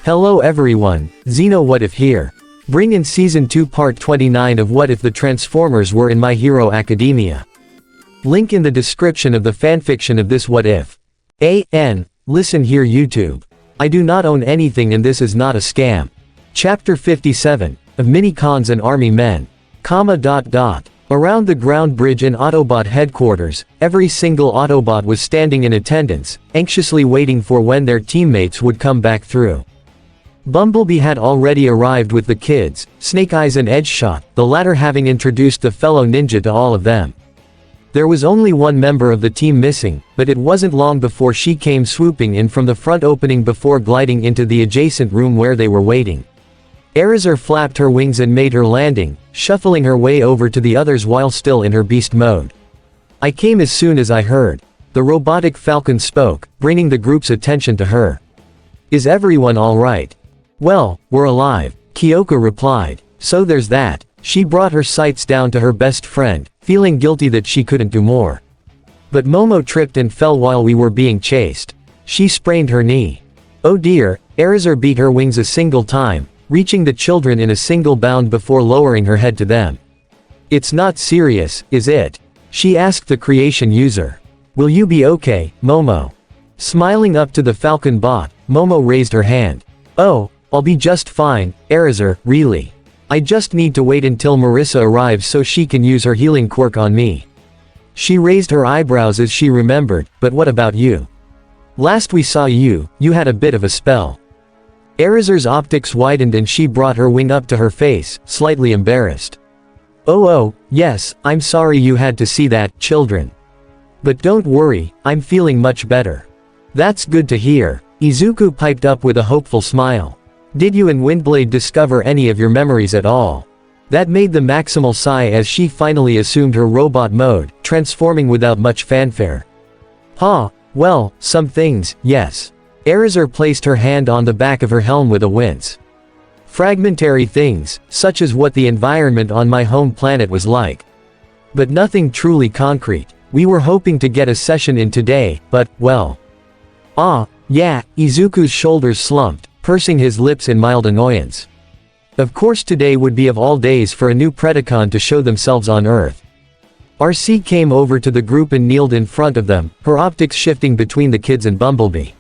Hello everyone, Xeno What If here. Bring in Season 2 Part 29 of What If the Transformers Were in My Hero Academia. Link in the description of the fanfiction of this What If. Listen here YouTube. I do not own anything and this is not a scam. Chapter 57, of Mini-Cons and Army Men. Around the ground bridge in Autobot headquarters, every single Autobot was standing in attendance, anxiously waiting for when their teammates would come back through. Bumblebee had already arrived with the kids, Snake Eyes and Edgeshot, the latter having introduced the fellow ninja to all of them. There was only one member of the team missing, but it wasn't long before she came swooping in from the front opening before gliding into the adjacent room where they were waiting. Erizar flapped her wings and made her landing, shuffling her way over to the others while still in her beast mode. I came as soon as I heard. The robotic falcon spoke, bringing the group's attention to her. Is everyone alright? Well, we're alive, Kyoko replied. So there's that. She brought her sights down to her best friend, feeling guilty that she couldn't do more. But Momo tripped and fell while we were being chased. She sprained her knee. Oh dear, Erizar beat her wings a single time, reaching the children in a single bound before lowering her head to them. It's not serious, is it? She asked the creation user. Will you be okay, Momo? Smiling up to the Falcon bot, Momo raised her hand. Oh, I'll be just fine, Erizar, really. I just need to wait until Marissa arrives so she can use her healing quirk on me. She raised her eyebrows as she remembered, but what about you? Last we saw you had a bit of a spell. Erizar's optics widened and she brought her wing up to her face, slightly embarrassed. Oh, yes, I'm sorry you had to see that, children. But don't worry, I'm feeling much better. That's good to hear, Izuku piped up with a hopeful smile. Did you and Windblade discover any of your memories at all? That made the Maximal sigh as she finally assumed her robot mode, transforming without much fanfare. Well, some things, yes. Erizar placed her hand on the back of her helm with a wince. Fragmentary things, such as what the environment on my home planet was like. But nothing truly concrete. We were hoping to get a session in today, but, well. Yeah, Izuku's shoulders slumped, pursing his lips in mild annoyance. Of course today would be of all days for a new Predacon to show themselves on Earth. RC came over to the group and kneeled in front of them, her optics shifting between the kids and Bumblebee.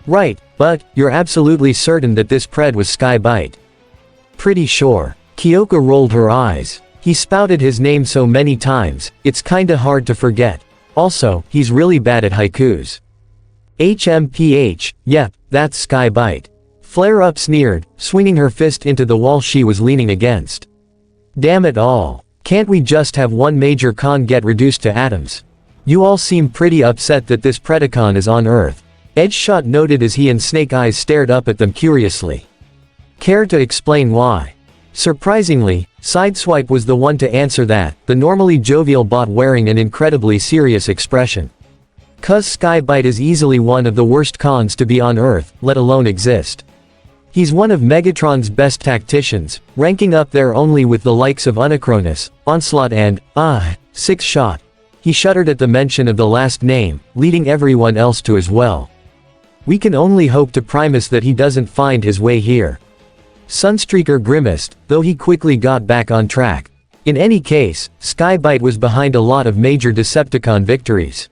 Right, but, you're absolutely certain that this Pred was Skybite? Pretty sure. Kyoko rolled her eyes. He spouted his name so many times, it's kinda hard to forget. Also, he's really bad at haikus. HMPH, yep, that's Skybite. Flare-Up sneered, swinging her fist into the wall she was leaning against. Damn it all. Can't we just have one major con get reduced to atoms? You all seem pretty upset that this Predacon is on Earth. Edgeshot noted as he and Snake Eyes stared up at them curiously. Care to explain why? Surprisingly, Sideswipe was the one to answer that, the normally jovial bot wearing an incredibly serious expression. 'Cause Skybite is easily one of the worst cons to be on Earth, let alone exist. He's one of Megatron's best tacticians, ranking up there only with the likes of Unicronus, Onslaught and, Six Shot. He shuddered at the mention of the last name, leading everyone else to as well. We can only hope to Primus that he doesn't find his way here. Sunstreaker grimaced, though he quickly got back on track. In any case, Skybite was behind a lot of major Decepticon victories.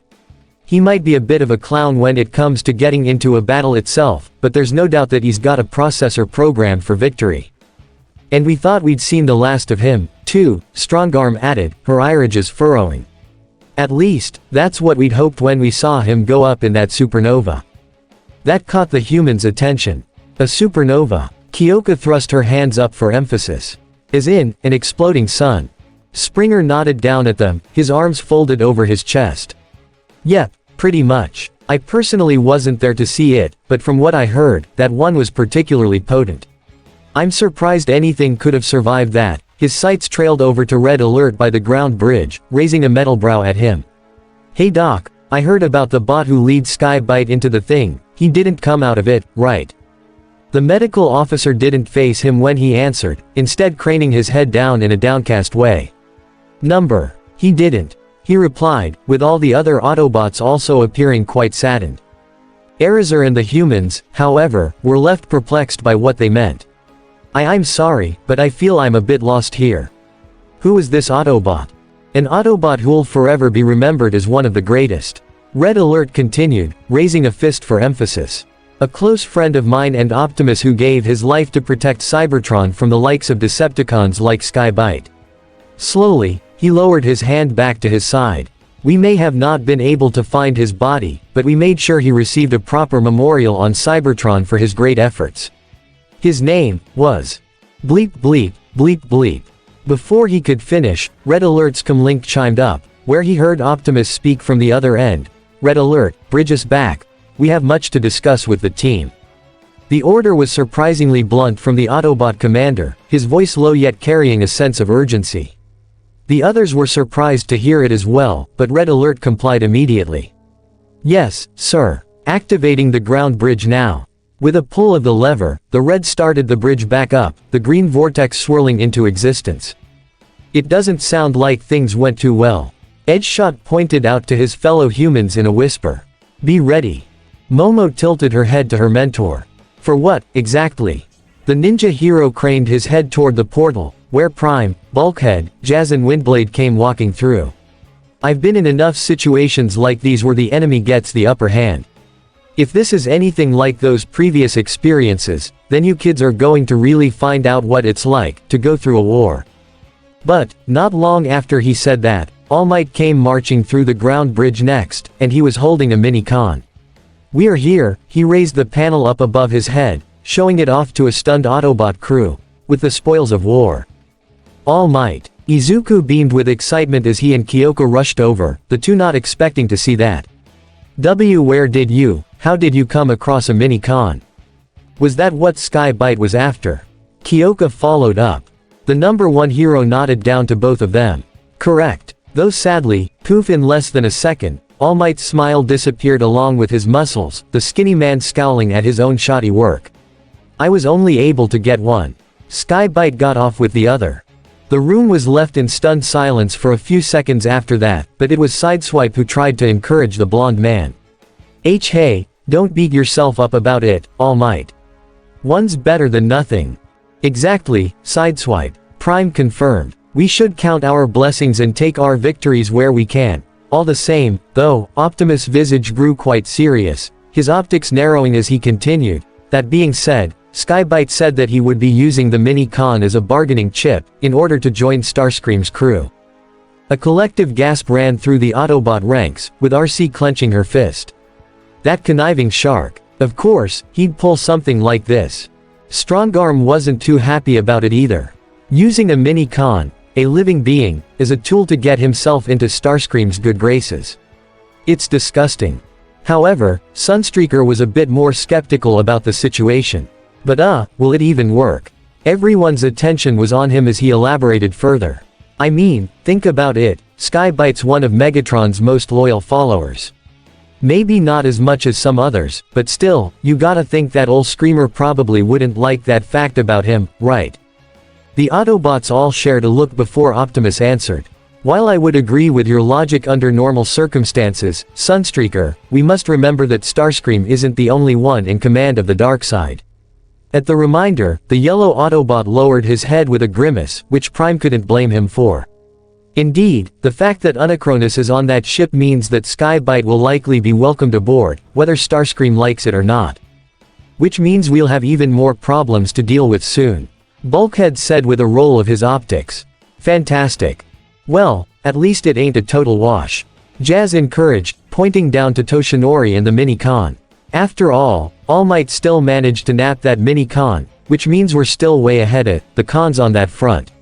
He might be a bit of a clown when it comes to getting into a battle itself, but there's no doubt that he's got a processor programmed for victory. And we thought we'd seen the last of him, too, Strongarm added, her irises furrowing. At least, that's what we'd hoped when we saw him go up in that supernova. That caught the humans' attention. A supernova. Kyoko thrust her hands up for emphasis. As in, an exploding sun. Springer nodded down at them, his arms folded over his chest. Yep, pretty much. I personally wasn't there to see it, but from what I heard, that one was particularly potent. I'm surprised anything could have survived that. His sights trailed over to Red Alert by the ground bridge, raising a metal brow at him. Hey Doc, I heard about the bot who leads Skybite into the thing. He didn't come out of it, right? The medical officer didn't face him when he answered, instead craning his head down in a downcast way. He didn't. He replied, with all the other Autobots also appearing quite saddened. Eraser and the humans, however, were left perplexed by what they meant. I'm sorry, but I feel I'm a bit lost here. Who is this Autobot? An Autobot who'll forever be remembered as one of the greatest. Red Alert continued, raising a fist for emphasis. A close friend of mine and Optimus who gave his life to protect Cybertron from the likes of Decepticons like Skybite. Slowly, he lowered his hand back to his side. We may have not been able to find his body, but we made sure he received a proper memorial on Cybertron for his great efforts. His name was Bleep Bleep, Bleep Bleep. Before he could finish, Red Alert's comlink chimed up, where he heard Optimus speak from the other end. Red Alert, bridge us back. We have much to discuss with the team. The order was surprisingly blunt from the Autobot commander, his voice low yet carrying a sense of urgency. The others were surprised to hear it as well, but Red Alert complied immediately. Yes, sir. Activating the ground bridge now. With a pull of the lever, the red started the bridge back up, the green vortex swirling into existence. It doesn't sound like things went too well. Edgeshot pointed out to his fellow humans in a whisper. Be ready. Momo tilted her head to her mentor. For what, exactly? The ninja hero craned his head toward the portal, where Prime, Bulkhead, Jazz and Windblade came walking through. I've been in enough situations like these where the enemy gets the upper hand. If this is anything like those previous experiences, then you kids are going to really find out what it's like to go through a war. But, not long after he said that, All Might came marching through the ground bridge next, and he was holding a mini-con. We are here, he raised the panel up above his head, showing it off to a stunned Autobot crew, with the spoils of war. All Might. Izuku beamed with excitement as he and Kyoko rushed over, the two not expecting to see that. How did you come across a mini-con? Was that what Skybite was after? Kyoko followed up. The number one hero nodded down to both of them. Correct. Though sadly, poof, in less than a second, All Might's smile disappeared along with his muscles, the skinny man scowling at his own shoddy work. I was only able to get one. Skybite got off with the other. The room was left in stunned silence for a few seconds after that, but it was Sideswipe who tried to encourage the blonde man. Hey, don't beat yourself up about it, All Might. One's better than nothing. Exactly, Sideswipe. Prime confirmed. We should count our blessings and take our victories where we can. All the same, though, Optimus' visage grew quite serious, his optics narrowing as he continued. That being said, Skybite said that he would be using the mini-con as a bargaining chip, in order to join Starscream's crew. A collective gasp ran through the Autobot ranks, with RC clenching her fist. That conniving shark. Of course, he'd pull something like this. Strongarm wasn't too happy about it either. Using a mini-con, a living being, as a tool to get himself into Starscream's good graces. It's disgusting. However, Sunstreaker was a bit more skeptical about the situation. But will it even work? Everyone's attention was on him as he elaborated further. I mean, think about it, Skybite's one of Megatron's most loyal followers. Maybe not as much as some others, but still, you gotta think that ol' Screamer probably wouldn't like that fact about him, right? The Autobots all shared a look before Optimus answered. While I would agree with your logic under normal circumstances, Sunstreaker, we must remember that Starscream isn't the only one in command of the dark side. At the reminder, the yellow Autobot lowered his head with a grimace, which Prime couldn't blame him for. Indeed, the fact that Unicronus is on that ship means that Skybite will likely be welcomed aboard, whether Starscream likes it or not. Which means we'll have even more problems to deal with soon. Bulkhead said with a roll of his optics. Fantastic. Well, at least it ain't a total wash. Jazz encouraged, pointing down to Toshinori and the mini-con. After all Might still managed to nap that mini-con, which means we're still way ahead of the cons on that front.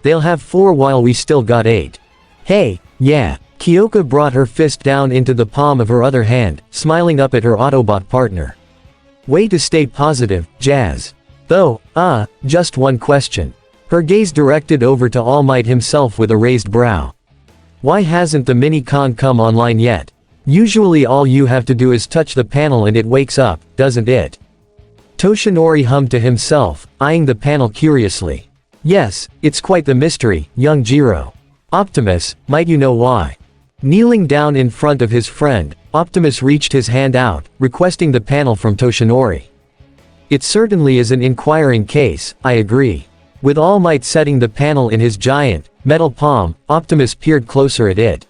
They'll have 4 while we still got 8. Hey, yeah. Kyoko brought her fist down into the palm of her other hand, smiling up at her Autobot partner. Way to stay positive, Jazz. Though, just one question. Her gaze directed over to All Might himself with a raised brow. Why hasn't the mini-con come online yet? Usually all you have to do is touch the panel and it wakes up, doesn't it? Toshinori hummed to himself, eyeing the panel curiously. Yes, it's quite the mystery, young Jiro. Optimus, might you know why? Kneeling down in front of his friend, Optimus reached his hand out, requesting the panel from Toshinori. It certainly is an inquiring case, I agree. With All Might setting the panel in his giant, metal palm, Optimus peered closer at it.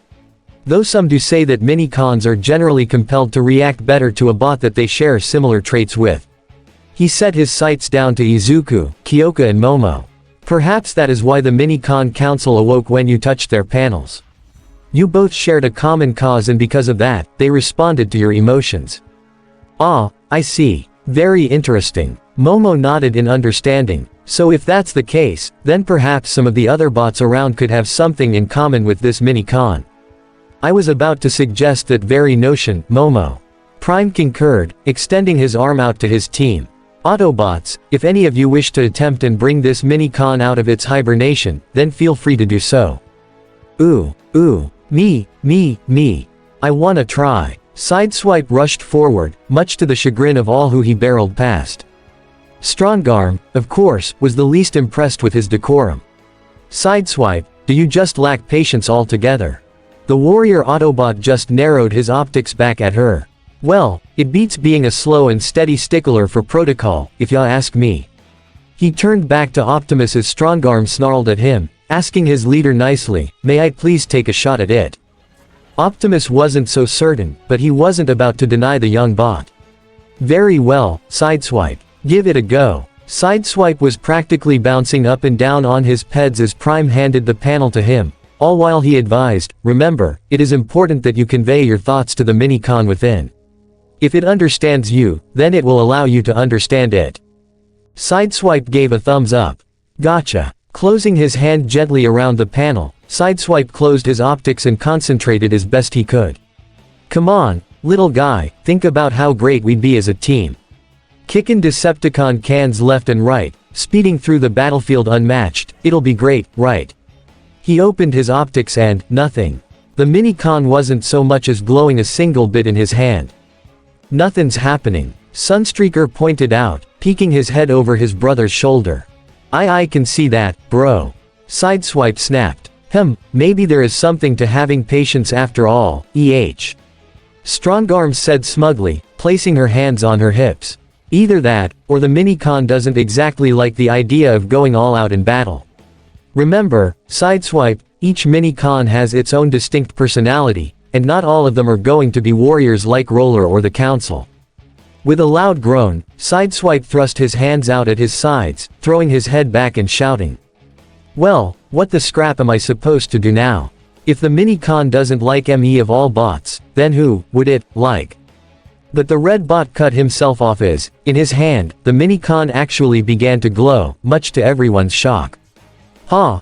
Though some do say that mini-cons are generally compelled to react better to a bot that they share similar traits with. He set his sights down to Izuku, Kyoka and Momo. Perhaps that is why the mini-con council awoke when you touched their panels. You both shared a common cause and because of that, they responded to your emotions. Ah, I see. Very interesting. Momo nodded in understanding. So if that's the case, then perhaps some of the other bots around could have something in common with this mini-con. I was about to suggest that very notion, Momo. Prime concurred, extending his arm out to his team. Autobots, if any of you wish to attempt and bring this mini-con out of its hibernation, then feel free to do so. Ooh, me. I wanna try. Sideswipe rushed forward, much to the chagrin of all who he barreled past. Strongarm, of course, was the least impressed with his decorum. Sideswipe, do you just lack patience altogether? The warrior Autobot just narrowed his optics back at her. Well, it beats being a slow and steady stickler for protocol, if ya ask me. He turned back to Optimus as Strongarm snarled at him, asking his leader nicely, may I please take a shot at it? Optimus wasn't so certain, but he wasn't about to deny the young bot. Very well, Sideswipe. Give it a go. Sideswipe was practically bouncing up and down on his peds as Prime handed the panel to him, all while he advised, remember, it is important that you convey your thoughts to the mini-con within. If it understands you, then it will allow you to understand it. Sideswipe gave a thumbs up. Gotcha. Closing his hand gently around the panel, Sideswipe closed his optics and concentrated as best he could. Come on, little guy, think about how great we'd be as a team. Kickin' Decepticon cans left and right, speeding through the battlefield unmatched, it'll be great, right? He opened his optics and, nothing. The mini-con wasn't so much as glowing a single bit in his hand. Nothing's happening, Sunstreaker pointed out, peeking his head over his brother's shoulder. I can see that, bro. Sideswipe snapped. Maybe there is something to having patience after all, Strongarm said smugly, placing her hands on her hips. Either that, or the mini-con doesn't exactly like the idea of going all out in battle. Remember, Sideswipe, each mini-con has its own distinct personality, and not all of them are going to be warriors like Roller or the Council. With a loud groan, Sideswipe thrust his hands out at his sides, throwing his head back and shouting. Well, what the scrap am I supposed to do now? If the mini-con doesn't like ME of all bots, then who would it like? But the red bot cut himself off as, in his hand, the mini-con actually began to glow, much to everyone's shock. Ha,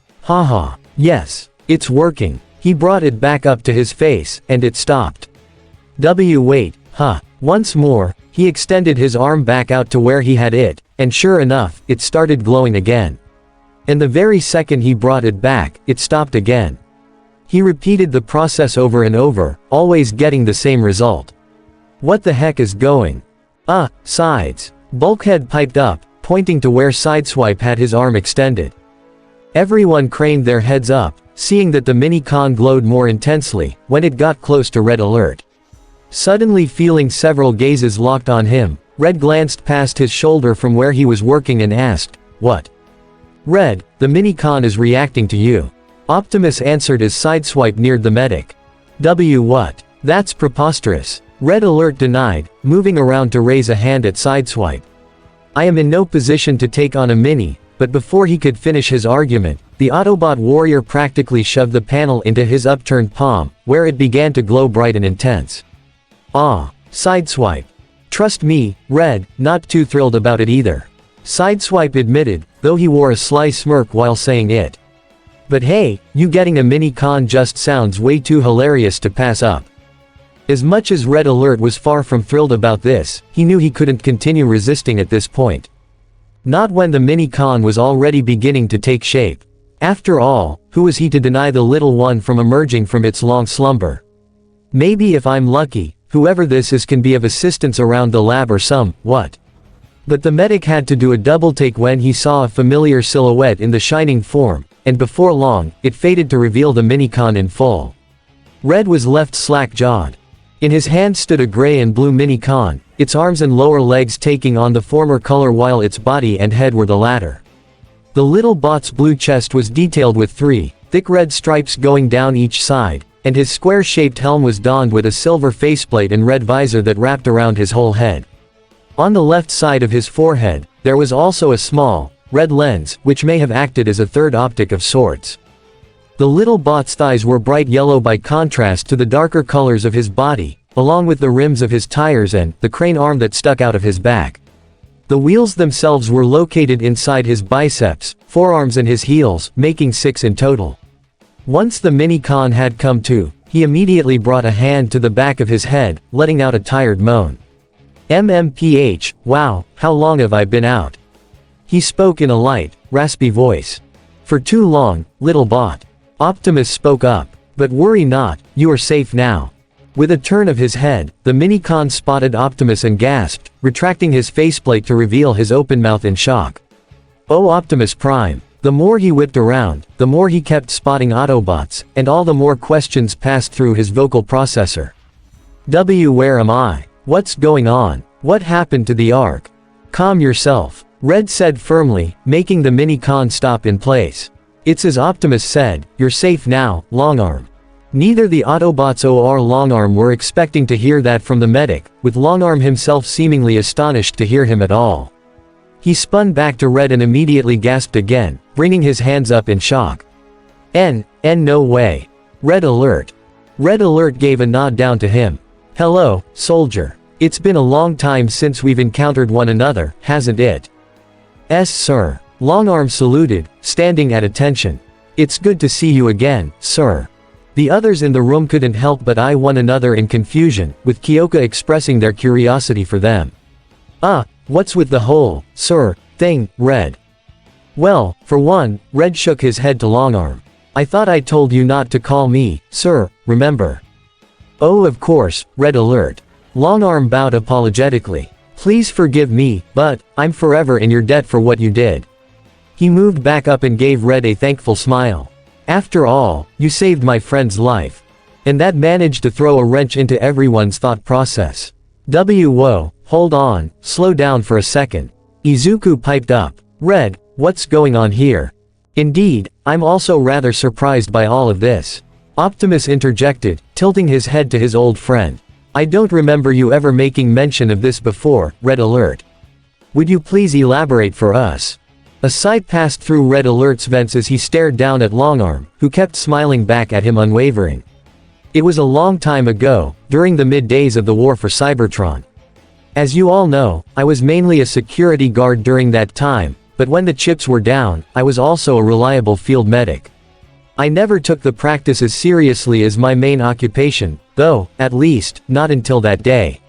yes, it's working. He brought it back up to his face, and it stopped. Wait, Once more, he extended his arm back out to where he had it, and sure enough, it started glowing again. And the very second he brought it back, it stopped again. He repeated the process over and over, always getting the same result. What the heck is going? Sides. Bulkhead piped up, pointing to where Sideswipe had his arm extended. Everyone craned their heads up, seeing that the mini-con glowed more intensely, when it got close to Red Alert. Suddenly feeling several gazes locked on him, Red glanced past his shoulder from where he was working and asked, what? Red, the mini-con is reacting to you. Optimus answered as Sideswipe neared the medic. What? That's preposterous. Red Alert denied, moving around to raise a hand at Sideswipe. I am in no position to take on a mini, but before he could finish his argument, the Autobot warrior practically shoved the panel into his upturned palm, where it began to glow bright and intense. Sideswipe. Trust me, Red, not too thrilled about it either. Sideswipe admitted, though he wore a sly smirk while saying it. But hey, you getting a mini-con just sounds way too hilarious to pass up. As much as Red Alert was far from thrilled about this, he knew he couldn't continue resisting at this point. Not when the mini-con was already beginning to take shape. After all, who was he to deny the little one from emerging from its long slumber? Maybe if I'm lucky, whoever this is can be of assistance around the lab or what? But the medic had to do a double take when he saw a familiar silhouette in the shining form, and before long, it faded to reveal the mini-con in full. Red was left slack-jawed. In his hand stood a gray and blue mini-con, its arms and lower legs taking on the former color while its body and head were the latter. The little bot's blue chest was detailed with 3 thick red stripes going down each side, and his square-shaped helm was donned with a silver faceplate and red visor that wrapped around his whole head. On the left side of his forehead, there was also a small, red lens, which may have acted as a third optic of sorts. The little bot's thighs were bright yellow by contrast to the darker colors of his body, along with the rims of his tires and the crane arm that stuck out of his back. The wheels themselves were located inside his biceps, forearms and his heels, making 6 in total. Once the mini-con had come to, he immediately brought a hand to the back of his head, letting out a tired moan. MMPH, wow, how long have I been out? He spoke in a light, raspy voice. For too long, little bot. Optimus spoke up. But worry not, you are safe now. With a turn of his head, the mini-con spotted Optimus and gasped, retracting his faceplate to reveal his open mouth in shock. Oh Optimus Prime. The more he whipped around, the more he kept spotting Autobots, and all the more questions passed through his vocal processor. Where am I? What's going on? What happened to the Ark? Calm yourself, Red said firmly, making the mini-con stop in place. It's as Optimus said, you're safe now, Longarm. Neither the Autobots or Longarm were expecting to hear that from the medic, with Longarm himself seemingly astonished to hear him at all. He spun back to Red and immediately gasped again, bringing his hands up in shock. No way. Red Alert. Red Alert gave a nod down to him. Hello, soldier. It's been a long time since we've encountered one another, hasn't it? Yes, sir. Longarm saluted, standing at attention. It's good to see you again, sir. The others in the room couldn't help but eye one another in confusion, with Kyoka expressing their curiosity for them. What's with the whole, sir, thing, Red? Well, for one, Red shook his head to Longarm. I thought I told you not to call me, sir, remember? Oh, of course, Red Alert. Longarm bowed apologetically. Please forgive me, but I'm forever in your debt for what you did. He moved back up and gave Red a thankful smile. After all, you saved my friend's life. And that managed to throw a wrench into everyone's thought process. Whoa, hold on, slow down for a second. Izuku piped up. Red, what's going on here? Indeed, I'm also rather surprised by all of this. Optimus interjected, tilting his head to his old friend. I don't remember you ever making mention of this before, Red Alert. Would you please elaborate for us? A sigh passed through Red Alert's vents as he stared down at Longarm, who kept smiling back at him unwavering. It was a long time ago, during the mid-days of the war for Cybertron. As you all know, I was mainly a security guard during that time, but when the chips were down, I was also a reliable field medic. I never took the practice as seriously as my main occupation, though, at least, not until that day.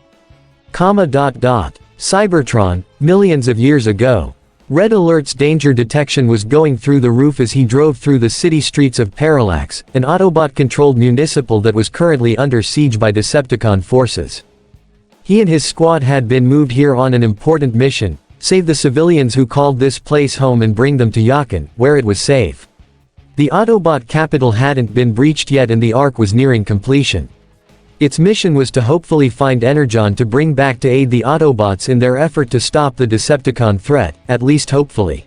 Cybertron, millions of years ago. Red Alert's danger detection was going through the roof as he drove through the city streets of Parallax, an Autobot-controlled municipal that was currently under siege by Decepticon forces. He and his squad had been moved here on an important mission, save the civilians who called this place home and bring them to Yakin, where it was safe. The Autobot capital hadn't been breached yet and the Ark was nearing completion. Its mission was to hopefully find Energon to bring back to aid the Autobots in their effort to stop the Decepticon threat, at least hopefully.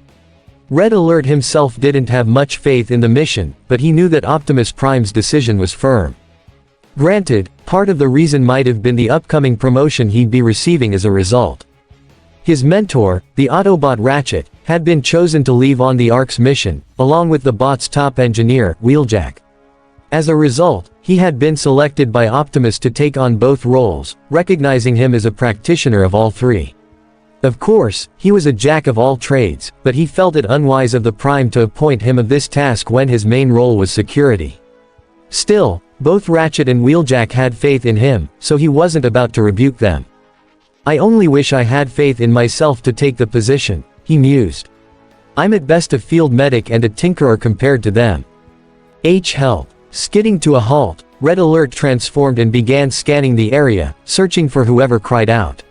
Red Alert himself didn't have much faith in the mission, but he knew that Optimus Prime's decision was firm. Granted, part of the reason might have been the upcoming promotion he'd be receiving as a result. His mentor, the Autobot Ratchet, had been chosen to leave on the Ark's mission, along with the bot's top engineer, Wheeljack. As a result, he had been selected by Optimus to take on both roles, recognizing him as a practitioner of all three. Of course, he was a jack of all trades, but he felt it unwise of the Prime to appoint him of this task when his main role was security. Still, both Ratchet and Wheeljack had faith in him, so he wasn't about to rebuke them. I only wish I had faith in myself to take the position, he mused. I'm at best a field medic and a tinkerer compared to them. Help. Skidding to a halt, Red Alert transformed and began scanning the area, searching for whoever cried out.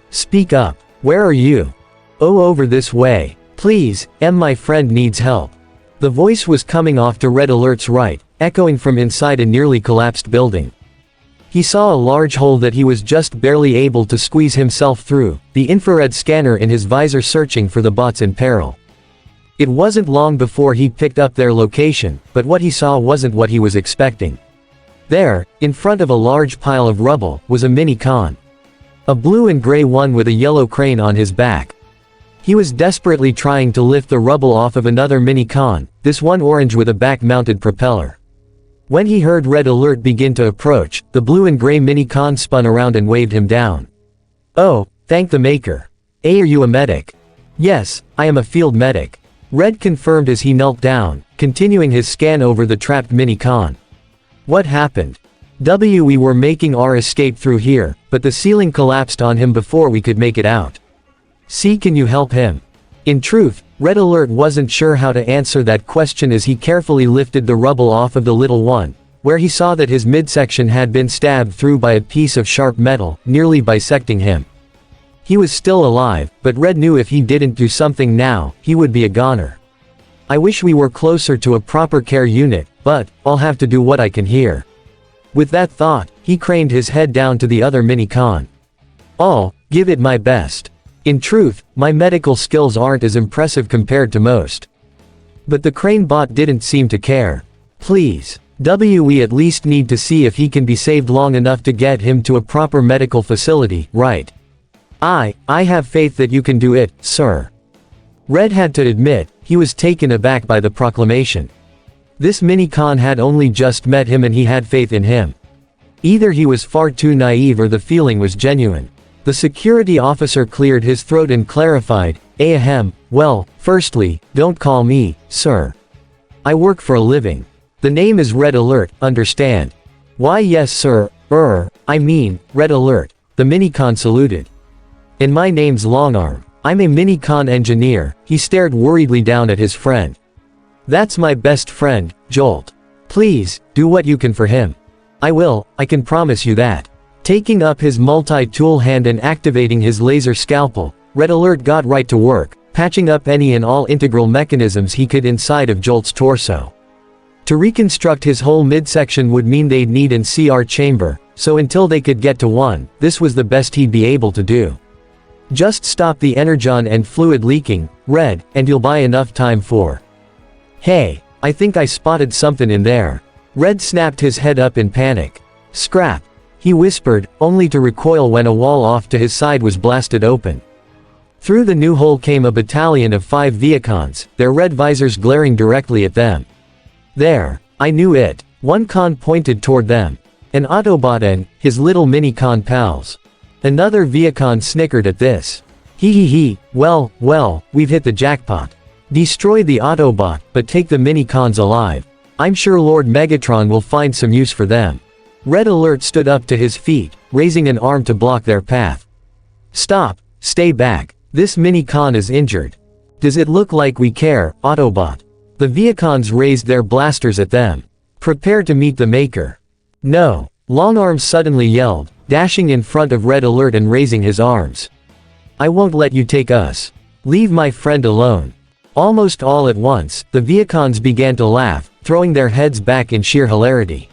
Speak up. Where are you? Oh, over this way. Please, my friend needs help. The voice was coming off to Red Alert's right, echoing from inside a nearly collapsed building. He saw a large hole that he was just barely able to squeeze himself through, the infrared scanner in his visor searching for the bots in peril. It wasn't long before he picked up their location, but what he saw wasn't what he was expecting. There, in front of a large pile of rubble, was a mini-con. A blue and gray one with a yellow crane on his back. He was desperately trying to lift the rubble off of another mini-con, this one orange with a back-mounted propeller. When he heard Red Alert begin to approach, the blue and gray mini-con spun around and waved him down. "Oh, thank the maker. Are you a medic?" "Yes, I am a field medic," Red confirmed as he knelt down, continuing his scan over the trapped mini-con. "What happened?" "We were making our escape through here, but the ceiling collapsed on him before we could make it out. See, can you help him?" In truth, Red Alert wasn't sure how to answer that question as he carefully lifted the rubble off of the little one, where he saw that his midsection had been stabbed through by a piece of sharp metal, nearly bisecting him. He was still alive, but Red knew if he didn't do something now, he would be a goner. "I wish we were closer to a proper care unit, but I'll have to do what I can here." With that thought, he craned his head down to the other mini-con. "I'll give it my best. In truth, my medical skills aren't as impressive compared to most." But the crane bot didn't seem to care. "Please. We at least need to see if he can be saved long enough to get him to a proper medical facility, right? I have faith that you can do it, sir." Red had to admit, he was taken aback by the proclamation. This mini-con had only just met him and he had faith in him. Either he was far too naive or the feeling was genuine. The security officer cleared his throat and clarified, "Ahem, well, firstly, don't call me, sir. I work for a living. The name is Red Alert, understand?" "Why yes sir, I mean, Red Alert," the mini-con saluted. "And my name's Longarm. I'm a mini-con engineer." He stared worriedly down at his friend. "That's my best friend, Jolt. Please, do what you can for him." "I will, I can promise you that." Taking up his multi-tool hand and activating his laser scalpel, Red Alert got right to work, patching up any and all integral mechanisms he could inside of Jolt's torso. To reconstruct his whole midsection would mean they'd need an CR chamber, so until they could get to one, this was the best he'd be able to do. "Just stop the energon and fluid leaking, Red, and you'll buy enough time for—" "Hey, I think I spotted something in there." Red snapped his head up in panic. "Scrap," he whispered, only to recoil when a wall off to his side was blasted open. Through the new hole came a battalion of 5 Viacons, their red visors glaring directly at them. "There, I knew it." One con pointed toward them. An Autobot and his little mini-con pals. Another Viacon snickered at this. He, well, we've hit the jackpot. Destroy the Autobot, but take the mini-cons alive. I'm sure Lord Megatron will find some use for them." Red Alert stood up to his feet, raising an arm to block their path. "Stop, stay back. This mini-con is injured. Does it look like we care, Autobot?" The Viacons raised their blasters at them. "Prepare to meet the Maker." "No," Longarm suddenly yelled, dashing in front of Red Alert and raising his arms. "I won't let you take us. Leave my friend alone." Almost all at once, the Viacons began to laugh, throwing their heads back in sheer hilarity.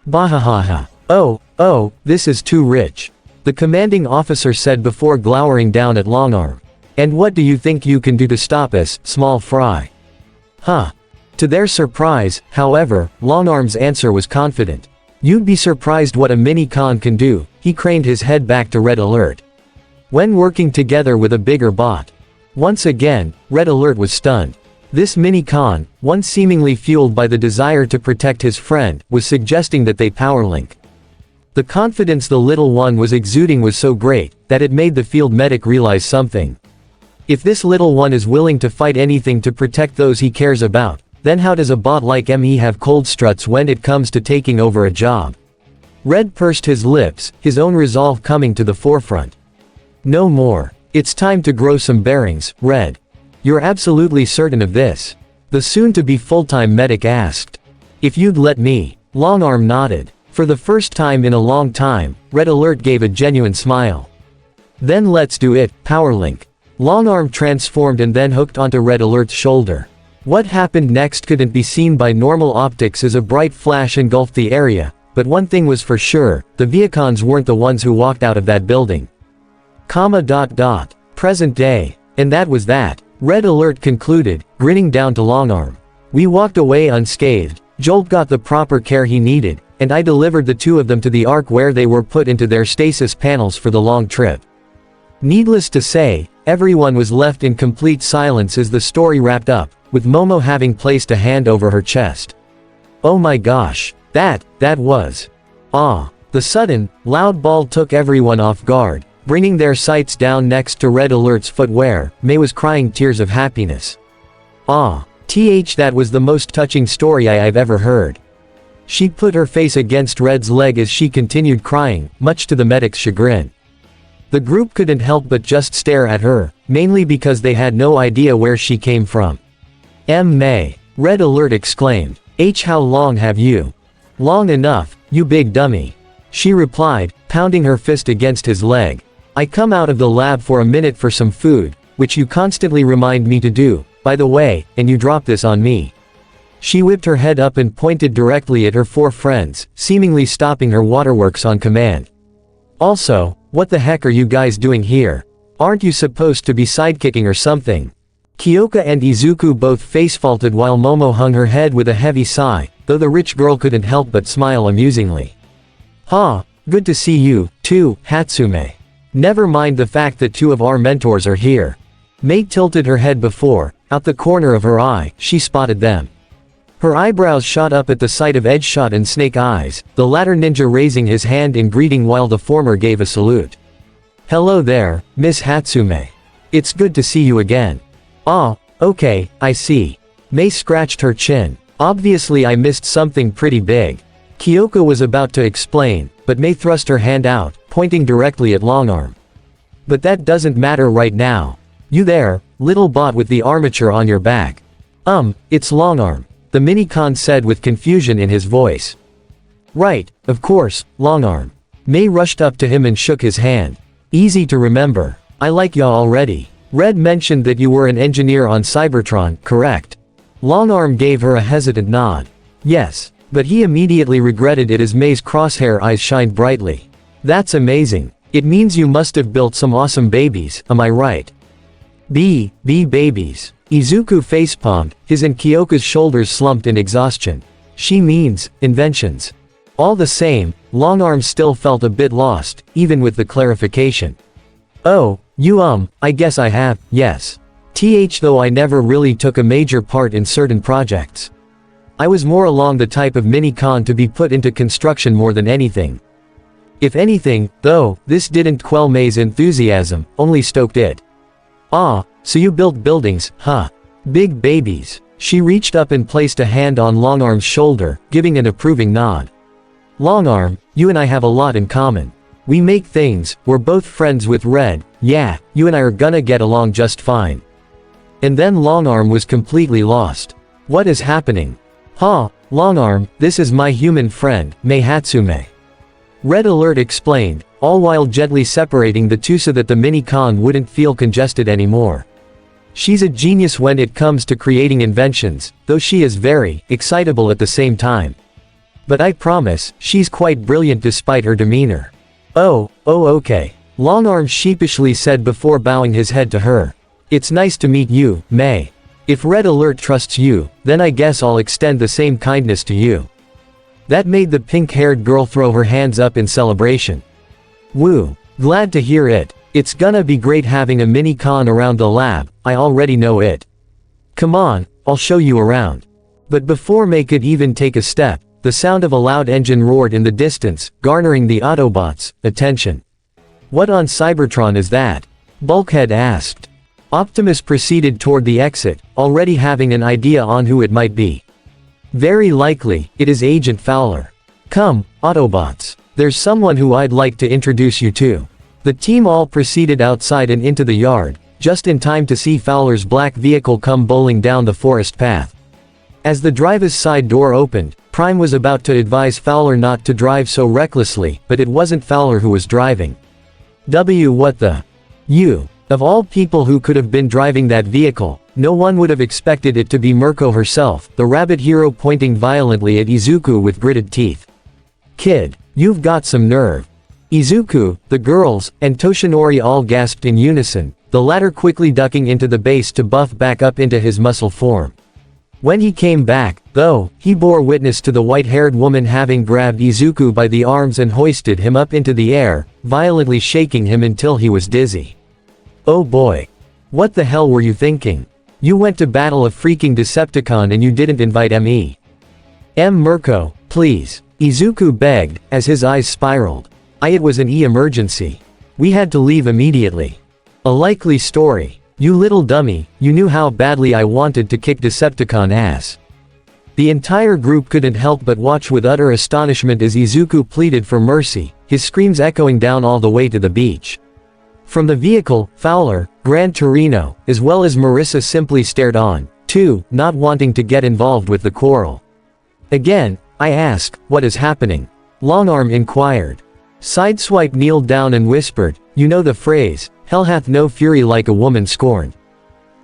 "Bahahaha. Oh, this is too rich," the commanding officer said before glowering down at Longarm. "And what do you think you can do to stop us, small fry?" "Huh." To their surprise, however, Longarm's answer was confident. "You'd be surprised what a mini-con can do." He craned his head back to Red Alert. "When working together with a bigger bot." Once again, Red Alert was stunned. This mini-con, one seemingly fueled by the desire to protect his friend, was suggesting that they powerlink. The confidence the little one was exuding was so great, that it made the field medic realize something. If this little one is willing to fight anything to protect those he cares about, then how does a bot like ME have cold struts when it comes to taking over a job? Red pursed his lips, his own resolve coming to the forefront. "No more. It's time to grow some bearings, Red. You're absolutely certain of this?" the soon-to-be full-time medic asked. "If you'd let me." Longarm nodded. For the first time in a long time, Red Alert gave a genuine smile. "Then let's do it, Powerlink." Longarm transformed and then hooked onto Red Alert's shoulder. What happened next couldn't be seen by normal optics as a bright flash engulfed the area, But one thing was for sure, the Viacons weren't the ones who walked out of that building. Present day. And that was that. Red Alert concluded, grinning down to Longarm. We walked away unscathed. Jolt got the proper care he needed, and I delivered the two of them to the Ark where they were put into their stasis panels for the long trip. Needless to say, everyone was left in complete silence as the story wrapped up, with Momo having placed a hand over her chest. Oh my gosh. That was. The sudden, loud bawl took everyone off guard, bringing their sights down next to Red Alert's footwear. May was crying tears of happiness. That was the most touching story I've ever heard. She put her face against Red's leg as she continued crying, much to the medic's chagrin. The group couldn't help but just stare at her, mainly because they had no idea where she came from. May. Red Alert exclaimed. How long have you? Long enough, you big dummy. She replied, pounding her fist against his leg. I come out of the lab for a minute for some food, which you constantly remind me to do, by the way, and you drop this on me. She whipped her head up and pointed directly at her four friends, seemingly stopping her waterworks on command. Also, what the heck are you guys doing here? Aren't you supposed to be sidekicking or something? Kyoka and Izuku both face-faulted while Momo hung her head with a heavy sigh, though the rich girl couldn't help but smile amusingly. Good to see you, too, Hatsume. Never mind the fact that two of our mentors are here. May tilted her head before, out the corner of her eye, she spotted them. Her eyebrows shot up at the sight of Edgeshot and Snake Eyes, the latter ninja raising his hand in greeting while the former gave a salute. Hello there, Miss Hatsume. It's good to see you again. Okay, I see. May scratched her chin. Obviously I missed something pretty big. Kyoka was about to explain, but May thrust her hand out, pointing directly at Longarm. But that doesn't matter right now. You there, little bot with the armature on your back. It's Longarm, the Minicon said with confusion in his voice. Right, of course, Longarm. May rushed up to him and shook his hand. Easy to remember. I like ya already. Red mentioned that you were an engineer on Cybertron, correct? Longarm gave her a hesitant nod. Yes, but he immediately regretted it as May's crosshair eyes shined brightly. That's amazing. It means you must have built some awesome babies, am I right? Babies. Izuku facepalmed, his and Kyoka's shoulders slumped in exhaustion. She means, inventions. All the same, Longarm still felt a bit lost, even with the clarification. Oh, I guess I have, yes. Though I never really took a major part in certain projects. I was more along the type of Minicon to be put into construction more than anything. If anything, though, this didn't quell May's enthusiasm, only stoked it. So you built buildings, huh? Big babies. She reached up and placed a hand on Longarm's shoulder, giving an approving nod. Longarm, you and I have a lot in common. We make things, we're both friends with Red, yeah, you and I are gonna get along just fine. And then Longarm was completely lost. What is happening? Longarm, this is my human friend, May Hatsume. Red Alert explained, all while gently separating the two so that the Minicon wouldn't feel congested anymore. She's a genius when it comes to creating inventions, though she is very excitable at the same time. But I promise, she's quite brilliant despite her demeanor. Okay. Longarm sheepishly said before bowing his head to her. It's nice to meet you, May. If Red Alert trusts you, then I guess I'll extend the same kindness to you. That made the pink-haired girl throw her hands up in celebration. Woo. Glad to hear it. It's gonna be great having a Minicon around the lab, I already know it. Come on, I'll show you around. But before May could even take a step, the sound of a loud engine roared in the distance, garnering the Autobots' attention. What on Cybertron is that? Bulkhead asked. Optimus proceeded toward the exit, already having an idea on who it might be. Very likely, it is Agent Fowler. Come, Autobots. There's someone who I'd like to introduce you to. The team all proceeded outside and into the yard, just in time to see Fowler's black vehicle come bowling down the forest path. As the driver's side door opened, Prime was about to advise Fowler not to drive so recklessly, but it wasn't Fowler who was driving. What the? You. Of all people who could have been driving that vehicle, no one would have expected it to be Mirko herself, the rabbit hero pointing violently at Izuku with gritted teeth. Kid, you've got some nerve. Izuku, the girls, and Toshinori all gasped in unison, the latter quickly ducking into the base to buff back up into his muscle form. When he came back, though, he bore witness to the white-haired woman having grabbed Izuku by the arms and hoisted him up into the air, violently shaking him until he was dizzy. Oh boy. What the hell were you thinking? You went to battle a freaking Decepticon and you didn't invite me. Mirko, please. Izuku begged, as his eyes spiraled. It was an emergency. We had to leave immediately. A likely story. You little dummy, you knew how badly I wanted to kick Decepticon ass. The entire group couldn't help but watch with utter astonishment as Izuku pleaded for mercy, his screams echoing down all the way to the beach. From the vehicle, Fowler, Gran Torino, as well as Marissa simply stared on, too, not wanting to get involved with the quarrel. Again, I ask, what is happening? Longarm inquired. Sideswipe kneeled down and whispered, you know the phrase, hell hath no fury like a woman scorned.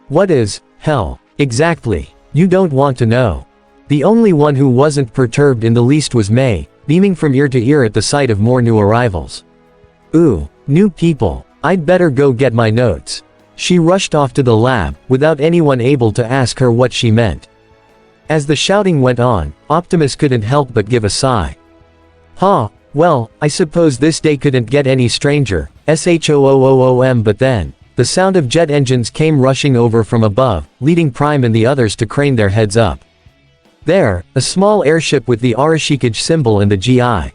What is, hell, exactly? You don't want to know. The only one who wasn't perturbed in the least was May, beaming from ear to ear at the sight of more new arrivals. Ooh, new people, I'd better go get my notes. She rushed off to the lab, without anyone able to ask her what she meant. As the shouting went on, Optimus couldn't help but give a sigh. Well, I suppose this day couldn't get any stranger, SHOOOOM. But then, the sound of jet engines came rushing over from above, leading Prime and the others to crane their heads up. There, a small airship with the Arashikage symbol and the G.I.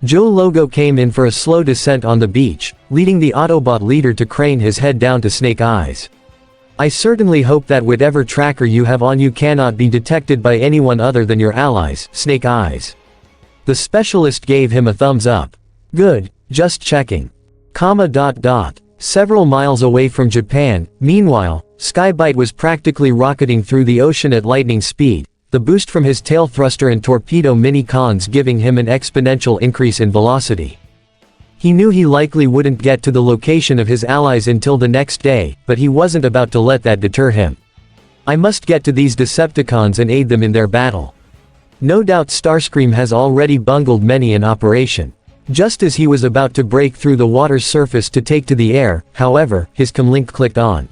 Joe logo came in for a slow descent on the beach, leading the Autobot leader to crane his head down to Snake Eyes. I certainly hope that whatever tracker you have on you cannot be detected by anyone other than your allies, Snake Eyes. The specialist gave him a thumbs up. Good, just checking. Several miles away from Japan, meanwhile, Skybite was practically rocketing through the ocean at lightning speed, the boost from his tail thruster and torpedo mini-cons giving him an exponential increase in velocity. He knew he likely wouldn't get to the location of his allies until the next day, but he wasn't about to let that deter him. I must get to these Decepticons and aid them in their battle. No doubt Starscream has already bungled many an operation. Just as he was about to break through the water's surface to take to the air, however, his comlink clicked on.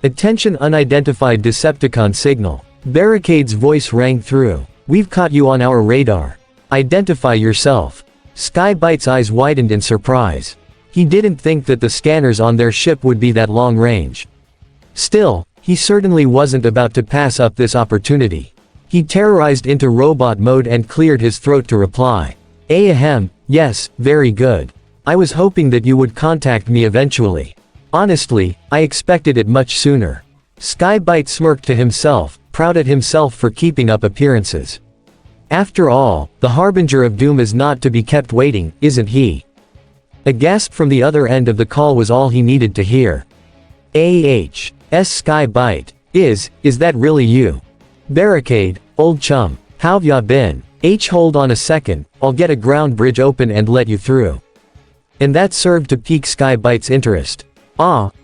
Attention, unidentified Decepticon signal. Barricade's voice rang through. We've caught you on our radar. Identify yourself. Skybite's eyes widened in surprise. He didn't think that the scanners on their ship would be that long range. Still, he certainly wasn't about to pass up this opportunity. He terrorized into robot mode and cleared his throat to reply. Ahem, yes, very good. I was hoping that you would contact me eventually. Honestly, I expected it much sooner. Skybite smirked to himself, proud at himself for keeping up appearances. After all, the harbinger of doom is not to be kept waiting, isn't he? A gasp from the other end of the call was all he needed to hear. Skybite. Is that really you? Barricade, old chum, how've ya been? Hold on a second, I'll get a ground bridge open and let you through. And that served to pique Skybite's interest.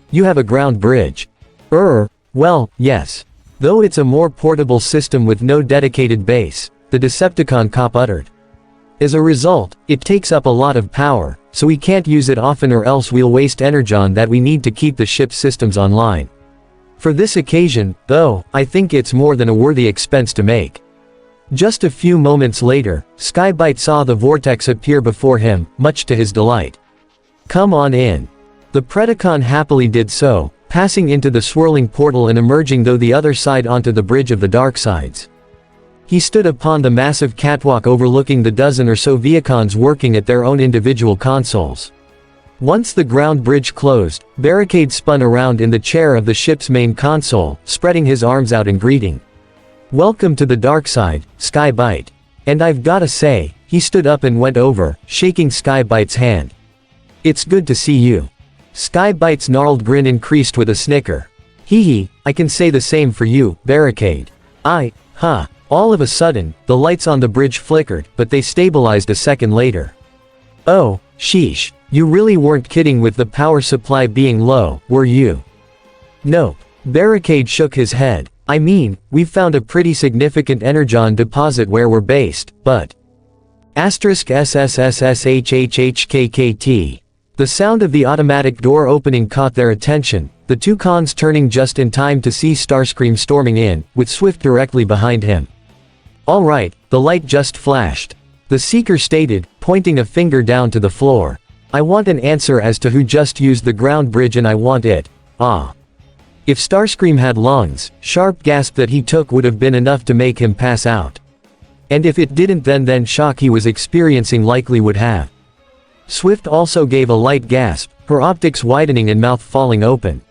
You have a ground bridge. Well, yes. Though it's a more portable system with no dedicated base, the Decepticon cop uttered. As a result, it takes up a lot of power, so we can't use it often or else we'll waste energon that we need to keep the ship's systems online. For this occasion, though, I think it's more than a worthy expense to make. Just a few moments later, Skybite saw the vortex appear before him, much to his delight. Come on in. The Predacon happily did so, passing into the swirling portal and emerging through the other side onto the bridge of the Darksides. He stood upon the massive catwalk overlooking the dozen or so Viacons working at their own individual consoles. Once the ground bridge closed, Barricade spun around in the chair of the ship's main console, spreading his arms out in greeting. Welcome to the dark side, Skybite. And I've gotta say, he stood up and went over, shaking Skybite's hand. It's good to see you. Skybite's gnarled grin increased with a snicker. Hee, I can say the same for you, Barricade. All of a sudden, the lights on the bridge flickered, but they stabilized a second later. Oh, sheesh. You really weren't kidding with the power supply being low, were you? Nope. Barricade shook his head. I mean, we've found a pretty significant energon deposit where we're based, but... *SSSSHHHKKT. The sound of the automatic door opening caught their attention, the two cons turning just in time to see Starscream storming in, with Swift directly behind him. "All right, the light just flashed," the Seeker stated, pointing a finger down to the floor. "I want an answer as to who just used the ground bridge, and I want it. Ah." If Starscream had lungs, sharp gasp that he took would have been enough to make him pass out. And if it didn't, then shock he was experiencing likely would have. Swift also gave a light gasp, her optics widening and mouth falling open.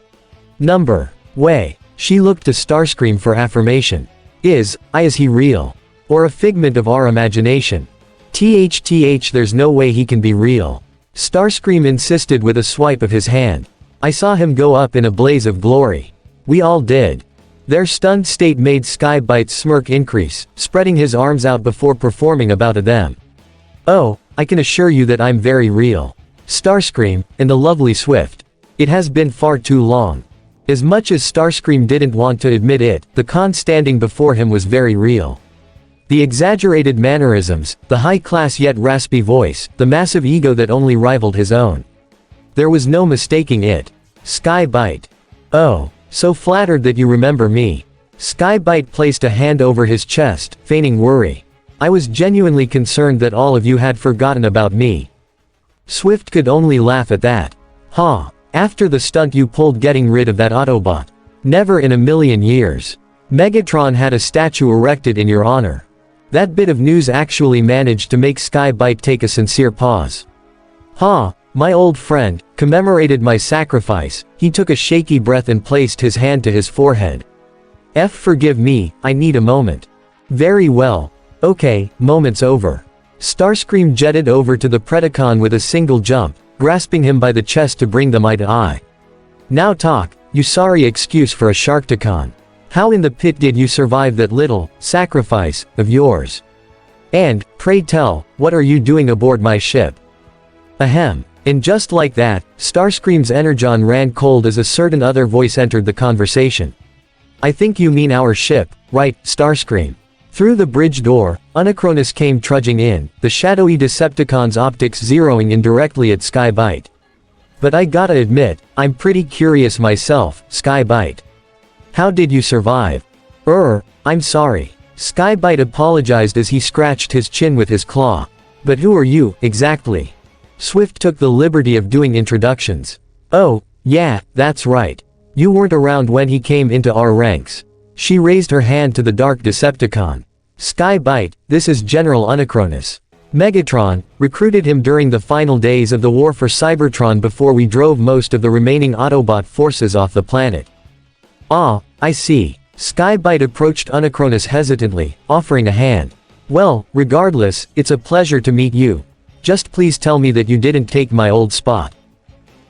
Way. She looked to Starscream for affirmation. Is he real? Or a figment of our imagination? Tch, there's no way he can be real. Starscream insisted with a swipe of his hand. I saw him go up in a blaze of glory. We all did. Their stunned state made Skybite's smirk increase, spreading his arms out before performing about a them. "Oh, I can assure you that I'm very real. Starscream, and the lovely Swift. It has been far too long." As much as Starscream didn't want to admit it, the con standing before him was very real. The exaggerated mannerisms, the high-class yet raspy voice, the massive ego that only rivaled his own. There was no mistaking it. Skybite. "Oh, so flattered that you remember me." Skybite placed a hand over his chest, feigning worry. "I was genuinely concerned that all of you had forgotten about me." Swift could only laugh at that. "Huh. After the stunt you pulled getting rid of that Autobot. Never in a million years. Megatron had a statue erected in your honor." That bit of news actually managed to make Skybite take a sincere pause. "Huh, my old friend, commemorated my sacrifice." He took a shaky breath and placed his hand to his forehead. Forgive me, I need a moment." "Very well. Okay, moment's over." Starscream jetted over to the Predacon with a single jump, grasping him by the chest to bring them eye to eye. "Now talk, you sorry excuse for a Sharktacon. How in the pit did you survive that little sacrifice of yours? And, pray tell, what are you doing aboard my ship?" Ahem. And just like that, Starscream's energon ran cold as a certain other voice entered the conversation. "I think you mean our ship, right, Starscream?" Through the bridge door, Unicronus came trudging in, the shadowy Decepticon's optics zeroing in directly at Skybite. "But I gotta admit, I'm pretty curious myself, Skybite. How did you survive?" I'm sorry." Skybite apologized as he scratched his chin with his claw. "But who are you, exactly?" Swift took the liberty of doing introductions. "Oh, yeah, that's right. You weren't around when he came into our ranks." She raised her hand to the dark Decepticon. "Skybite, this is General Unicronus. Megatron recruited him during the final days of the war for Cybertron before we drove most of the remaining Autobot forces off the planet." "Ah, I see." Skybite approached Unicronus hesitantly, offering a hand. "Well, regardless, it's a pleasure to meet you. Just please tell me that you didn't take my old spot."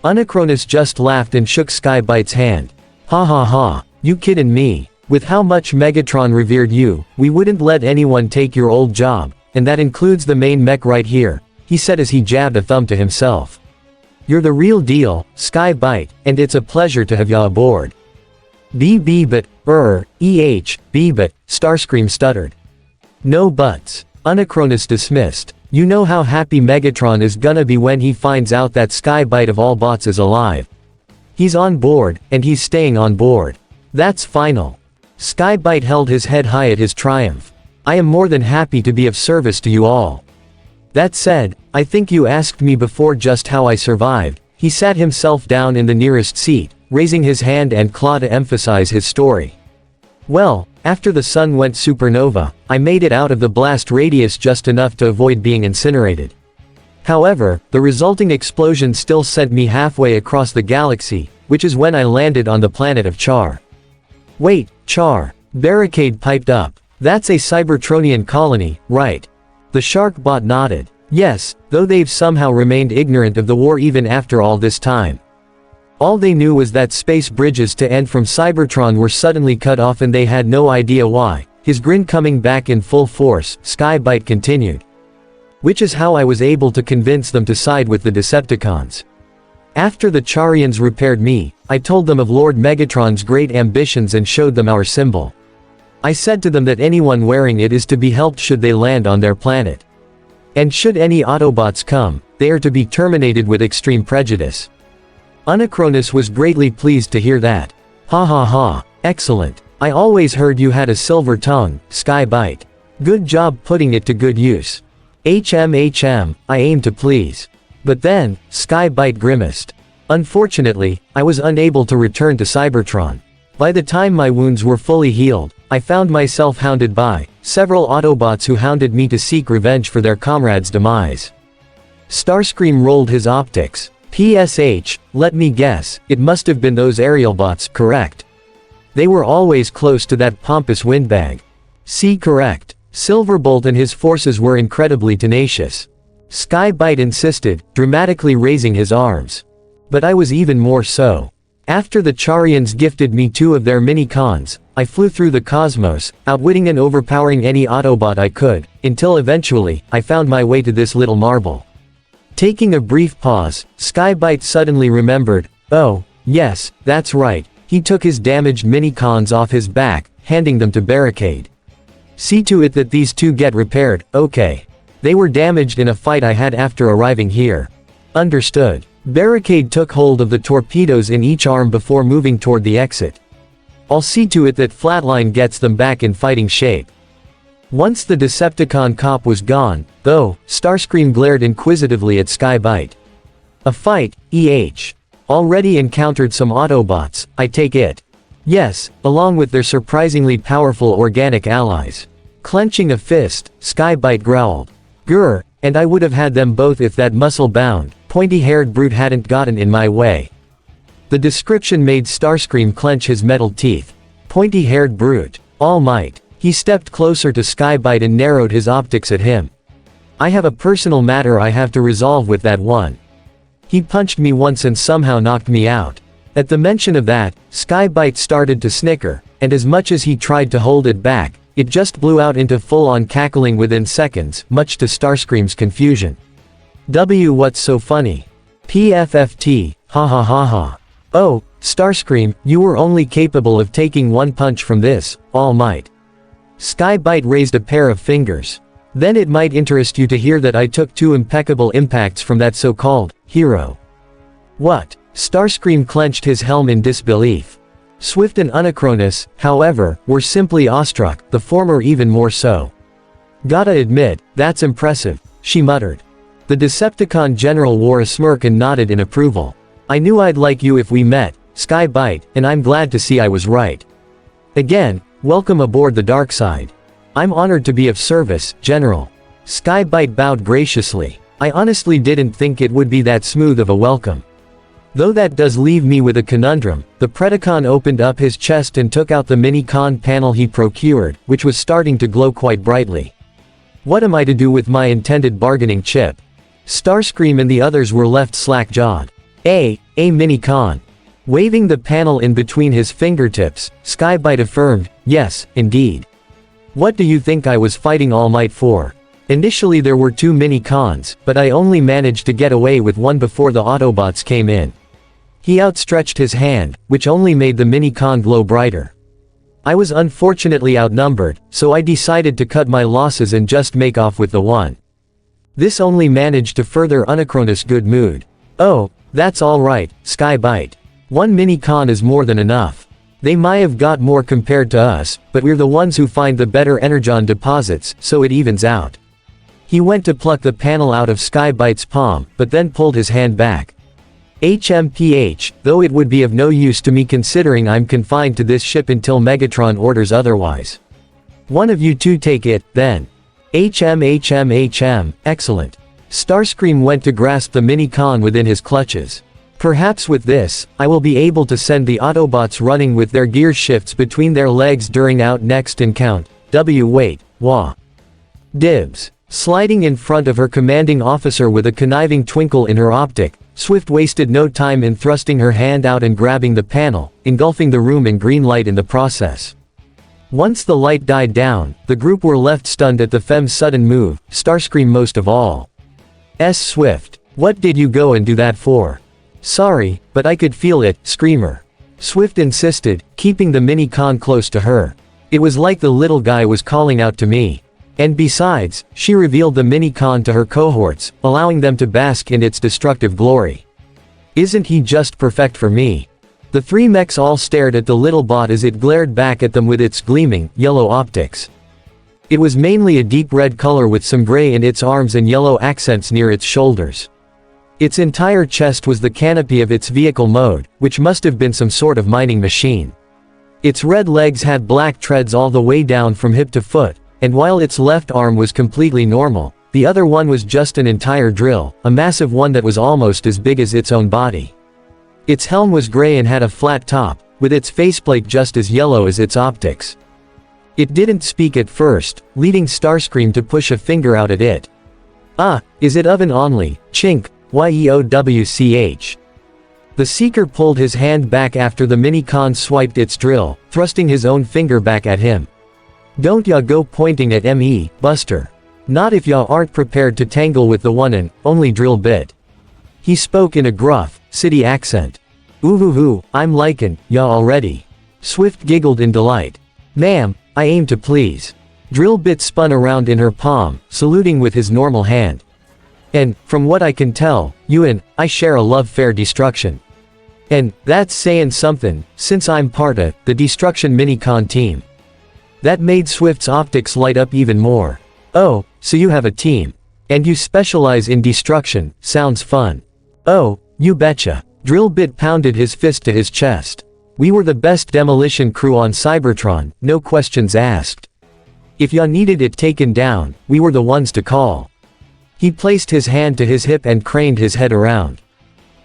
Unicronus just laughed and shook Skybite's hand. "Ha ha ha, you kiddin' me? With how much Megatron revered you, we wouldn't let anyone take your old job, and that includes the main mech right here," he said as he jabbed a thumb to himself. "You're the real deal, Skybite, and it's a pleasure to have ya aboard." But, Starscream stuttered. "No buts." Unicronus dismissed. "You know how happy Megatron is gonna be when he finds out that Skybite of all bots is alive. He's on board, and he's staying on board. That's final." Skybite held his head high at his triumph. "I am more than happy to be of service to you all. That said, I think you asked me before just how I survived." He sat himself down in the nearest seat, raising his hand and claw to emphasize his story. "Well, after the sun went supernova, I made it out of the blast radius just enough to avoid being incinerated. However, the resulting explosion still sent me halfway across the galaxy, which is when I landed on the planet of Char." "Wait, Char?" Barricade piped up. "That's a Cybertronian colony, right?" The shark bot nodded. "Yes, though they've somehow remained ignorant of the war even after all this time. All they knew was that space bridges to and from Cybertron were suddenly cut off and they had no idea why." His grin coming back in full force, Skybite continued. "Which is how I was able to convince them to side with the Decepticons. After the Charians repaired me, I told them of Lord Megatron's great ambitions and showed them our symbol. I said to them that anyone wearing it is to be helped should they land on their planet. And should any Autobots come, they are to be terminated with extreme prejudice. Unicronus was greatly pleased to hear that. Ha ha ha, excellent. I always heard you had a silver tongue, Skybite. Good job putting it to good use. HM, I aim to please. But then, Skybite grimaced. Unfortunately, I was unable to return to Cybertron. By the time my wounds were fully healed, I found myself hounded by several Autobots who hounded me to seek revenge for their comrades' demise. Starscream rolled his optics. PSH, let me guess, it must have been those aerial bots, correct? They were always close to that pompous windbag. C. Correct. Silverbolt and his forces were incredibly tenacious. Skybite insisted, dramatically raising his arms. But I was even more so. After the Charians gifted me 2 of their mini-cons, I flew through the cosmos, outwitting and overpowering any Autobot I could, until eventually, I found my way to this little marble. Taking a brief pause, Skybite suddenly remembered, oh, yes, that's right, he took his damaged mini-cons off his back, handing them to Barricade. See to it that these 2 get repaired, okay. They were damaged in a fight I had after arriving here. Understood. Barricade took hold of the torpedoes in each arm before moving toward the exit. I'll see to it that Flatline gets them back in fighting shape. Once the Decepticon cop was gone, though, Starscream glared inquisitively at Skybite. A fight, already encountered some Autobots, I take it. Yes, along with their surprisingly powerful organic allies. Clenching a fist, Skybite growled. Grr, and I would have had them both if that muscle-bound, pointy-haired brute hadn't gotten in my way. The description made Starscream clench his metal teeth. Pointy-haired brute. All might. He stepped closer to Skybite and narrowed his optics at him. I have a personal matter I have to resolve with that one. He punched me once and somehow knocked me out. At the mention of that, Skybite started to snicker, and as much as he tried to hold it back, it just blew out into full-on cackling within seconds, much to Starscream's confusion. What's so funny? PFFT, ha ha ha ha. Oh, Starscream, you were only capable of taking one punch from this, All Might. Skybite raised a pair of fingers. Then it might interest you to hear that I took 2 impeccable impacts from that so-called hero. What? Starscream clenched his helm in disbelief. Swift and Unicronus, however, were simply awestruck, the former even more so. Gotta admit, that's impressive, she muttered. The Decepticon general wore a smirk and nodded in approval. I knew I'd like you if we met, Skybite, and I'm glad to see I was right. Again, welcome aboard the dark side. I'm honored to be of service, General. Skybite bowed graciously. I honestly didn't think it would be that smooth of a welcome. Though that does leave me with a conundrum. The Predacon opened up his chest and took out the mini-con panel he procured, which was starting to glow quite brightly. What am I to do with my intended bargaining chip? Starscream and the others were left slack-jawed. A mini-con. Waving the panel in between his fingertips, Skybite affirmed, yes, indeed. What do you think I was fighting All Might for? Initially there were 2 mini-cons, but I only managed to get away with one before the Autobots came in. He outstretched his hand, which only made the mini-con glow brighter. I was unfortunately outnumbered, so I decided to cut my losses and just make off with the one. This only managed to further Unicronus' good mood. Oh, that's alright, Skybite. One mini-con is more than enough. They might have got more compared to us, but we're the ones who find the better energon deposits, so it evens out. He went to pluck the panel out of Skybite's palm, but then pulled his hand back. HMPH, though it would be of no use to me considering I'm confined to this ship until Megatron orders otherwise. One of you 2 take it, then. HM, excellent. Starscream went to grasp the mini-con within his clutches. Perhaps with this, I will be able to send the Autobots running with their gear shifts between their legs during out next and count. Wait, wah. Dibs. Sliding in front of her commanding officer with a conniving twinkle in her optic, Swift wasted no time in thrusting her hand out and grabbing the panel, engulfing the room in green light in the process. Once the light died down, the group were left stunned at the Fem's sudden move, Starscream most of all. Swift, what did you go and do that for? Sorry, but I could feel it, Screamer. Swift insisted, keeping the mini-con close to her. It was like the little guy was calling out to me. And besides, she revealed the mini-con to her cohorts, allowing them to bask in its destructive glory. Isn't he just perfect for me? The three mechs all stared at the little bot as it glared back at them with its gleaming, yellow optics. It was mainly a deep red color with some gray in its arms and yellow accents near its shoulders. Its entire chest was the canopy of its vehicle mode, which must have been some sort of mining machine. Its red legs had black treads all the way down from hip to foot, and while its left arm was completely normal, the other one was just an entire drill, a massive one that was almost as big as its own body. Its helm was gray and had a flat top, with its faceplate just as yellow as its optics. It didn't speak at first, leading Starscream to push a finger out at it. "Ah, is it oven only, chink, yeowch." The Seeker pulled his hand back after the mini-con swiped its drill, thrusting his own finger back at him. "Don't ya go pointing at me, Buster. Not if ya aren't prepared to tangle with the one and only drill bit." He spoke in a gruff, city accent. "Ooh, I'm likin' ya already." Swift giggled in delight. "Ma'am, I aim to please." Drillbit spun around in her palm, saluting with his normal hand. "And, from what I can tell, you and I share a love fair destruction. And, that's sayin' somethin', since I'm part of the Destruction Mini-Con team." That made Swift's optics light up even more. "Oh, so you have a team. And you specialize in destruction, sounds fun." "Oh, you betcha." Drillbit pounded his fist to his chest. "We were the best demolition crew on Cybertron, no questions asked. If ya needed it taken down, we were the ones to call." He placed his hand to his hip and craned his head around.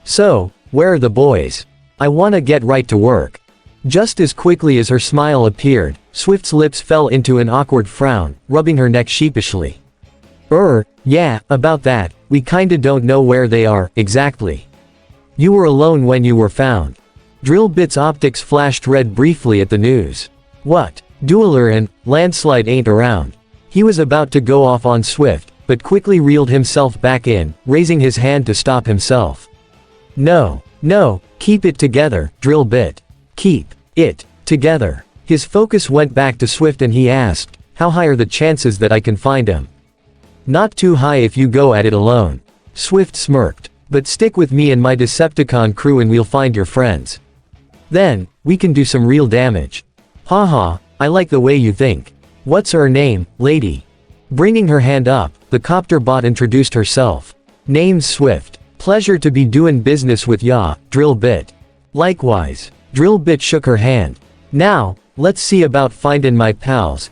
"So, where are the boys? I wanna get right to work." Just as quickly as her smile appeared, Swift's lips fell into an awkward frown, rubbing her neck sheepishly. Yeah, about that, we kinda don't know where they are, exactly. You were alone when you were found." Drillbit's optics flashed red briefly at the news. "What? Dueler and Landslide ain't around." He was about to go off on Swift, but quickly reeled himself back in, raising his hand to stop himself. No, keep it together, Drillbit. Keep it together." His focus went back to Swift and he asked, "How high are the chances that I can find him?" "Not too high if you go at it alone." Swift smirked. "But stick with me and my Decepticon crew and we'll find your friends. Then, we can do some real damage." "Haha, I like the way you think. What's her name, lady?" Bringing her hand up, the copter bot introduced herself. "Name's Swift. Pleasure to be doing business with ya, Drillbit." "Likewise." Drillbit shook her hand. "Now, let's see about findin' my pals,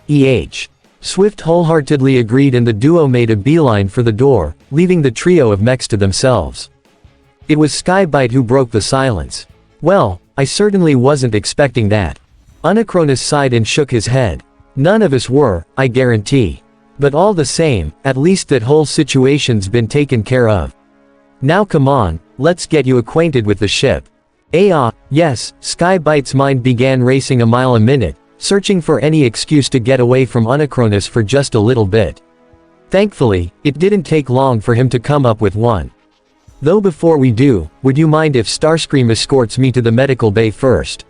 Swift wholeheartedly agreed and the duo made a beeline for the door, leaving the trio of mechs to themselves. It was Skybite who broke the silence. "Well, I certainly wasn't expecting that." Unicronus sighed and shook his head. "None of us were, I guarantee. But all the same, at least that whole situation's been taken care of. Now come on, let's get you acquainted with the ship." Yes, Skybite's mind began racing a mile a minute, searching for any excuse to get away from Unicronus for just a little bit. Thankfully, it didn't take long for him to come up with one. "Though before we do, would you mind if Starscream escorts me to the medical bay first?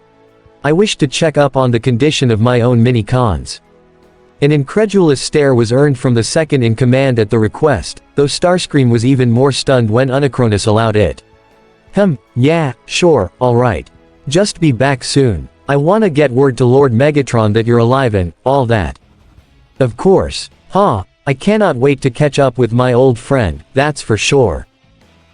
I wish to check up on the condition of my own mini-cons." An incredulous stare was earned from the second in command at the request, though Starscream was even more stunned when Unicronus allowed it. Yeah, sure, alright. Just be back soon. I wanna get word to Lord Megatron that you're alive and all that." "Of course. I cannot wait to catch up with my old friend, that's for sure."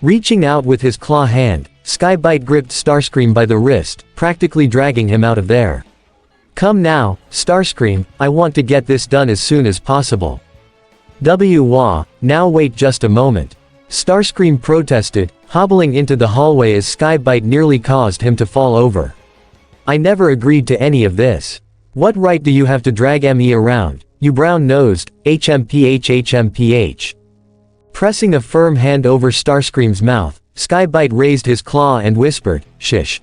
Reaching out with his claw hand, Skybite gripped Starscream by the wrist, practically dragging him out of there. "Come now, Starscream, I want to get this done as soon as possible." Now wait just a moment." Starscream protested, hobbling into the hallway as Skybite nearly caused him to fall over. "I never agreed to any of this. What right do you have to drag me around, you brown-nosed, HMPH?" Pressing a firm hand over Starscream's mouth, Skybite raised his claw and whispered, "Shish.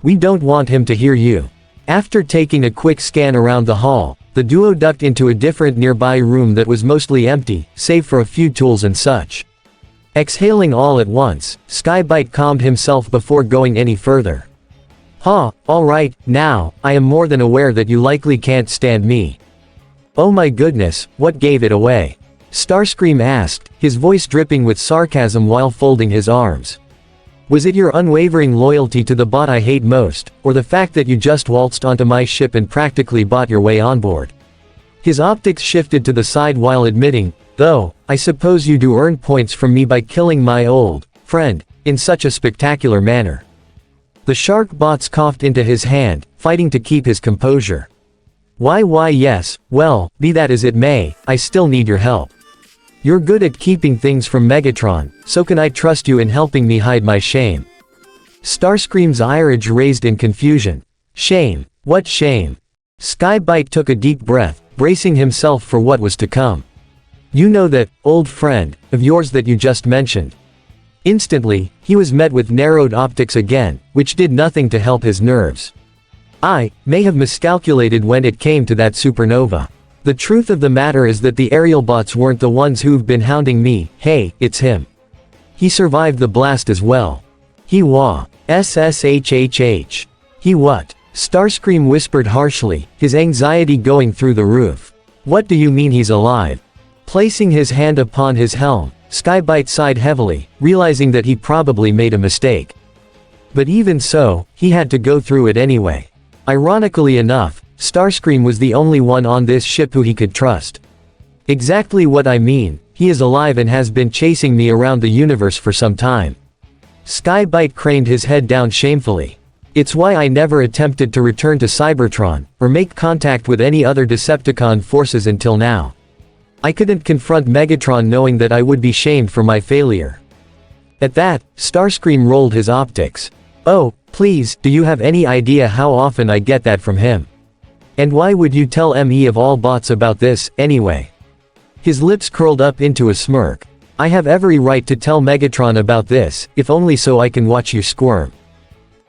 We don't want him to hear you." After taking a quick scan around the hall, the duo ducked into a different nearby room that was mostly empty, save for a few tools and such. Exhaling all at once, Skybite calmed himself before going any further. "Alright, now, I am more than aware that you likely can't stand me. Oh my goodness, what gave it away? Starscream asked, his voice dripping with sarcasm while folding his arms. Was it your unwavering loyalty to the bot I hate most, or the fact that you just waltzed onto my ship and practically bought your way on board? His optics shifted to the side while admitting, though, I suppose you do earn points from me by killing my old friend in such a spectacular manner. The shark bots coughed into his hand, fighting to keep his composure. Why yes, well, be that as it may, I still need your help. You're good at keeping things from Megatron, so can I trust you in helping me hide my shame? Starscream's eyridge raised in confusion. Shame? What shame? Skybite took a deep breath, bracing himself for what was to come. You know that old friend of yours that you just mentioned. Instantly, he was met with narrowed optics again, which did nothing to help his nerves. I may have miscalculated when it came to that supernova. The truth of the matter is that the aerial bots weren't the ones who've been hounding me. Hey, it's him. He survived the blast as well. He wa. SSHHH. He what? Starscream whispered harshly, his anxiety going through the roof. What do you mean he's alive? Placing his hand upon his helm, Skybite sighed heavily, realizing that he probably made a mistake. But even so, he had to go through it anyway. Ironically enough, Starscream was the only one on this ship who he could trust. Exactly what I mean, he is alive and has been chasing me around the universe for some time. Skybite craned his head down shamefully. It's why I never attempted to return to Cybertron, or make contact with any other Decepticon forces until now. I couldn't confront Megatron knowing that I would be shamed for my failure. At that, Starscream rolled his optics. Oh, please, do you have any idea how often I get that from him? And why would you tell ME of all bots about this, anyway? His lips curled up into a smirk. I have every right to tell Megatron about this, if only so I can watch you squirm.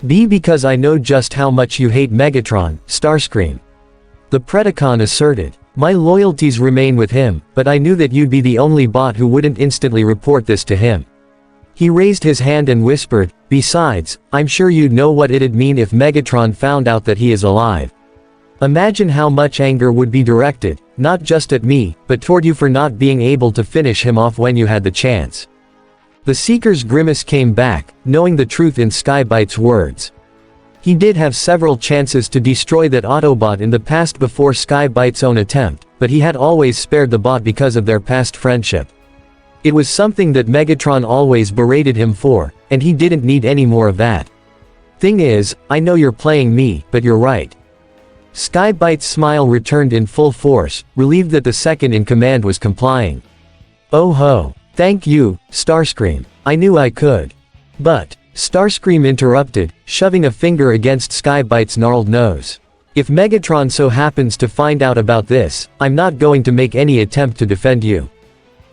B because I know just how much you hate Megatron, Starscream. The Predacon asserted. My loyalties remain with him, but I knew that you'd be the only bot who wouldn't instantly report this to him. He raised his hand and whispered, besides, I'm sure you'd know what it'd mean if Megatron found out that he is alive. Imagine how much anger would be directed, not just at me, but toward you for not being able to finish him off when you had the chance. The Seeker's grimace came back, knowing the truth in Skybite's words. He did have several chances to destroy that Autobot in the past before Skybite's own attempt, but he had always spared the bot because of their past friendship. It was something that Megatron always berated him for, and he didn't need any more of that. Thing is, I know you're playing me, but you're right. Skybite's smile returned in full force, relieved that the second in command was complying. Oh ho. Thank you, Starscream. I knew I could. But, Starscream interrupted, shoving a finger against Skybite's gnarled nose. If Megatron so happens to find out about this, I'm not going to make any attempt to defend you.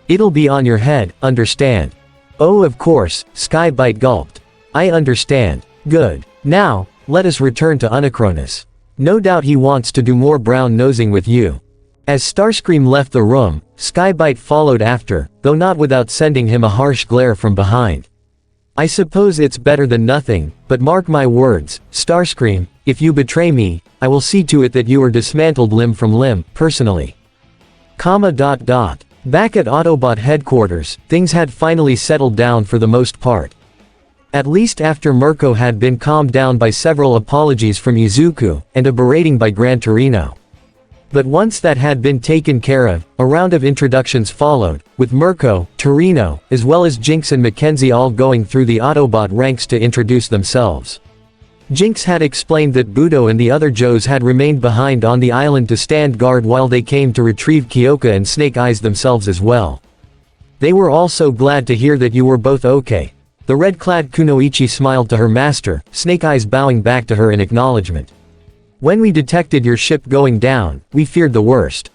It'll be on your head, understand? Oh of course, Skybite gulped. I understand. Good. Now, let us return to Unicronus. No doubt he wants to do more brown-nosing with you. As Starscream left the room, Skybite followed after, though not without sending him a harsh glare from behind. I suppose it's better than nothing, but mark my words, Starscream, if you betray me, I will see to it that you are dismantled limb from limb, personally. Back at Autobot headquarters, things had finally settled down for the most part. At least after Mirko had been calmed down by several apologies from Izuku, and a berating by Gran Torino. But once that had been taken care of, a round of introductions followed, with Mirko, Torino, as well as Jinx and Mackenzie all going through the Autobot ranks to introduce themselves. Jinx had explained that Budo and the other Joes had remained behind on the island to stand guard while they came to retrieve Kyoka and Snake Eyes themselves as well. They were also glad to hear that you were both okay. The red-clad Kunoichi smiled to her master, Snake Eyes bowing back to her in acknowledgement. When we detected your ship going down, we feared the worst.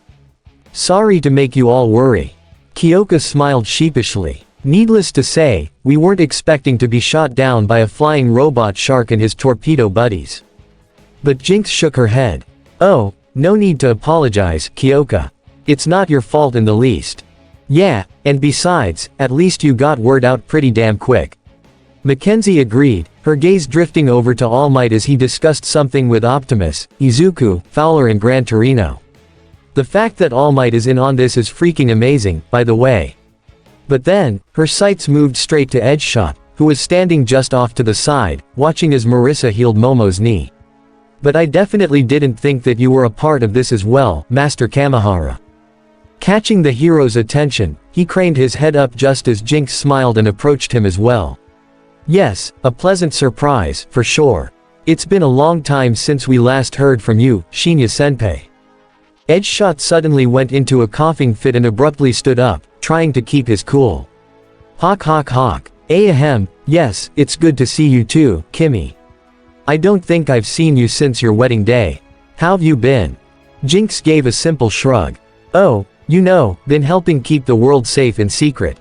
Sorry to make you all worry. Kyoka smiled sheepishly. Needless to say, we weren't expecting to be shot down by a flying robot shark and his torpedo buddies. But Jinx shook her head. Oh, no need to apologize, Kyoka. It's not your fault in the least. Yeah, and besides, at least you got word out pretty damn quick. Mackenzie agreed, her gaze drifting over to All Might as he discussed something with Optimus, Izuku, Fowler and Gran Torino. The fact that All Might is in on this is freaking amazing, by the way. But then, her sights moved straight to Edgeshot, who was standing just off to the side, watching as Marissa healed Momo's knee. But I definitely didn't think that you were a part of this as well, Master Kamihara. Catching the hero's attention, he craned his head up just as Jinx smiled and approached him as well. Yes, a pleasant surprise, for sure. It's been a long time since we last heard from you, Shinya-senpai. Edgeshot suddenly went into a coughing fit and abruptly stood up, trying to keep his cool. Hawk hawk hawk. Ahem, yes, it's good to see you too, Kimmy. I don't think I've seen you since your wedding day. How've you been? Jinx gave a simple shrug. Oh, you know, been helping keep the world safe in secret.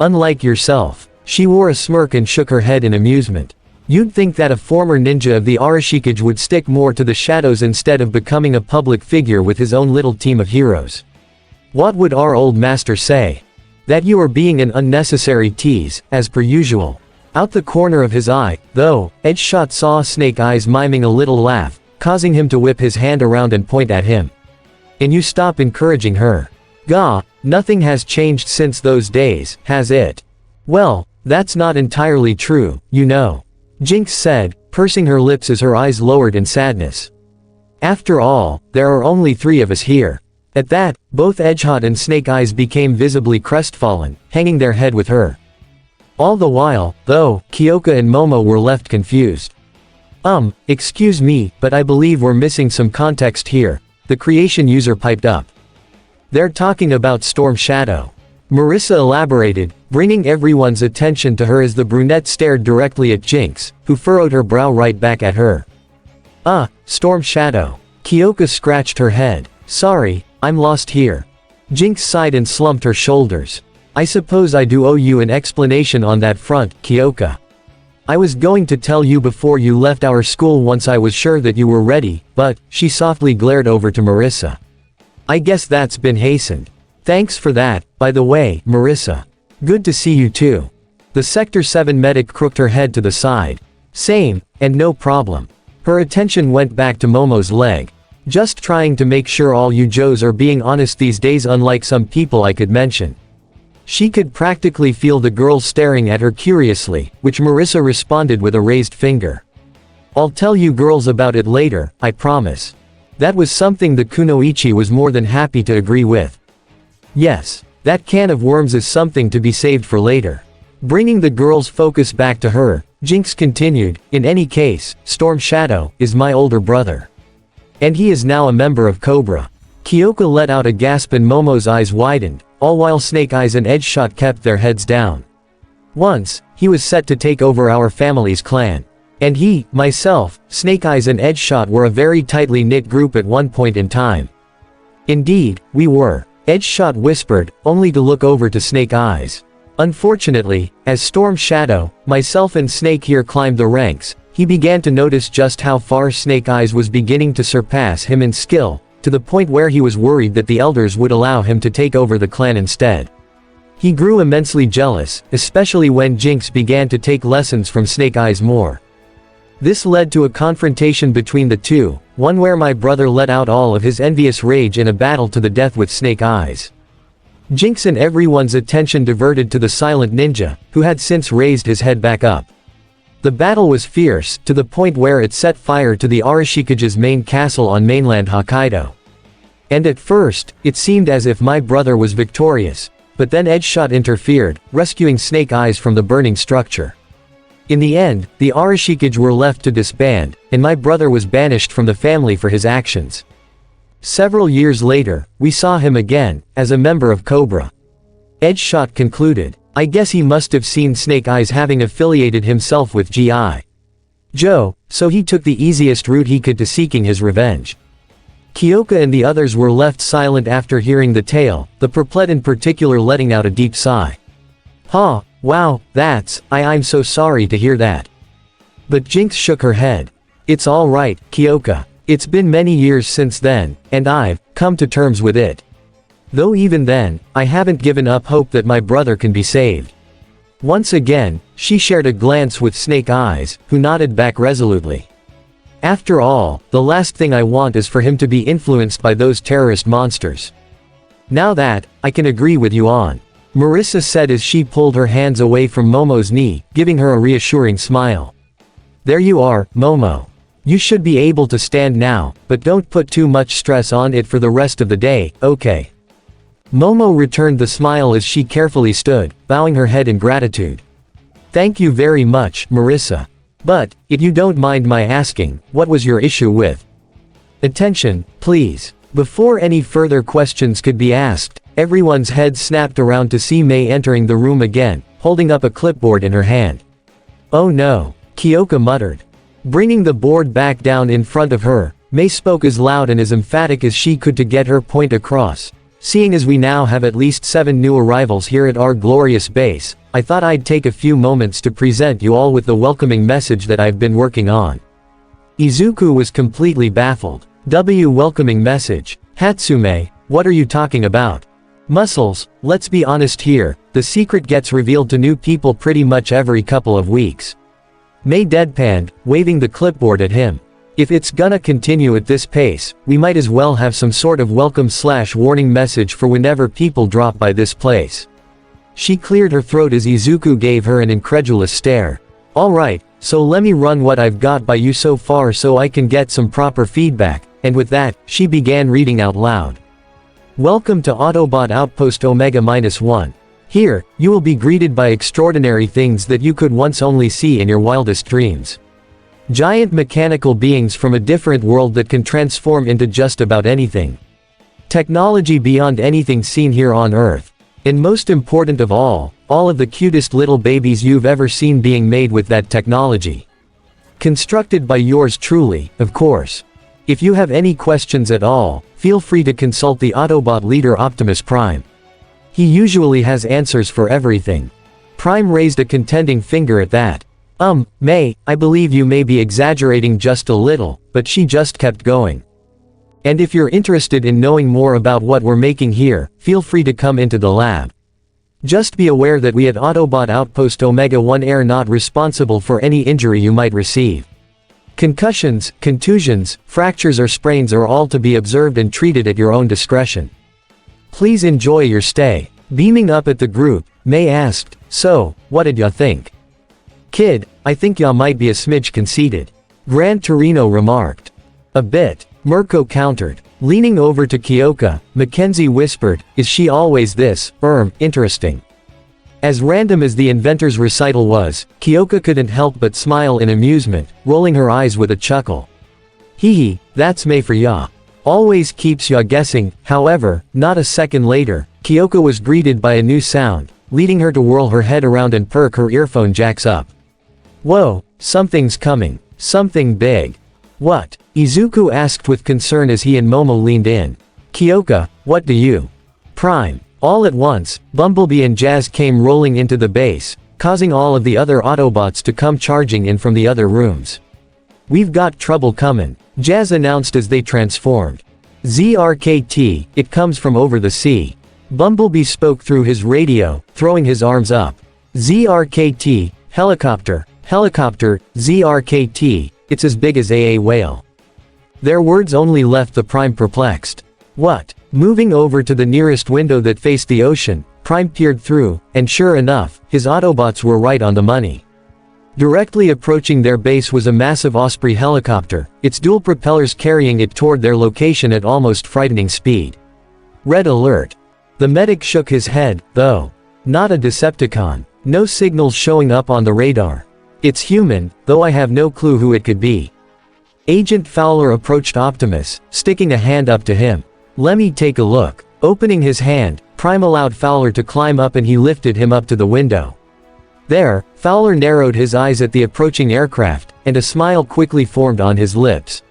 Unlike yourself. She wore a smirk and shook her head in amusement. You'd think that a former ninja of the Arashikage would stick more to the shadows instead of becoming a public figure with his own little team of heroes. What would our old master say? That you are being an unnecessary tease, as per usual. Out the corner of his eye, though, Edgeshot saw Snake Eyes miming a little laugh, causing him to whip his hand around and point at him. And you stop encouraging her. Gah, nothing has changed since those days, has it? Well, that's not entirely true, you know. Jinx said, pursing her lips as her eyes lowered in sadness. After all, there are only 3 of us here. At that, both Edgehot and Snake Eyes became visibly crestfallen, hanging their head with her. All the while, though, Kyoka and Momo were left confused. Excuse me, but I believe we're missing some context here, the creation user piped up. They're talking about Storm Shadow. Marissa elaborated, bringing everyone's attention to her as the brunette stared directly at Jinx, who furrowed her brow right back at her. Storm Shadow. Kyoka scratched her head. Sorry, I'm lost here. Jinx sighed and slumped her shoulders. I suppose I do owe you an explanation on that front, Kyoka. I was going to tell you before you left our school once I was sure that you were ready, but, she softly glared over to Marissa. I guess that's been hastened. Thanks for that, by the way, Marissa. Good to see you too. The Sector 7 medic crooked her head to the side. Same, and no problem. Her attention went back to Momo's leg. Just trying to make sure all you Joes are being honest these days, unlike some people I could mention. She could practically feel the girls staring at her curiously, which Marissa responded with a raised finger. I'll tell you girls about it later, I promise. That was something the Kunoichi was more than happy to agree with. Yes, that can of worms is something to be saved for later. Bringing the girls' focus back to her, Jinx continued, in any case, Storm Shadow is my older brother. And he is now a member of Cobra. Kyoka let out a gasp and Momo's eyes widened, all while Snake Eyes and Edgeshot kept their heads down. Once, he was set to take over our family's clan. And he, myself, Snake Eyes and Edgeshot were a very tightly knit group at one point in time. Indeed, we were. Edgeshot whispered, only to look over to Snake Eyes. Unfortunately, as Storm Shadow, myself and Snake here climbed the ranks, he began to notice just how far Snake Eyes was beginning to surpass him in skill, to the point where he was worried that the elders would allow him to take over the clan instead. He grew immensely jealous, especially when Jinx began to take lessons from Snake Eyes more. This led to a confrontation between the two, one where my brother let out all of his envious rage in a battle to the death with Snake Eyes. Jinx and everyone's attention diverted to the silent ninja, who had since raised his head back up. The battle was fierce, to the point where it set fire to the Arashikage's main castle on mainland Hokkaido. And at first, it seemed as if my brother was victorious, but then Edgeshot interfered, rescuing Snake Eyes from the burning structure. In the end, the Arashikage were left to disband, and my brother was banished from the family for his actions. Several years later, we saw him again, as a member of Cobra. Edgeshot concluded. I guess he must have seen Snake Eyes having affiliated himself with G.I. Joe, so he took the easiest route he could to seeking his revenge. Kyoka and the others were left silent after hearing the tale, the perplet in particular letting out a deep sigh. Wow, I'm so sorry to hear that. But Jinx shook her head. It's all right, Kyoka. It's been many years since then, and I've come to terms with it. Though even then, I haven't given up hope that my brother can be saved. Once again, she shared a glance with Snake Eyes, who nodded back resolutely. After all, the last thing I want is for him to be influenced by those terrorist monsters. Now that, I can agree with you on. Marissa said as she pulled her hands away from Momo's knee, giving her a reassuring smile. There you are, Momo. You should be able to stand now, but don't put too much stress on it for the rest of the day, okay? Momo returned the smile as she carefully stood, bowing her head in gratitude. Thank you very much, Marissa. But, if you don't mind my asking, what was your issue with? Attention, please. Before any further questions could be asked, everyone's head snapped around to see Mei entering the room again, holding up a clipboard in her hand. Oh no, Kyoka muttered. Bringing the board back down in front of her, Mei spoke as loud and as emphatic as she could to get her point across. Seeing as we now have at least 7 new arrivals here at our glorious base, I thought I'd take a few moments to present you all with the welcoming message that I've been working on. Izuku was completely baffled. Welcoming message. Hatsume, what are you talking about? Muscles, let's be honest here, the secret gets revealed to new people pretty much every couple of weeks. Mei deadpanned, waving the clipboard at him. If it's gonna continue at this pace, we might as well have some sort of welcome/warning message for whenever people drop by this place. She cleared her throat as Izuku gave her an incredulous stare. Alright, so let me run what I've got by you so far so I can get some proper feedback, and with that, she began reading out loud. Welcome to Autobot Outpost Omega-1. Here, you will be greeted by extraordinary things that you could once only see in your wildest dreams. Giant mechanical beings from a different world that can transform into just about anything. Technology beyond anything seen here on Earth. And most important of all of the cutest little babies you've ever seen being made with that technology. Constructed by yours truly, of course. If you have any questions at all, feel free to consult the Autobot leader Optimus Prime. He usually has answers for everything. Prime raised a contending finger at that. Mei, I believe you may be exaggerating just a little, but she just kept going. And if you're interested in knowing more about what we're making here, feel free to come into the lab. Just be aware that we at Autobot Outpost Omega-1 are not responsible for any injury you might receive. Concussions, contusions, fractures or sprains are all to be observed and treated at your own discretion. Please enjoy your stay. Beaming up at the group, Mei asked, so, what did ya think? Kid, I think ya might be a smidge conceited. Gran Torino remarked. A bit, Mirko countered. Leaning over to Kyoka, Mackenzie whispered, is she always this, interesting? As random as the inventor's recital was, Kyoka couldn't help but smile in amusement, rolling her eyes with a chuckle. Hee, that's Mei for ya. Always keeps ya guessing. However, not a second later, Kyoka was greeted by a new sound, leading her to whirl her head around and perk her earphone jacks up. Whoa, something's coming. Something big. What? Izuku asked with concern as he and Momo leaned in. Kyoka, what do you? Prime. All at once, Bumblebee and Jazz came rolling into the base, causing all of the other Autobots to come charging in from the other rooms. We've got trouble coming, Jazz announced as they transformed. ZRKT, it comes from over the sea. Bumblebee spoke through his radio, throwing his arms up. ZRKT, helicopter, ZRKT, it's as big as a whale. Their words only left the Prime perplexed. What? Moving over to the nearest window that faced the ocean, Prime peered through, and sure enough, his Autobots were right on the money. Directly approaching their base was a massive Osprey helicopter, its dual propellers carrying it toward their location at almost frightening speed. Red alert. The medic shook his head, though. Not a Decepticon. No signals showing up on the radar. It's human, though I have no clue who it could be. Agent Fowler approached Optimus, sticking a hand up to him. Let me take a look. Opening his hand, Prime allowed Fowler to climb up and he lifted him up to the window. There, Fowler narrowed his eyes at the approaching aircraft, and a smile quickly formed on his lips.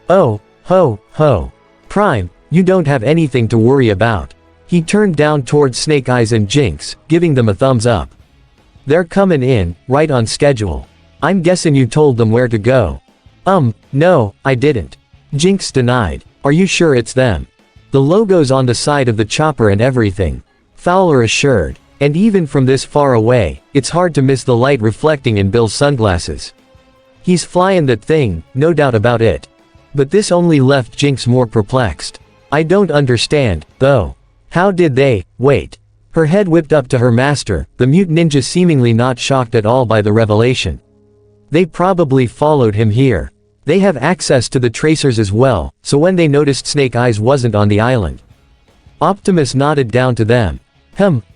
Oh, ho. Prime, you don't have anything to worry about. He turned down towards Snake Eyes and Jinx, giving them a thumbs up. They're coming in, right on schedule. I'm guessing you told them where to go. No, I didn't. Jinx denied. Are you sure it's them? The logo's on the side of the chopper and everything. Fowler assured. And even from this far away, it's hard to miss the light reflecting in Bill's sunglasses. He's flyin' that thing, no doubt about it. But this only left Jinx more perplexed. I don't understand, though. How did they, wait. Her head whipped up to her master, the mute ninja seemingly not shocked at all by the revelation. They probably followed him here. They have access to the tracers as well, so when they noticed Snake Eyes wasn't on the island. Optimus nodded down to them.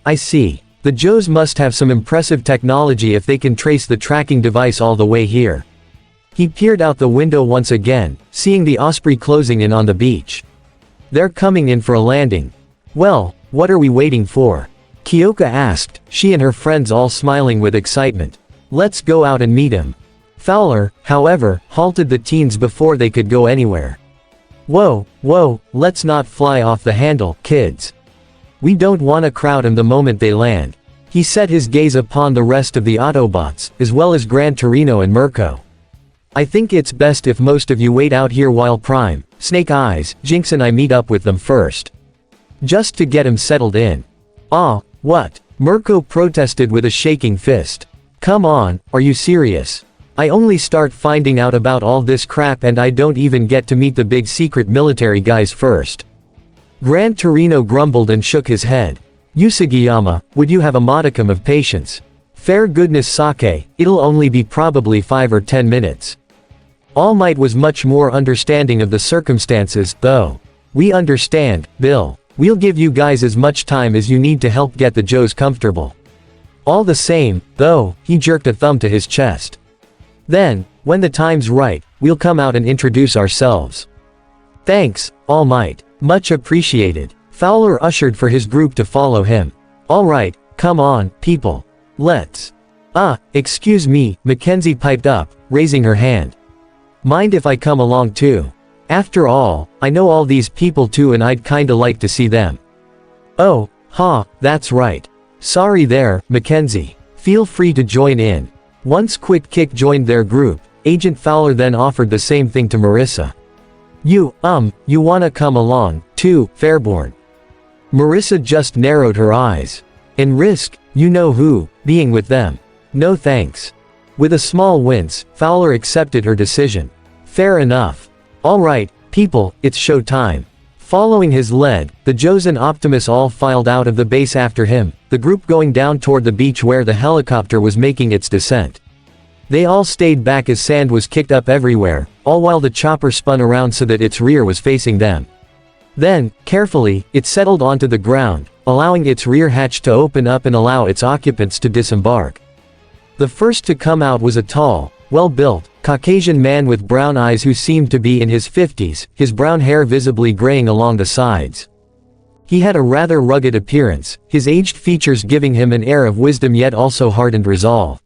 I see. The Joes must have some impressive technology if they can trace the tracking device all the way here. He peered out the window once again, seeing the Osprey closing in on the beach. They're coming in for a landing. Well, what are we waiting for? Kyoka asked, she and her friends all smiling with excitement. Let's go out and meet him. Fowler, however, halted the teens before they could go anywhere. Whoa, let's not fly off the handle, kids. We don't want to crowd him the moment they land. He set his gaze upon the rest of the Autobots, as well as Gran Torino and Mirko. I think it's best if most of you wait out here while Prime, Snake Eyes, Jinx and I meet up with them first. Just to get him settled in. What? Mirko protested with a shaking fist. Come on, are you serious? I only start finding out about all this crap and I don't even get to meet the big secret military guys first. Gran Torino grumbled and shook his head. Usagiyama, would you have a modicum of patience? Fair goodness Sake, it'll only be probably 5 or 10 minutes. All Might was much more understanding of the circumstances, though. We understand, Bill. We'll give you guys as much time as you need to help get the Joes comfortable. All the same, though, he jerked a thumb to his chest. Then, when the time's right, we'll come out and introduce ourselves. Thanks, All Might. Much appreciated. Fowler ushered for his group to follow him. All right, come on, people. Let's. Excuse me, Mackenzie piped up, raising her hand. Mind if I come along too? After all, I know all these people too and I'd kinda like to see them. Oh, that's right. Sorry there, Mackenzie. Feel free to join in. Once Quick Kick joined their group, Agent Fowler then offered the same thing to Marissa. You wanna come along, too, Fairborn? Marissa just narrowed her eyes. And risk, you know who, being with them. No thanks. With a small wince, Fowler accepted her decision. Fair enough. Alright, people, it's show time. Following his lead, the Joes and Optimus all filed out of the base after him, the group going down toward the beach where the helicopter was making its descent. They all stayed back as sand was kicked up everywhere, all while the chopper spun around so that its rear was facing them. Then, carefully, it settled onto the ground, allowing its rear hatch to open up and allow its occupants to disembark. The first to come out was a tall, well-built, Caucasian man with brown eyes who seemed to be in his 50s, his brown hair visibly graying along the sides. He had a rather rugged appearance, his aged features giving him an air of wisdom yet also hardened resolve.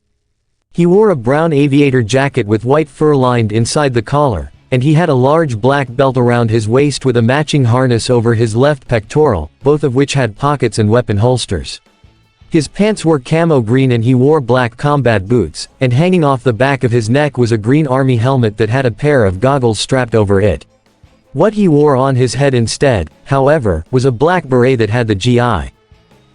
He wore a brown aviator jacket with white fur lined inside the collar, and he had a large black belt around his waist with a matching harness over his left pectoral, both of which had pockets and weapon holsters. His pants were camo green and he wore black combat boots, and hanging off the back of his neck was a green army helmet that had a pair of goggles strapped over it. What he wore on his head instead, however, was a black beret that had the G.I.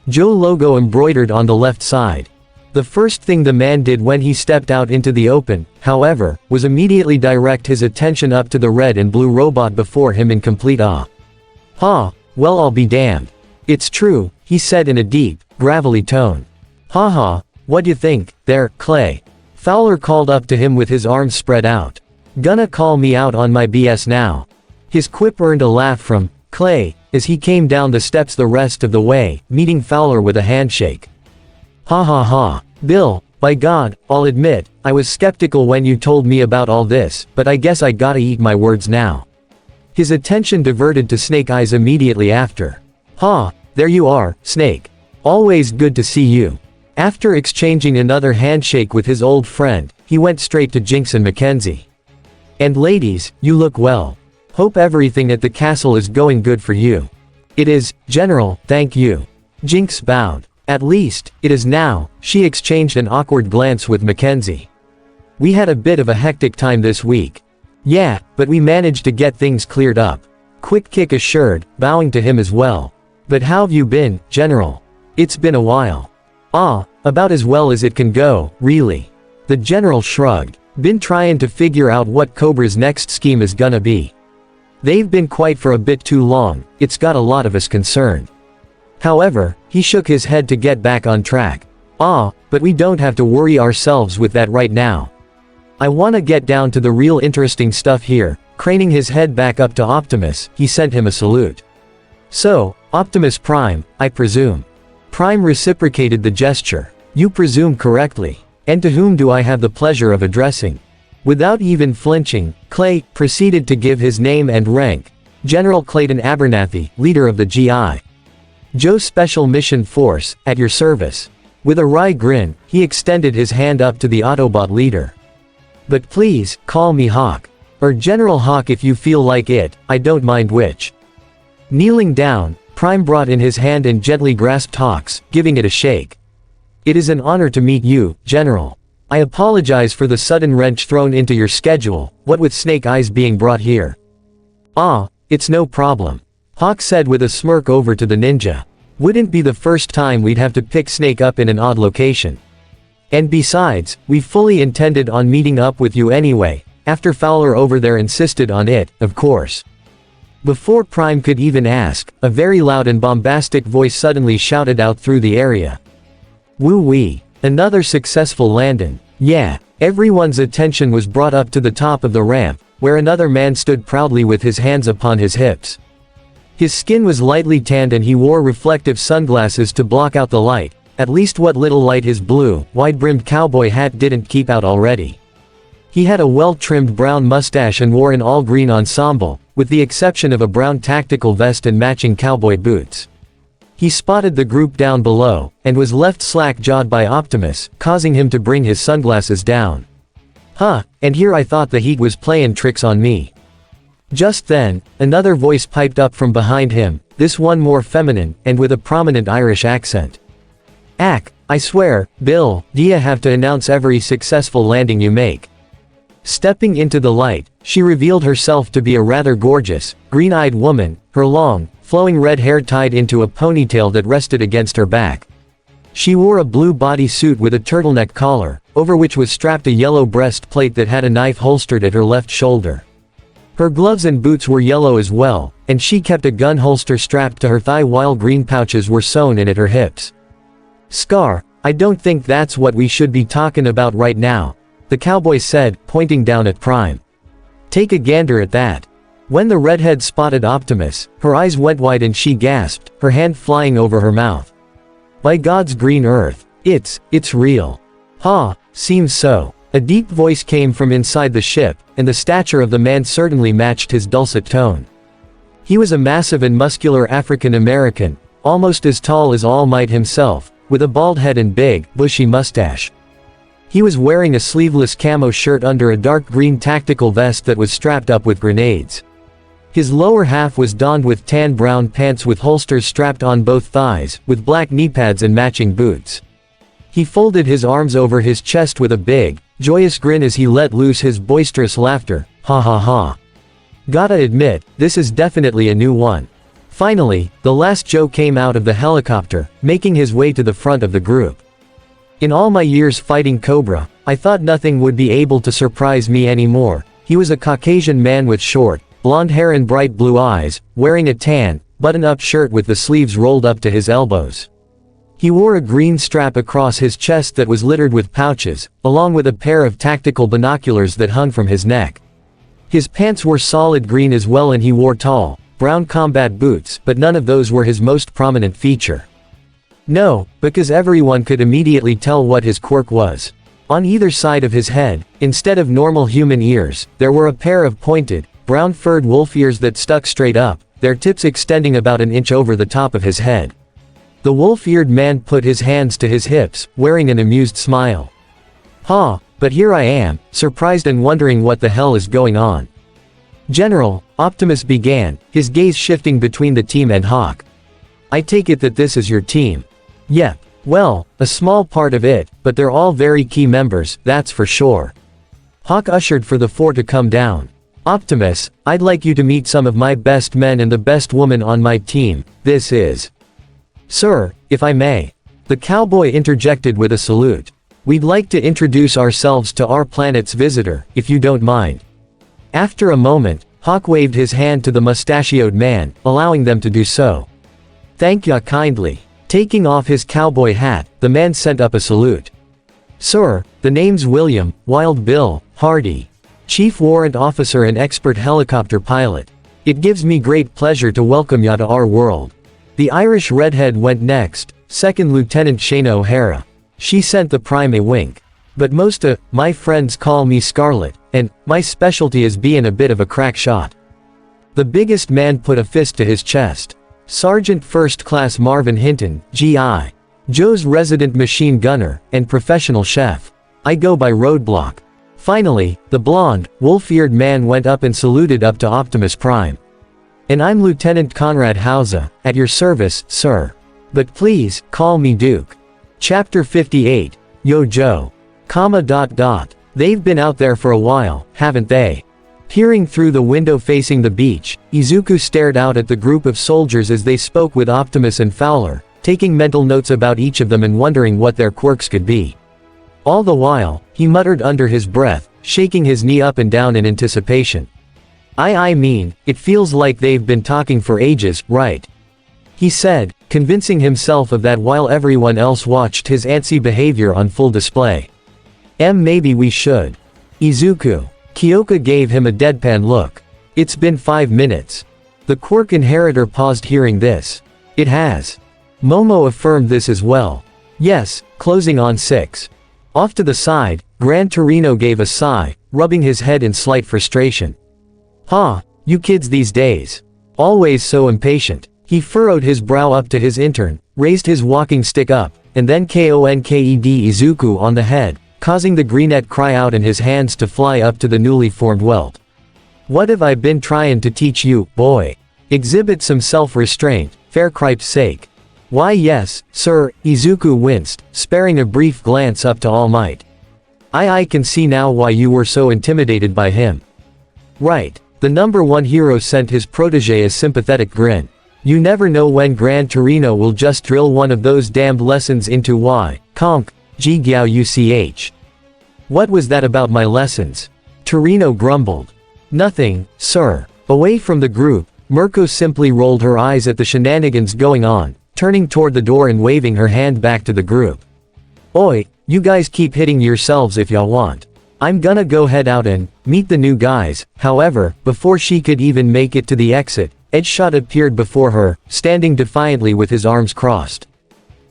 Joe logo embroidered on the left side. The first thing the man did when he stepped out into the open, however, was immediately direct his attention up to the red and blue robot before him in complete awe. Well I'll be damned. It's true, he said in a deep, gravelly tone. What you think, there, Clay? Fowler called up to him with his arms spread out. Gonna call me out on my BS now? His quip earned a laugh from Clay, as he came down the steps the rest of the way, meeting Fowler with a handshake. Bill, by God, I'll admit, I was skeptical when you told me about all this, but I guess I gotta eat my words now. His attention diverted to Snake Eyes immediately after. There you are, Snake. Always good to see you. After exchanging another handshake with his old friend, he went straight to Jinx and Mackenzie. And ladies, you look well. Hope everything at the castle is going good for you. It is, General, thank you. Jinx bowed. At least, it is now. She exchanged an awkward glance with Mackenzie. We had a bit of a hectic time this week. Yeah, but we managed to get things cleared up. Quick Kick assured, bowing to him as well. But how've you been, General? It's been a while. About as well as it can go, really. The General shrugged. Been trying to figure out what Cobra's next scheme is gonna be. They've been quiet for a bit too long, it's got a lot of us concerned. However, he shook his head to get back on track. But we don't have to worry ourselves with that right now. I wanna get down to the real interesting stuff here. Craning his head back up to Optimus, he sent him a salute. So, Optimus Prime, I presume. Prime reciprocated the gesture. You presume correctly. And to whom do I have the pleasure of addressing? Without even flinching, Clay proceeded to give his name and rank. General Clayton Abernathy, leader of the G.I. Joe Special Mission Force, at your service. With a wry grin, he extended his hand up to the Autobot leader. But please, call me Hawk. Or General Hawk if you feel like it, I don't mind which. Kneeling down, Prime brought in his hand and gently grasped Hawk's, giving it a shake. It is an honor to meet you, General. I apologize for the sudden wrench thrown into your schedule, what with Snake Eyes being brought here. It's no problem. Hawk said with a smirk over to the ninja. Wouldn't be the first time we'd have to pick Snake up in an odd location. And besides, we fully intended on meeting up with you anyway, after Fowler over there insisted on it, of course. Before Prime could even ask, a very loud and bombastic voice suddenly shouted out through the area. Woo-wee. Another successful landing. Yeah. Everyone's attention was brought up to the top of the ramp, where another man stood proudly with his hands upon his hips. His skin was lightly tanned and he wore reflective sunglasses to block out the light, at least what little light his blue, wide-brimmed cowboy hat didn't keep out already. He had a well-trimmed brown mustache and wore an all-green ensemble, with the exception of a brown tactical vest and matching cowboy boots. He spotted the group down below, and was left slack-jawed by Optimus, causing him to bring his sunglasses down. And here I thought the heat was playing tricks on me. Just then, another voice piped up from behind him, this one more feminine, and with a prominent Irish accent. I swear, Bill, d'ya have to announce every successful landing you make. Stepping into the light, she revealed herself to be a rather gorgeous, green-eyed woman, her long, flowing red hair tied into a ponytail that rested against her back. She wore a blue bodysuit with a turtleneck collar, over which was strapped a yellow breastplate that had a knife holstered at her left shoulder. Her gloves and boots were yellow as well, and she kept a gun holster strapped to her thigh while green pouches were sewn in at her hips. Scar, I don't think that's what we should be talking about right now, the cowboy said, pointing down at Prime. Take a gander at that. When the redhead spotted Optimus, her eyes went wide and she gasped, her hand flying over her mouth. By God's green earth, it's real. Seems so. A deep voice came from inside the ship, and the stature of the man certainly matched his dulcet tone. He was a massive and muscular African American, almost as tall as All Might himself, with a bald head and big, bushy mustache. He was wearing a sleeveless camo shirt under a dark green tactical vest that was strapped up with grenades. His lower half was donned with tan brown pants with holsters strapped on both thighs, with black knee pads and matching boots. He folded his arms over his chest with a big, joyous grin as he let loose his boisterous laughter, ha ha ha. Gotta admit, this is definitely a new one. Finally, the last Joe came out of the helicopter, making his way to the front of the group. In all my years fighting Cobra, I thought nothing would be able to surprise me anymore. He was a Caucasian man with short, blonde hair and bright blue eyes, wearing a tan, button-up shirt with the sleeves rolled up to his elbows. He wore a green strap across his chest that was littered with pouches, along with a pair of tactical binoculars that hung from his neck. His pants were solid green as well and he wore tall, brown combat boots, but none of those were his most prominent feature. No, because everyone could immediately tell what his quirk was. On either side of his head, instead of normal human ears, there were a pair of pointed, brown-furred wolf ears that stuck straight up, their tips extending about an inch over the top of his head. The wolf-eared man put his hands to his hips, wearing an amused smile. But here I am, surprised and wondering what the hell is going on. General, Optimus began, his gaze shifting between the team and Hawk. I take it that this is your team. Yep. Well, a small part of it, but they're all very key members, that's for sure. Hawk ushered for the four to come down. Optimus, I'd like you to meet some of my best men and the best woman on my team. This is... Sir, if I may. The cowboy interjected with a salute. We'd like to introduce ourselves to our planet's visitor, if you don't mind. After a moment, Hawk waved his hand to the mustachioed man, allowing them to do so. Thank ya kindly. Taking off his cowboy hat, the man sent up a salute. Sir, the name's William, Wild Bill, Hardy. Chief Warrant Officer and expert helicopter pilot. It gives me great pleasure to welcome ya to our world. The Irish redhead went next, Second Lieutenant Shane O'Hara. She sent the Prime a wink. But most my friends call me Scarlet, and my specialty is being a bit of a crack shot. The biggest man put a fist to his chest. Sergeant First Class Marvin Hinton, G.I. Joe's resident machine gunner, and professional chef. I go by Roadblock. Finally, the blonde, wolf-eared man went up and saluted up to Optimus Prime. And I'm Lieutenant Conrad Hauser, at your service, sir. But please, call me Duke. Chapter 58. Yo Joe. They've been out there for a while, haven't they? Peering through the window facing the beach, Izuku stared out at the group of soldiers as they spoke with Optimus and Fowler, taking mental notes about each of them and wondering what their quirks could be. All the while, he muttered under his breath, shaking his knee up and down in anticipation. I mean, it feels like they've been talking for ages, right? He said, convincing himself of that while everyone else watched his antsy behavior on full display. Maybe we should. Izuku. Kyoka gave him a deadpan look. It's been 5 minutes. The quirk inheritor paused hearing this. It has. Momo affirmed this as well. Yes, closing on 6. Off to the side, Gran Torino gave a sigh, rubbing his head in slight frustration. You kids these days. Always so impatient. He furrowed his brow up to his intern, raised his walking stick up, and then konked Izuku on the head, causing the greenette cry out and his hands to fly up to the newly formed welt. What have I been trying to teach you, boy? Exhibit some self-restraint, fair cripe's sake. Why yes, sir, Izuku winced, sparing a brief glance up to All Might. I can see now why you were so intimidated by him. Right, the number 1 hero sent his protege a sympathetic grin. You never know when Gran Torino will just drill one of those damned lessons into conk, G Gyao UCH. What was that about my lessons? Torino grumbled. Nothing, sir. Away from the group, Mirko simply rolled her eyes at the shenanigans going on, turning toward the door and waving her hand back to the group. Oi, you guys keep hitting yourselves if y'all want. I'm gonna go head out and meet the new guys. However, before she could even make it to the exit, Edgeshot appeared before her, standing defiantly with his arms crossed.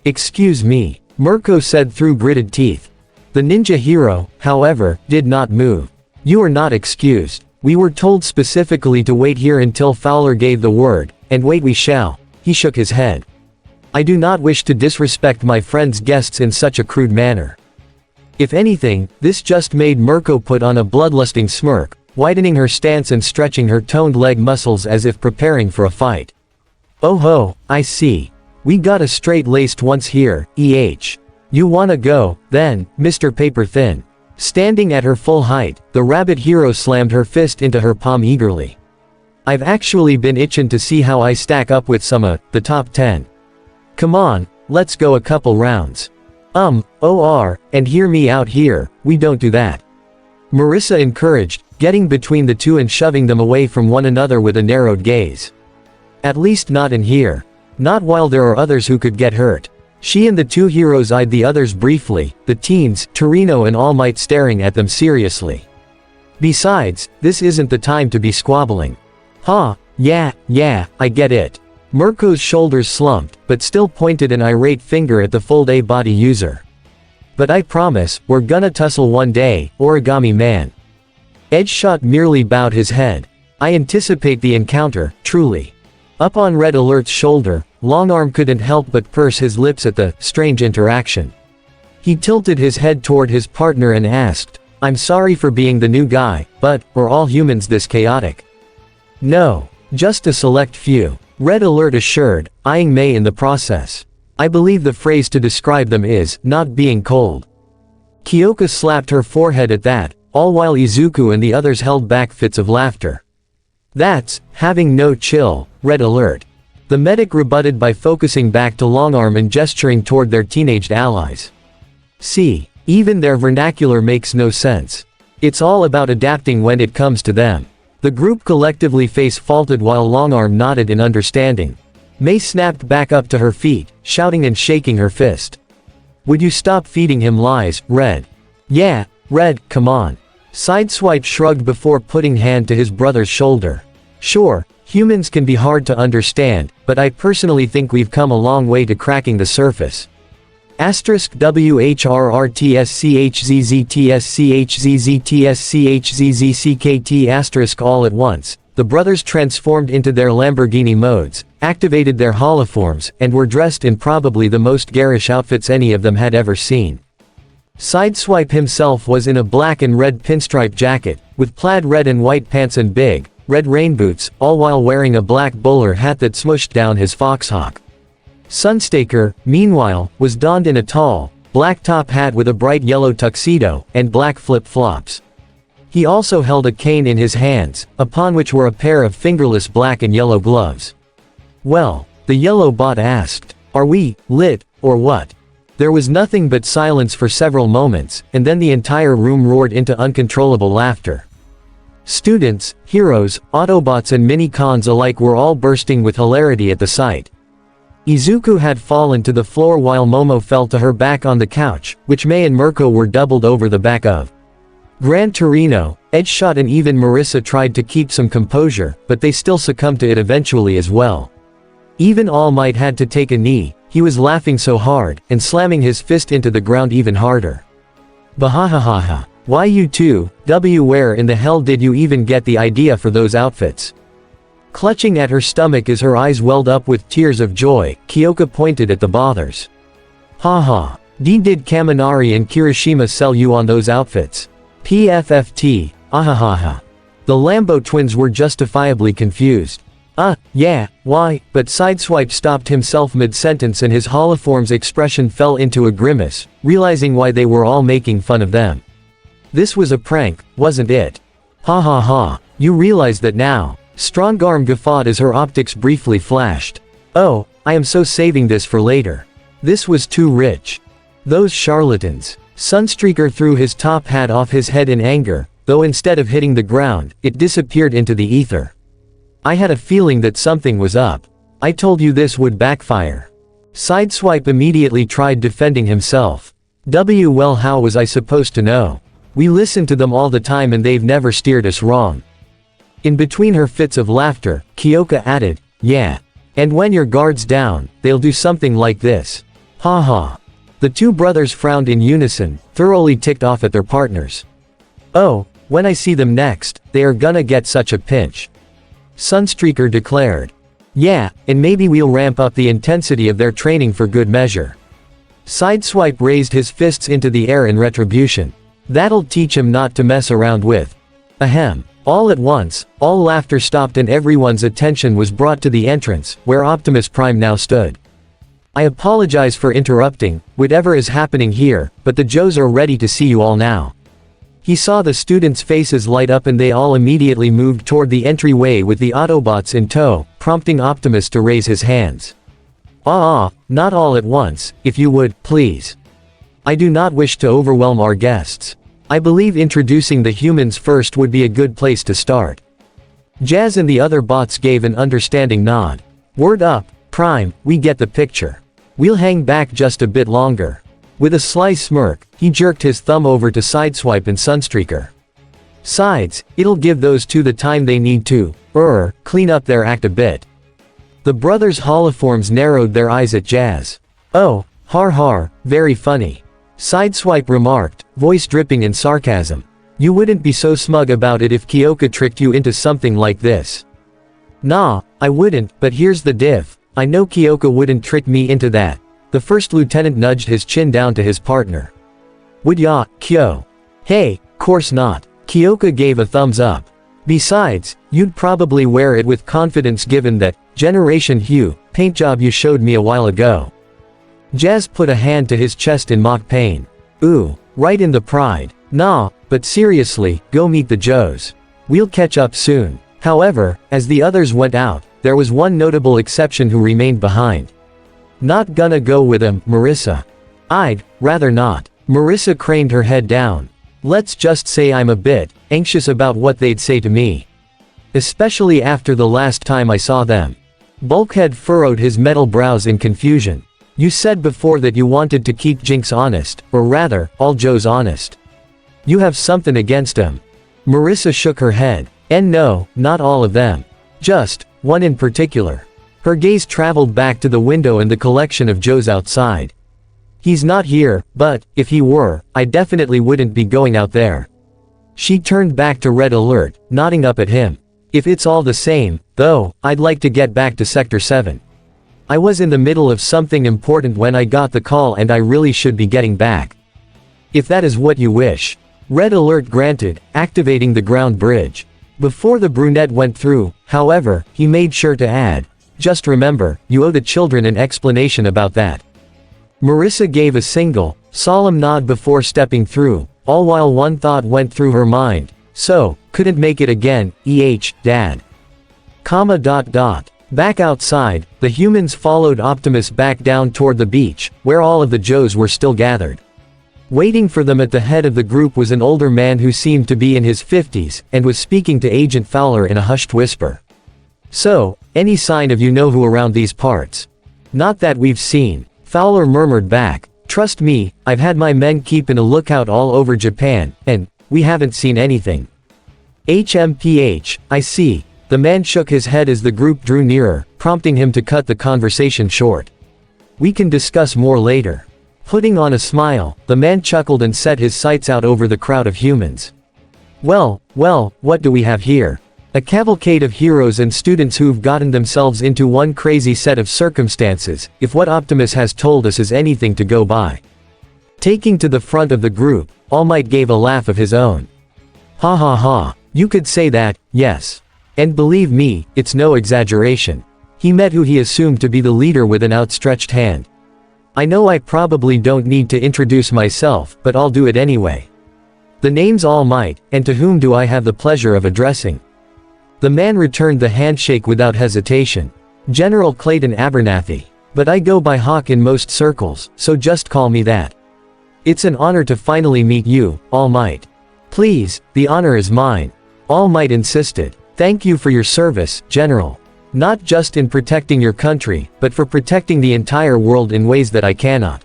Excuse me, Mirko said through gritted teeth. The ninja hero, however, did not move. You are not excused. We were told specifically to wait here until Fowler gave the word, and wait we shall. He shook his head. I do not wish to disrespect my friend's guests in such a crude manner. If anything, this just made Mirko put on a bloodlusting smirk, widening her stance and stretching her toned leg muscles as if preparing for a fight. Oh ho, I see. We got a straight-laced once here, You wanna go, then, Mr. Paper Thin. Standing at her full height, the rabbit hero slammed her fist into her palm eagerly. I've actually been itching to see how I stack up with some the top 10. Come on, let's go a couple rounds. And hear me out here, we don't do that. Marissa encouraged, getting between the two and shoving them away from one another with a narrowed gaze. At least not in here. Not while there are others who could get hurt. She and the 2 heroes eyed the others briefly, the teens, Torino and All Might staring at them seriously. Besides, this isn't the time to be squabbling. Yeah, I get it. Mirko's shoulders slumped, but still pointed an irate finger at the full-day body user. But I promise, we're gonna tussle one day, Origami Man. Edgeshot merely bowed his head. I anticipate the encounter, truly. Up on Red Alert's shoulder, Longarm couldn't help but purse his lips at the strange interaction. He tilted his head toward his partner and asked, I'm sorry for being the new guy, but, are all humans this chaotic? No. Just a select few. Red Alert assured, eyeing May in the process. I believe the phrase to describe them is, not being cold. Kyoka slapped her forehead at that, all while Izuku and the others held back fits of laughter. That's, having no chill, Red Alert. The medic rebutted by focusing back to Longarm and gesturing toward their teenaged allies. See, Even their vernacular makes no sense. It's all about adapting when it comes to them. The group collectively face-faulted while Longarm nodded in understanding. May snapped back up to her feet, shouting and shaking her fist. Would you stop feeding him lies, Red? Yeah, Red, come on. Sideswipe shrugged before putting hand to his brother's shoulder. Sure, humans can be hard to understand, but I personally think we've come a long way to cracking the surface. *WHRRTSCHZZTSCHZZTSCHZZCKT** all at once, the brothers transformed into their Lamborghini modes, activated their holoforms, and were dressed in probably the most garish outfits any of them had ever seen. Sideswipe himself was in a black and red pinstripe jacket, with plaid red and white pants and big, red rain boots, all while wearing a black bowler hat that smushed down his foxhawk. Sunstaker, meanwhile, was donned in a tall, black top hat with a bright yellow tuxedo, and black flip-flops. He also held a cane in his hands, upon which were a pair of fingerless black and yellow gloves. Well, the yellow bot asked, are we lit, or what? There was nothing but silence for several moments, and then the entire room roared into uncontrollable laughter. Students, heroes, Autobots and mini-cons alike were all bursting with hilarity at the sight. Izuku had fallen to the floor while Momo fell to her back on the couch, which May and Mirko were doubled over the back of. Gran Torino, Edgeshot and even Marissa tried to keep some composure, but they still succumbed to it eventually as well. Even All Might had to take a knee, he was laughing so hard, and slamming his fist into the ground even harder. Bahahahaha. Why you two, where in the hell did you even get the idea for those outfits? Clutching at her stomach as her eyes welled up with tears of joy, Kyoka pointed at the bothers. Haha. Did Kaminari and Kirishima sell you on those outfits? PFFT, ahahaha. The Lambo twins were justifiably confused. Yeah, why, but Sideswipe stopped himself mid-sentence and his holoform's expression fell into a grimace, realizing why they were all making fun of them. This was a prank, wasn't it? Ha ha ha, you realize that now. Strongarm guffawed as her optics briefly flashed. Oh, I am so saving this for later. This was too rich. Those charlatans. Sunstreaker threw his top hat off his head in anger, though instead of hitting the ground, it disappeared into the ether. I had a feeling that something was up. I told you this would backfire. Sideswipe immediately tried defending himself. Well, how was I supposed to know? We listen to them all the time and they've never steered us wrong. In between her fits of laughter, Kyoka added, yeah. And when your guard's down, they'll do something like this. Ha ha. The two brothers frowned in unison, thoroughly ticked off at their partners. Oh, when I see them next, they are gonna get such a pinch. Sunstreaker declared. Yeah, and maybe we'll ramp up the intensity of their training for good measure. Sideswipe raised his fists into the air in retribution. That'll teach him not to mess around with. Ahem. All at once, all laughter stopped and everyone's attention was brought to the entrance, where Optimus Prime now stood. I apologize for interrupting, whatever is happening here, but the Joes are ready to see you all now. He saw the students' faces light up and they all immediately moved toward the entryway with the Autobots in tow, prompting Optimus to raise his hands. Not all at once, if you would, please. I do not wish to overwhelm our guests. I believe introducing the humans first would be a good place to start. Jazz and the other bots gave an understanding nod. Word up, Prime, we get the picture. We'll hang back just a bit longer. With a sly smirk, he jerked his thumb over to Sideswipe and Sunstreaker. Sides, it'll give those two the time they need to, clean up their act a bit. The brothers' holoforms narrowed their eyes at Jazz. Oh, har, very funny. Sideswipe remarked, voice dripping in sarcasm. You wouldn't be so smug about it if Kyoka tricked you into something like this. Nah, I wouldn't, but here's the diff. I know Kyoka wouldn't trick me into that. The first lieutenant nudged his chin down to his partner. Would ya, Kyo? Hey, course not. Kyoka gave a thumbs up. Besides, you'd probably wear it with confidence given that Generation Hue paint job you showed me a while ago. Jazz put a hand to his chest in mock pain. Ooh, right in the pride. Nah, but seriously, go meet the Joes. We'll catch up soon. However, as the others went out, there was one notable exception who remained behind. Not gonna go with him, Marissa. I'd rather not. Marissa craned her head down. Let's just say I'm a bit anxious about what they'd say to me. Especially after the last time I saw them. Bulkhead furrowed his metal brows in confusion. You said before that you wanted to keep Jinx honest, or rather, all Joes honest. You have something against him. Marissa shook her head. And no, not all of them. Just one in particular. Her gaze traveled back to the window and the collection of Joes outside. He's not here, but, if he were, I definitely wouldn't be going out there. She turned back to Red Alert, nodding up at him. If it's all the same, though, I'd like to get back to Sector 7. I was in the middle of something important when I got the call and I really should be getting back. If that is what you wish. Red Alert granted, activating the ground bridge. Before the brunette went through, however, he made sure to add, just remember, you owe the children an explanation about that. Marissa gave a single, solemn nod before stepping through, all while one thought went through her mind. So, couldn't make it again, Dad. Back outside, the humans followed Optimus back down toward the beach, where all of the Joes were still gathered. Waiting for them at the head of the group was an older man who seemed to be in his 50s, and was speaking to Agent Fowler in a hushed whisper. So, any sign of you-know-who around these parts? Not that we've seen. Fowler murmured back. Trust me, I've had my men keeping a lookout all over Japan, and we haven't seen anything. HMPH, I see. The man shook his head as the group drew nearer, prompting him to cut the conversation short. We can discuss more later. Putting on a smile, the man chuckled and set his sights out over the crowd of humans. Well, what do we have here? A cavalcade of heroes and students who've gotten themselves into one crazy set of circumstances, if what Optimus has told us is anything to go by. Taking to the front of the group, All Might gave a laugh of his own. Ha ha ha, you could say that, yes. And believe me, it's no exaggeration. He met who he assumed to be the leader with an outstretched hand. I know I probably don't need to introduce myself, but I'll do it anyway. The name's All Might, and to whom do I have the pleasure of addressing? The man returned the handshake without hesitation. General Clayton Abernathy. But I go by Hawk in most circles, so just call me that. It's an honor to finally meet you, All Might. Please, the honor is mine. All Might insisted. Thank you for your service, General. Not just in protecting your country, but for protecting the entire world in ways that I cannot.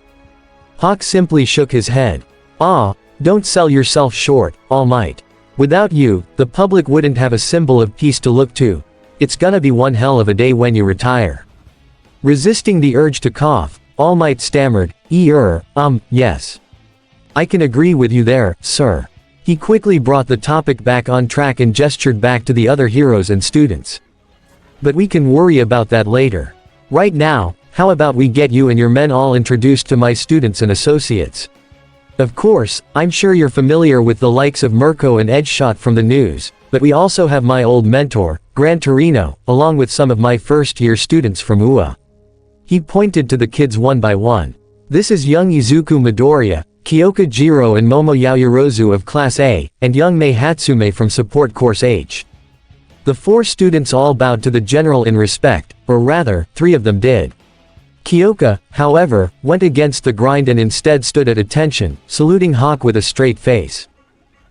Hawk simply shook his head. Don't sell yourself short, All Might. Without you, the public wouldn't have a symbol of peace to look to. It's gonna be one hell of a day when you retire. Resisting the urge to cough, All Might stammered, yes. I can agree with you there, sir. He quickly brought the topic back on track and gestured back to the other heroes and students. But we can worry about that later. Right now, how about we get you and your men all introduced to my students and associates? Of course, I'm sure you're familiar with the likes of Mirko and Edgeshot from the news, but we also have my old mentor, Gran Torino, along with some of my first-year students from UA. He pointed to the kids one by one. This is young Izuku Midoriya, Kyoka Jiro and Momo Yaoyorozu of Class A, and young Mei Hatsume from Support Course H. The four students all bowed to the general in respect, or rather, three of them did. Kyoka, however, went against the grind and instead stood at attention, saluting Hawk with a straight face.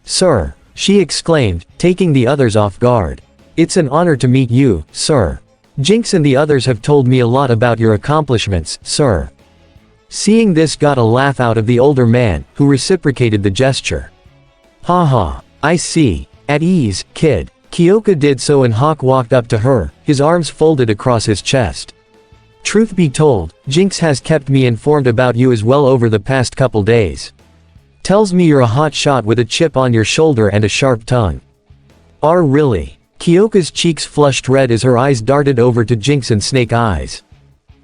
Sir, she exclaimed, taking the others off guard. It's an honor to meet you, sir. Jinx and the others have told me a lot about your accomplishments, sir. Seeing this got a laugh out of the older man, who reciprocated the gesture. Ha ha, I see. At ease, kid. Kyoka did so and Hawk walked up to her, his arms folded across his chest. Truth be told, Jinx has kept me informed about you as well over the past couple days. Tells me you're a hot shot with a chip on your shoulder and a sharp tongue. Really? Kyoka's cheeks flushed red as her eyes darted over to Jinx and Snake Eyes.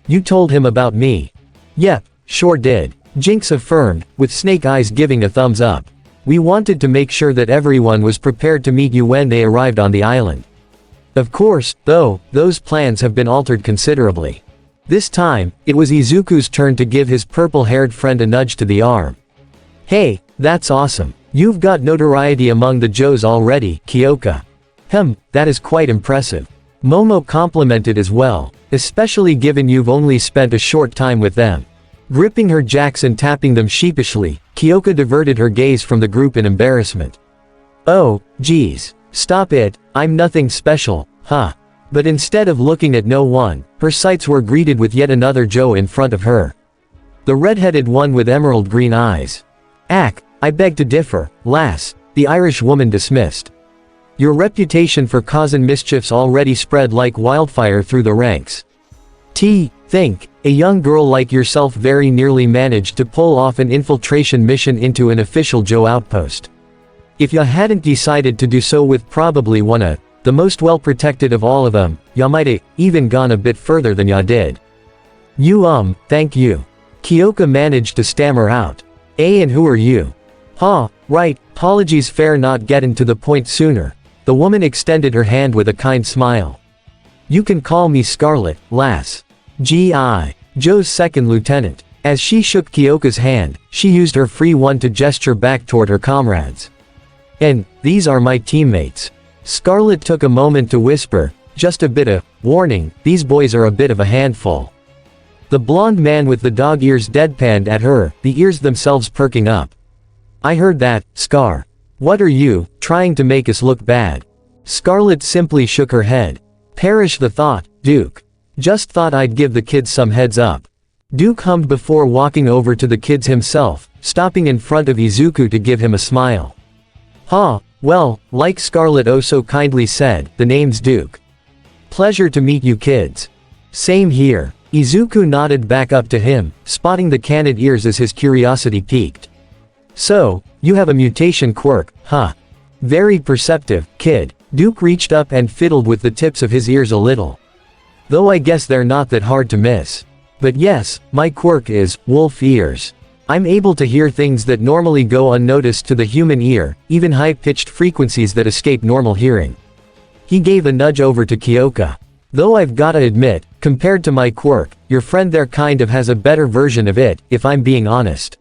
You told him about me? Yep, sure did, Jinx affirmed, with Snake Eyes giving a thumbs up. We wanted to make sure that everyone was prepared to meet you when they arrived on the island. Of course, though, those plans have been altered considerably. This time, it was Izuku's turn to give his purple-haired friend a nudge to the arm. Hey, that's awesome. You've got notoriety among the Joes already, Kyoka. That is quite impressive. Momo complimented as well, especially given you've only spent a short time with them. Gripping her jacks and tapping them sheepishly, Kyoka diverted her gaze from the group in embarrassment. Oh, geez. Stop it, I'm nothing special, huh? But instead of looking at no one, her sights were greeted with yet another Joe in front of her. The red-headed one with emerald green eyes. Ack, I beg to differ, lass, the Irish woman dismissed. Your reputation for causing mischief's already spread like wildfire through the ranks. Think, a young girl like yourself very nearly managed to pull off an infiltration mission into an official Joe outpost. If ya hadn't decided to do so with probably the most well-protected of all of them, ya might've even gone a bit further than ya did. Thank you. Kyoka managed to stammer out. And who are you? Right, apologies fair not getting to the point sooner. The woman extended her hand with a kind smile. You can call me Scarlet, lass. G.I. Joe's second lieutenant. As she shook Kyoka's hand, she used her free one to gesture back toward her comrades. And, these are my teammates. Scarlet took a moment to whisper, just a bit of warning, these boys are a bit of a handful. The blonde man with the dog ears deadpanned at her, the ears themselves perking up. I heard that, Scar. What are you, trying to make us look bad? Scarlet simply shook her head. Perish the thought, Duke. Just thought I'd give the kids some heads up. Duke hummed before walking over to the kids himself, stopping in front of Izuku to give him a smile. Well, like Scarlet oh so kindly said, the name's Duke. Pleasure to meet you kids. Same here. Izuku nodded back up to him, spotting the candid ears as his curiosity piqued. So, you have a mutation quirk, huh? Very perceptive, kid. Duke reached up and fiddled with the tips of his ears a little. Though I guess they're not that hard to miss. But yes, my quirk is wolf ears. I'm able to hear things that normally go unnoticed to the human ear, even high-pitched frequencies that escape normal hearing. He gave a nudge over to Kyoka. Though I've gotta admit, compared to my quirk, your friend there kind of has a better version of it, if I'm being honest.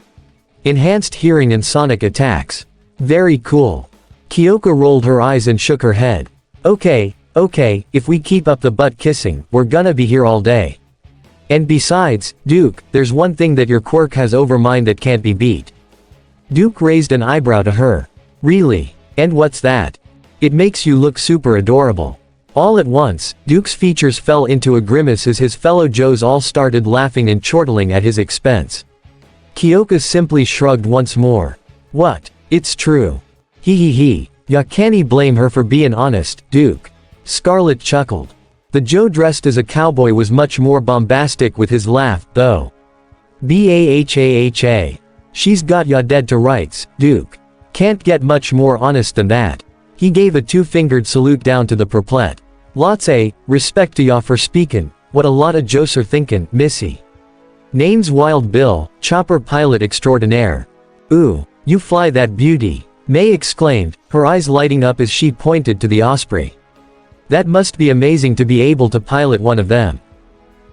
Enhanced hearing and sonic attacks. Very cool. Kyoka rolled her eyes and shook her head. Okay, if we keep up the butt kissing, we're gonna be here all day. And besides, Duke, there's one thing that your quirk has over mine that can't be beat. Duke raised an eyebrow to her. Really? And what's that? It makes you look super adorable. All at once, Duke's features fell into a grimace as his fellow Joes all started laughing and chortling at his expense. Kyoka simply shrugged once more. What? It's true. He. Ya can't blame her for being honest, Duke. Scarlet chuckled. The Joe dressed as a cowboy was much more bombastic with his laugh, though. Bahaha. She's got ya dead to rights, Duke. Can't get much more honest than that. He gave a two-fingered salute down to the perplet. Lots a respect to ya for speakin', what a lot of Joes are thinkin', missy. Name's Wild Bill, chopper pilot extraordinaire. Ooh, you fly that beauty, May exclaimed, her eyes lighting up as she pointed to the Osprey. That must be amazing to be able to pilot one of them.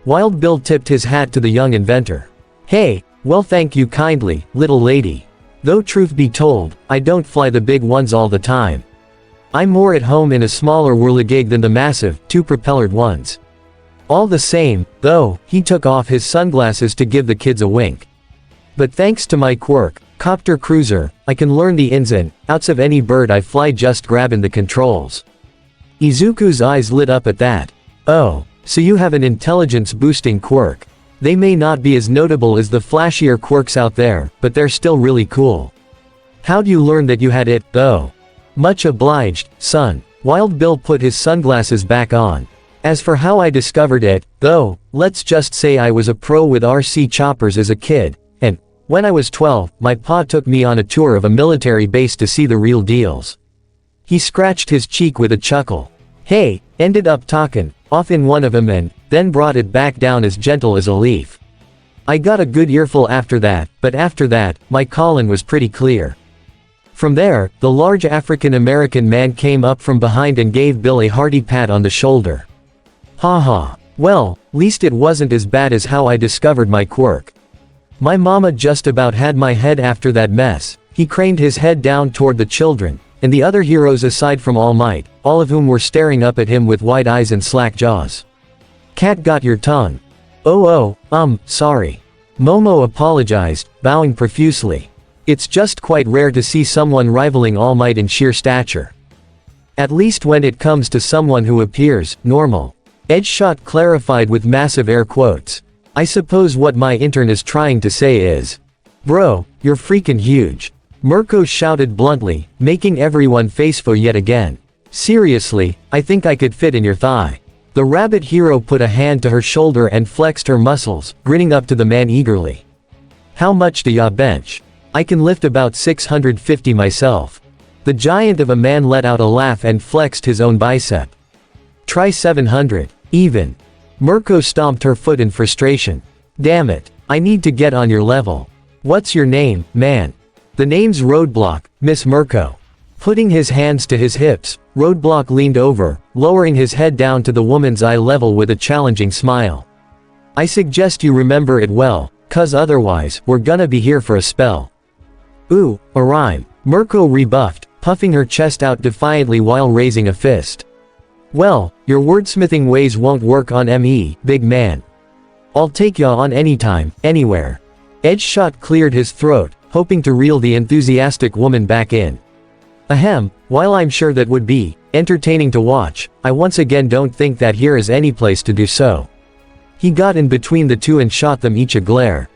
Wild Bill tipped his hat to the young inventor. Hey, well thank you kindly, little lady. Though truth be told, I don't fly the big ones all the time. I'm more at home in a smaller whirligig than the massive, two-propellered ones. All the same, though, he took off his sunglasses to give the kids a wink. But thanks to my quirk, Copter Cruiser, I can learn the ins and outs of any bird I fly just grabbing the controls. Izuku's eyes lit up at that. Oh, so you have an intelligence-boosting quirk. They may not be as notable as the flashier quirks out there, but they're still really cool. How'd you learn that you had it, though? Much obliged, son. Wild Bill put his sunglasses back on. As for how I discovered it, though, let's just say I was a pro with RC choppers as a kid, and, when I was 12, my pa took me on a tour of a military base to see the real deals. He scratched his cheek with a chuckle. Hey, ended up talkin' off in one of 'em and then brought it back down as gentle as a leaf. I got a good earful after that, but after that, my callin' was pretty clear. From there, the large African-American man came up from behind and gave Bill a hearty pat on the shoulder. Ha. Well, least it wasn't as bad as how I discovered my quirk. My mama just about had my head after that mess. He craned his head down toward the children, and the other heroes aside from All Might, all of whom were staring up at him with wide eyes and slack jaws. Cat got your tongue. Oh, sorry. Momo apologized, bowing profusely. It's just quite rare to see someone rivaling All Might in sheer stature. At least when it comes to someone who appears normal. Edgeshot clarified with massive air quotes. I suppose what my intern is trying to say is, bro, you're freaking huge. Mirko shouted bluntly, making everyone faceful yet again. Seriously, I think I could fit in your thigh. The rabbit hero put a hand to her shoulder and flexed her muscles, grinning up to the man eagerly. How much do ya bench? I can lift about 650 myself. The giant of a man let out a laugh and flexed his own bicep. Try 700. Even. Mirko stomped her foot in frustration. Damn it, I need to get on your level. What's your name, man? The name's Roadblock, Miss Mirko. Putting his hands to his hips, Roadblock leaned over, lowering his head down to the woman's eye level with a challenging smile. I suggest you remember it well, cuz otherwise, we're gonna be here for a spell. Ooh, a rhyme. Mirko rebuffed, puffing her chest out defiantly while raising a fist. Well, your wordsmithing ways won't work on me, big man. I'll take ya on anytime, anywhere. Edgeshot cleared his throat, hoping to reel the enthusiastic woman back in. Ahem, while I'm sure that would be entertaining to watch, I once again don't think that here is any place to do so. He got in between the two and shot them each a glare.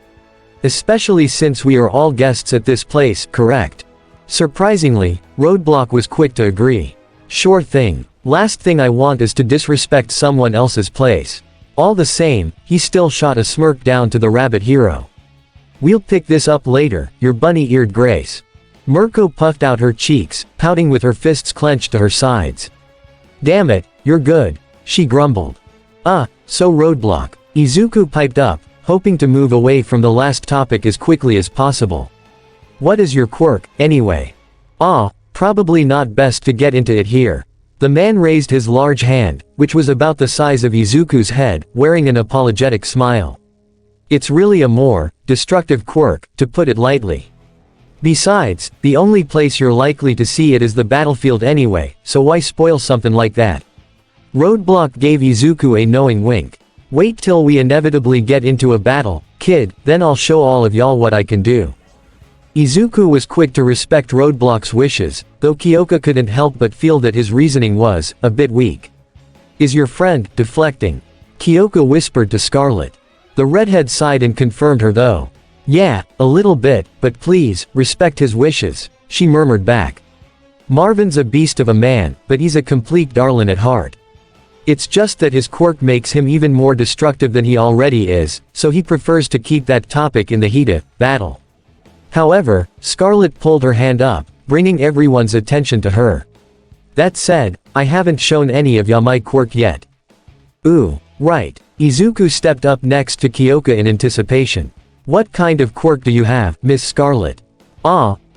Especially since we are all guests at this place, correct? Surprisingly, Roadblock was quick to agree. Sure thing. Last thing I want is to disrespect someone else's place. All the same, he still shot a smirk down to the rabbit hero. We'll pick this up later, your bunny-eared grace. Mirko puffed out her cheeks, pouting with her fists clenched to her sides. Damn it, you're good, she grumbled. So Roadblock. Izuku piped up, hoping to move away from the last topic as quickly as possible. What is your quirk, anyway? Probably not best to get into it here. The man raised his large hand, which was about the size of Izuku's head, wearing an apologetic smile. It's really a more destructive quirk, to put it lightly. Besides, the only place you're likely to see it is the battlefield anyway, so why spoil something like that? Roadblock gave Izuku a knowing wink. Wait till we inevitably get into a battle, kid, then I'll show all of y'all what I can do. Izuku was quick to respect Roadblock's wishes, though Kyoka couldn't help but feel that his reasoning was a bit weak. Is your friend deflecting? Kyoka whispered to Scarlet. The redhead sighed and confirmed her though. Yeah, a little bit, but please, respect his wishes, she murmured back. Marvin's a beast of a man, but he's a complete darlin' at heart. It's just that his quirk makes him even more destructive than he already is, so he prefers to keep that topic in the heat of battle. However, Scarlet pulled her hand up, bringing everyone's attention to her. That said, I haven't shown any of ya my quirk yet. Ooh, right. Izuku stepped up next to Kyoka in anticipation. What kind of quirk do you have, Miss Scarlet?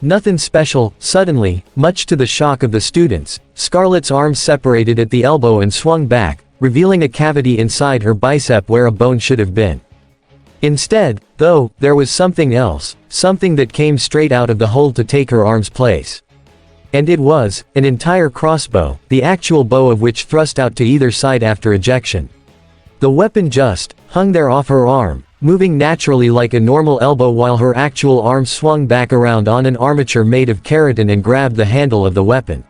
Nothing special. Suddenly, much to the shock of the students, Scarlet's arms separated at the elbow and swung back, revealing a cavity inside her bicep where a bone should have been. Instead, though, there was something else, something that came straight out of the hole to take her arm's place. And it was an entire crossbow, the actual bow of which thrust out to either side after ejection. The weapon just hung there off her arm, moving naturally like a normal elbow while her actual arm swung back around on an armature made of keratin and grabbed the handle of the weapon.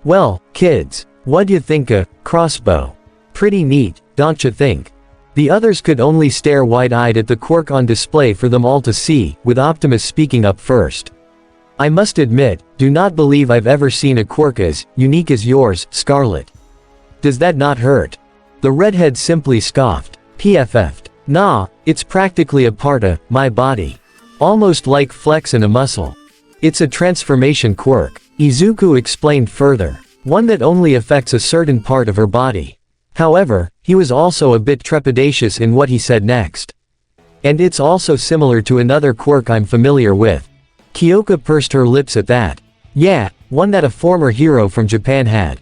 Well, kids, what'd you think a crossbow? Pretty neat, don't you think? The others could only stare wide-eyed at the quirk on display for them all to see, with Optimus speaking up first. I must admit, do not believe I've ever seen a quirk as unique as yours, Scarlet. Does that not hurt? The redhead simply scoffed. PFF'd. Nah, it's practically a part of my body. Almost like flexin' a muscle. It's a transformation quirk. Izuku explained further. One that only affects a certain part of her body. However, he was also a bit trepidatious in what he said next. And it's also similar to another quirk I'm familiar with. Kyoka pursed her lips at that. Yeah, one that a former hero from Japan had.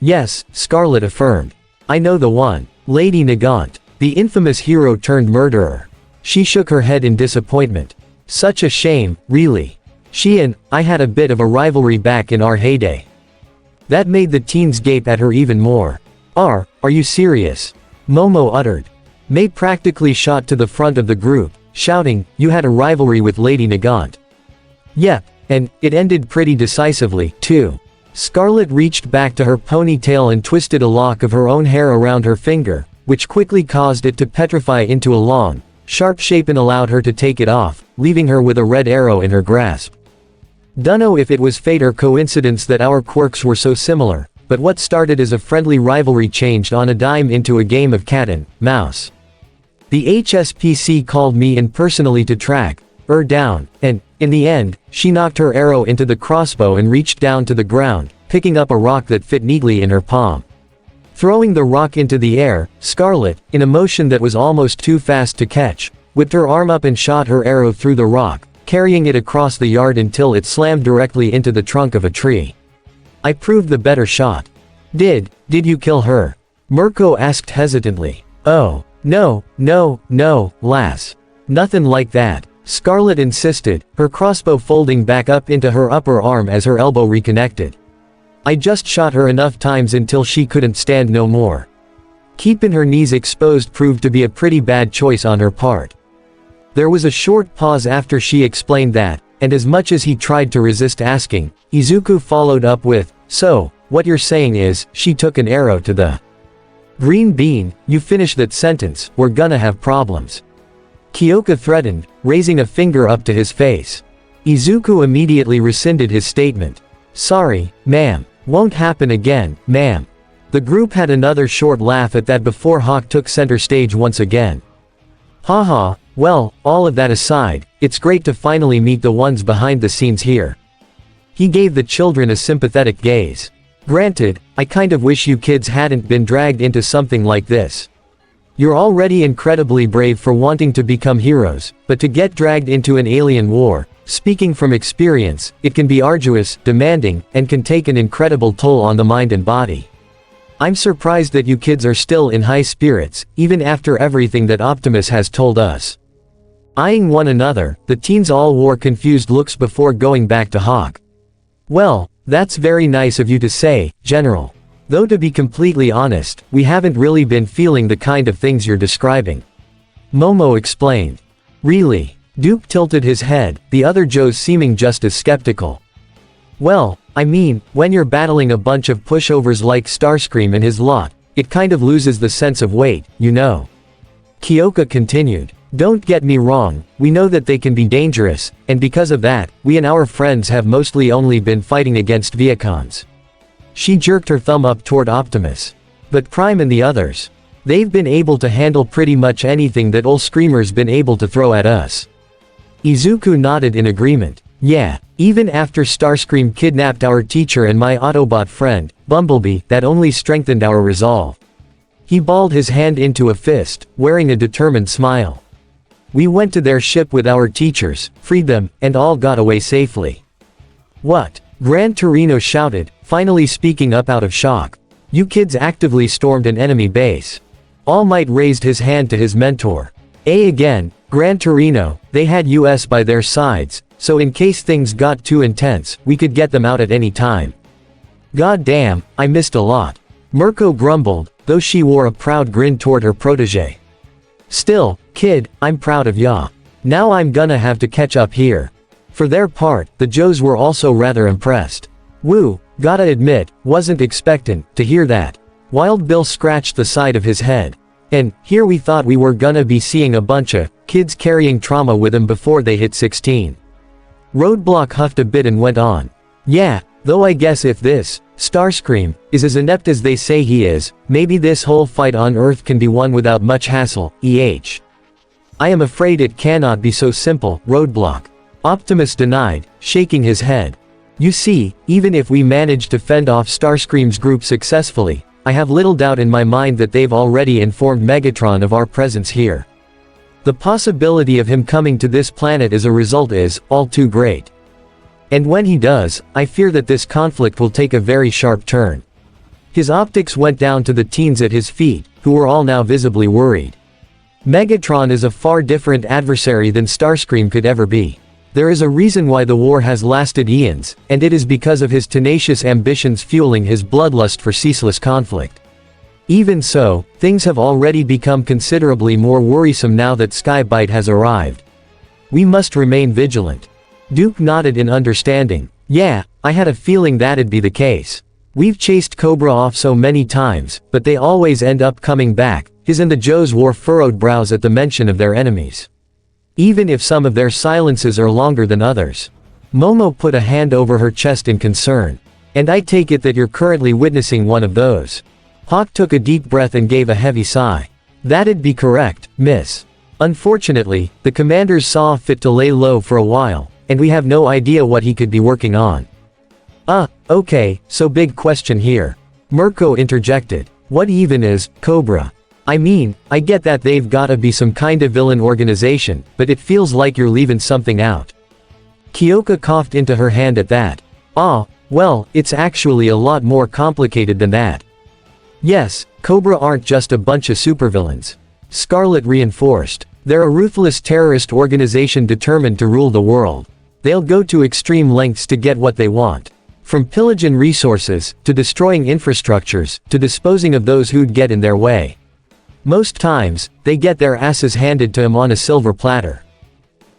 Yes, Scarlet affirmed. I know the one. Lady Nagant. The infamous hero turned murderer. She shook her head in disappointment. Such a shame, really. She and I had a bit of a rivalry back in our heyday. That made the teens gape at her even more. Are you serious? Momo uttered. May practically shot to the front of the group, shouting, "You had a rivalry with Lady Nagant." "Yep, and it ended pretty decisively, too." Scarlet reached back to her ponytail and twisted a lock of her own hair around her finger, which quickly caused it to petrify into a long, sharp shape and allowed her to take it off, leaving her with a red arrow in her grasp. Dunno if it was fate or coincidence that our quirks were so similar, but what started as a friendly rivalry changed on a dime into a game of cat and mouse. The HSPC called me in personally to track her down, and, in the end, she knocked her arrow into the crossbow and reached down to the ground, picking up a rock that fit neatly in her palm. Throwing the rock into the air, Scarlet, in a motion that was almost too fast to catch, whipped her arm up and shot her arrow through the rock, carrying it across the yard until it slammed directly into the trunk of a tree. I proved the better shot. Did you kill her?" Mirko asked hesitantly. "Oh, no, lass. Nothing like that," Scarlet insisted, her crossbow folding back up into her upper arm as her elbow reconnected. "I just shot her enough times until she couldn't stand no more." Keeping her knees exposed proved to be a pretty bad choice on her part. There was a short pause after she explained that, and as much as he tried to resist asking, Izuku followed up with, "So, what you're saying is, she took an arrow to the green bean. You finish that sentence, we're gonna have problems." Kyoka threatened, raising a finger up to his face. Izuku immediately rescinded his statement. "Sorry, ma'am. Won't happen again, ma'am." The group had another short laugh at that before Hawk took center stage once again. "Haha, well, all of that aside, it's great to finally meet the ones behind the scenes here." He gave the children a sympathetic gaze. "Granted, I kind of wish you kids hadn't been dragged into something like this. You're already incredibly brave for wanting to become heroes, but to get dragged into an alien war, speaking from experience, it can be arduous, demanding, and can take an incredible toll on the mind and body. I'm surprised that you kids are still in high spirits, even after everything that Optimus has told us." Eyeing one another, the teens all wore confused looks before going back to Hawk. "Well, that's very nice of you to say, General. Though to be completely honest, we haven't really been feeling the kind of things you're describing." Momo explained. "Really?" Duke tilted his head, the other Joes seeming just as skeptical. "Well, I mean, when you're battling a bunch of pushovers like Starscream and his lot, it kind of loses the sense of weight, you know." Kyoka continued. "Don't get me wrong, we know that they can be dangerous, and because of that, we and our friends have mostly only been fighting against Viacons." She jerked her thumb up toward Optimus. "But Prime and the others, they've been able to handle pretty much anything that ol' Screamer's been able to throw at us." Izuku nodded in agreement. "Yeah, even after Starscream kidnapped our teacher and my Autobot friend, Bumblebee, that only strengthened our resolve." He balled his hand into a fist, wearing a determined smile. "We went to their ship with our teachers, freed them, and all got away safely." "What?" Gran Torino shouted, finally speaking up out of shock. "You kids actively stormed an enemy base." All Might raised his hand to his mentor. Again, Gran Torino, they had us by their sides, so in case things got too intense, we could get them out at any time." "God damn, I missed a lot." Mirko grumbled, though she wore a proud grin toward her protege. "Still, kid, I'm proud of ya. Now I'm gonna have to catch up here." For their part, the Joes were also rather impressed. "Woo, gotta admit, wasn't expectant to hear that." Wild Bill scratched the side of his head. "And, here we thought we were gonna be seeing a bunch of kids carrying trauma with them before they hit 16. Roadblock huffed a bit and went on. "Yeah, though I guess if this, Starscream, is as inept as they say he is, maybe this whole fight on Earth can be won without much hassle, I am afraid it cannot be so simple, Roadblock." Optimus denied, shaking his head. "You see, even if we manage to fend off Starscream's group successfully, I have little doubt in my mind that they've already informed Megatron of our presence here. The possibility of him coming to this planet as a result is all too great. And when he does, I fear that this conflict will take a very sharp turn." His optics went down to the teens at his feet, who were all now visibly worried. Megatron is a far different adversary than Starscream could ever be. There is a reason why the war has lasted eons, and it is because of his tenacious ambitions fueling his bloodlust for ceaseless conflict. Even so, things have already become considerably more worrisome now that Skybite has arrived. We must remain vigilant. Duke nodded in understanding. Yeah, I had a feeling that'd be the case. We've chased Cobra off so many times, but they always end up coming back. His and the Joes wore furrowed brows at the mention of their enemies. Even if some of their silences are longer than others. Momo put a hand over her chest in concern. And I take it that you're currently witnessing one of those. Hawk took a deep breath and gave a heavy sigh. That'd be correct, miss. Unfortunately, the commanders saw fit to lay low for a while, and we have no idea what he could be working on. Okay, so big question here. Mirko interjected. What even is Cobra? I mean, I get that they've gotta be some kind of villain organization, but it feels like you're leaving something out. Kyoka coughed into her hand at that. Well, it's actually a lot more complicated than that. Yes, Cobra aren't just a bunch of supervillains. Scarlet reinforced. They're a ruthless terrorist organization determined to rule the world. They'll go to extreme lengths to get what they want. From pillaging resources, to destroying infrastructures, to disposing of those who'd get in their way. Most times, they get their asses handed to them on a silver platter.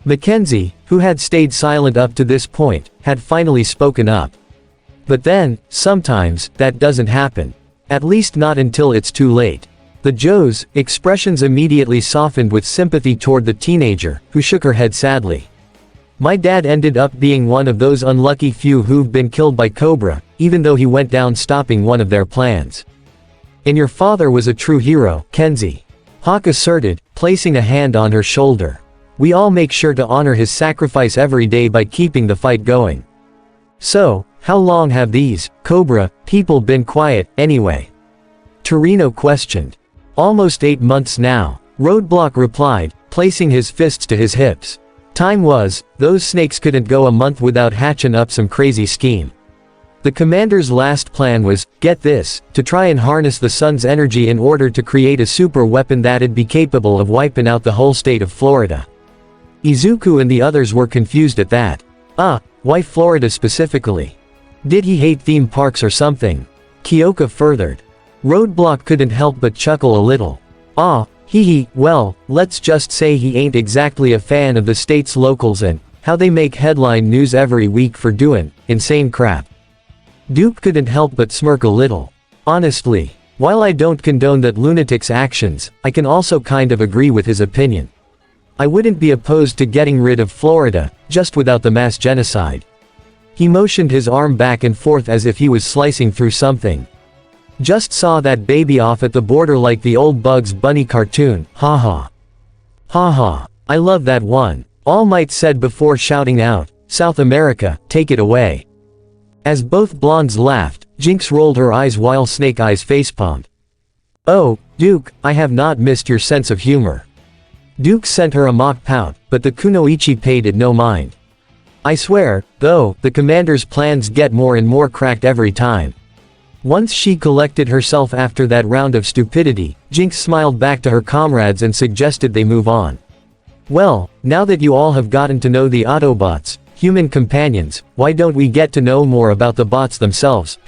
Mackenzie, who had stayed silent up to this point, had finally spoken up. But then, sometimes, that doesn't happen. At least not until it's too late. The Joe's expressions immediately softened with sympathy toward the teenager, who shook her head sadly. My dad ended up being one of those unlucky few who've been killed by Cobra, even though he went down stopping one of their plans. And your father was a true hero, Kenzie. Hawk asserted, placing a hand on her shoulder. We all make sure to honor his sacrifice every day by keeping the fight going. So, how long have these, Cobra, people been quiet, anyway? Torino questioned. Almost 8 months now, Roadblock replied, placing his fists to his hips. Time was, those snakes couldn't go a month without hatching up some crazy scheme. The commander's last plan was, get this, to try and harness the sun's energy in order to create a super weapon that'd be capable of wiping out the whole state of Florida. Izuku and the others were confused at that. Why Florida specifically? Did he hate theme parks or something? Kyoka furthered. Roadblock couldn't help but chuckle a little. Well, let's just say he ain't exactly a fan of the state's locals and how they make headline news every week for doing insane crap. Duke couldn't help but smirk a little. Honestly, while I don't condone that lunatic's actions, I can also kind of agree with his opinion. I wouldn't be opposed to getting rid of Florida, just without the mass genocide. He motioned his arm back and forth as if he was slicing through something. Just saw that baby off at the border like the old Bugs Bunny cartoon, haha. Haha, I love that one, All Might said before shouting out, South America, take it away. As both blondes laughed, Jinx rolled her eyes while Snake Eyes facepalmed. Oh, Duke, I have not missed your sense of humor. Duke sent her a mock pout, but the Kunoichi paid it no mind. I swear, though, the commander's plans get more and more cracked every time. Once she collected herself after that round of stupidity, Jinx smiled back to her comrades and suggested they move on. Well, now that you all have gotten to know the Autobots, human companions, why don't we get to know more about the bots themselves,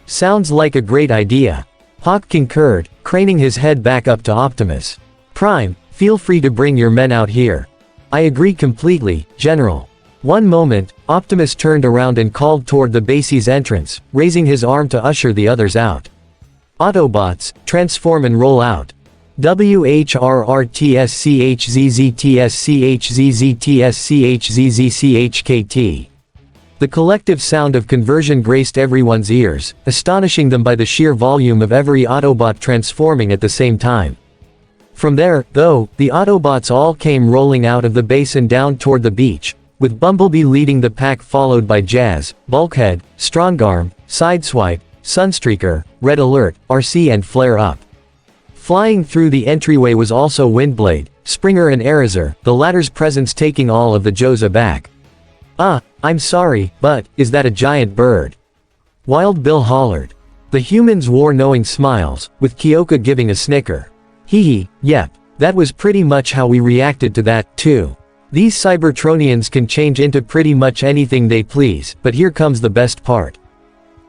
Sounds like a great idea. Hawk concurred, craning his head back up to Optimus. Prime, feel free to bring your men out here. I agree completely, General. One moment, Optimus turned around and called toward the base's entrance, raising his arm to usher the others out. Autobots, transform and roll out. WHRRTSCHZZTSCHZZTSCHZZCHKT. The collective sound of conversion graced everyone's ears, astonishing them by the sheer volume of every Autobot transforming at the same time. From there, though, the Autobots all came rolling out of the base and down toward the beach, with Bumblebee leading the pack followed by Jazz, Bulkhead, Strongarm, Sideswipe, Sunstreaker, Red Alert, RC and Flare Up. Flying through the entryway was also Windblade, Springer and Eraser, the latter's presence taking all of the Joes aback. I'm sorry, but, is that a giant bird? Wild Bill hollered. The humans wore knowing smiles, with Kyoka giving a snicker. Yep, that was pretty much how we reacted to that, too. These Cybertronians can change into pretty much anything they please, but here comes the best part.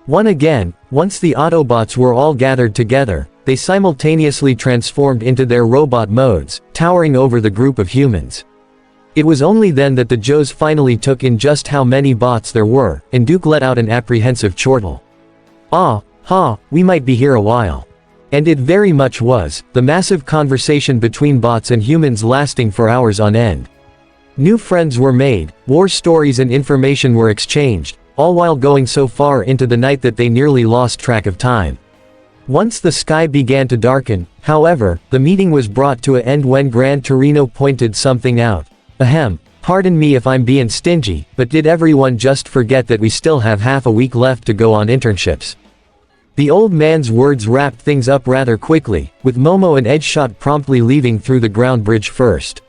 Once the Autobots were all gathered together, they simultaneously transformed into their robot modes, towering over the group of humans. It was only then that the Joes finally took in just how many bots there were, and Duke let out an apprehensive chortle. "Ah, ha, we might be here a while." And it very much was, the massive conversation between bots and humans lasting for hours on end. New friends were made, war stories and information were exchanged, all while going so far into the night that they nearly lost track of time. Once the sky began to darken, however, the meeting was brought to an end when Gran Torino pointed something out. "Ahem, pardon me if I'm being stingy, but did everyone just forget that we still have half a week left to go on internships?" The old man's words wrapped things up rather quickly, with Momo and Edgeshot promptly leaving through the ground bridge first.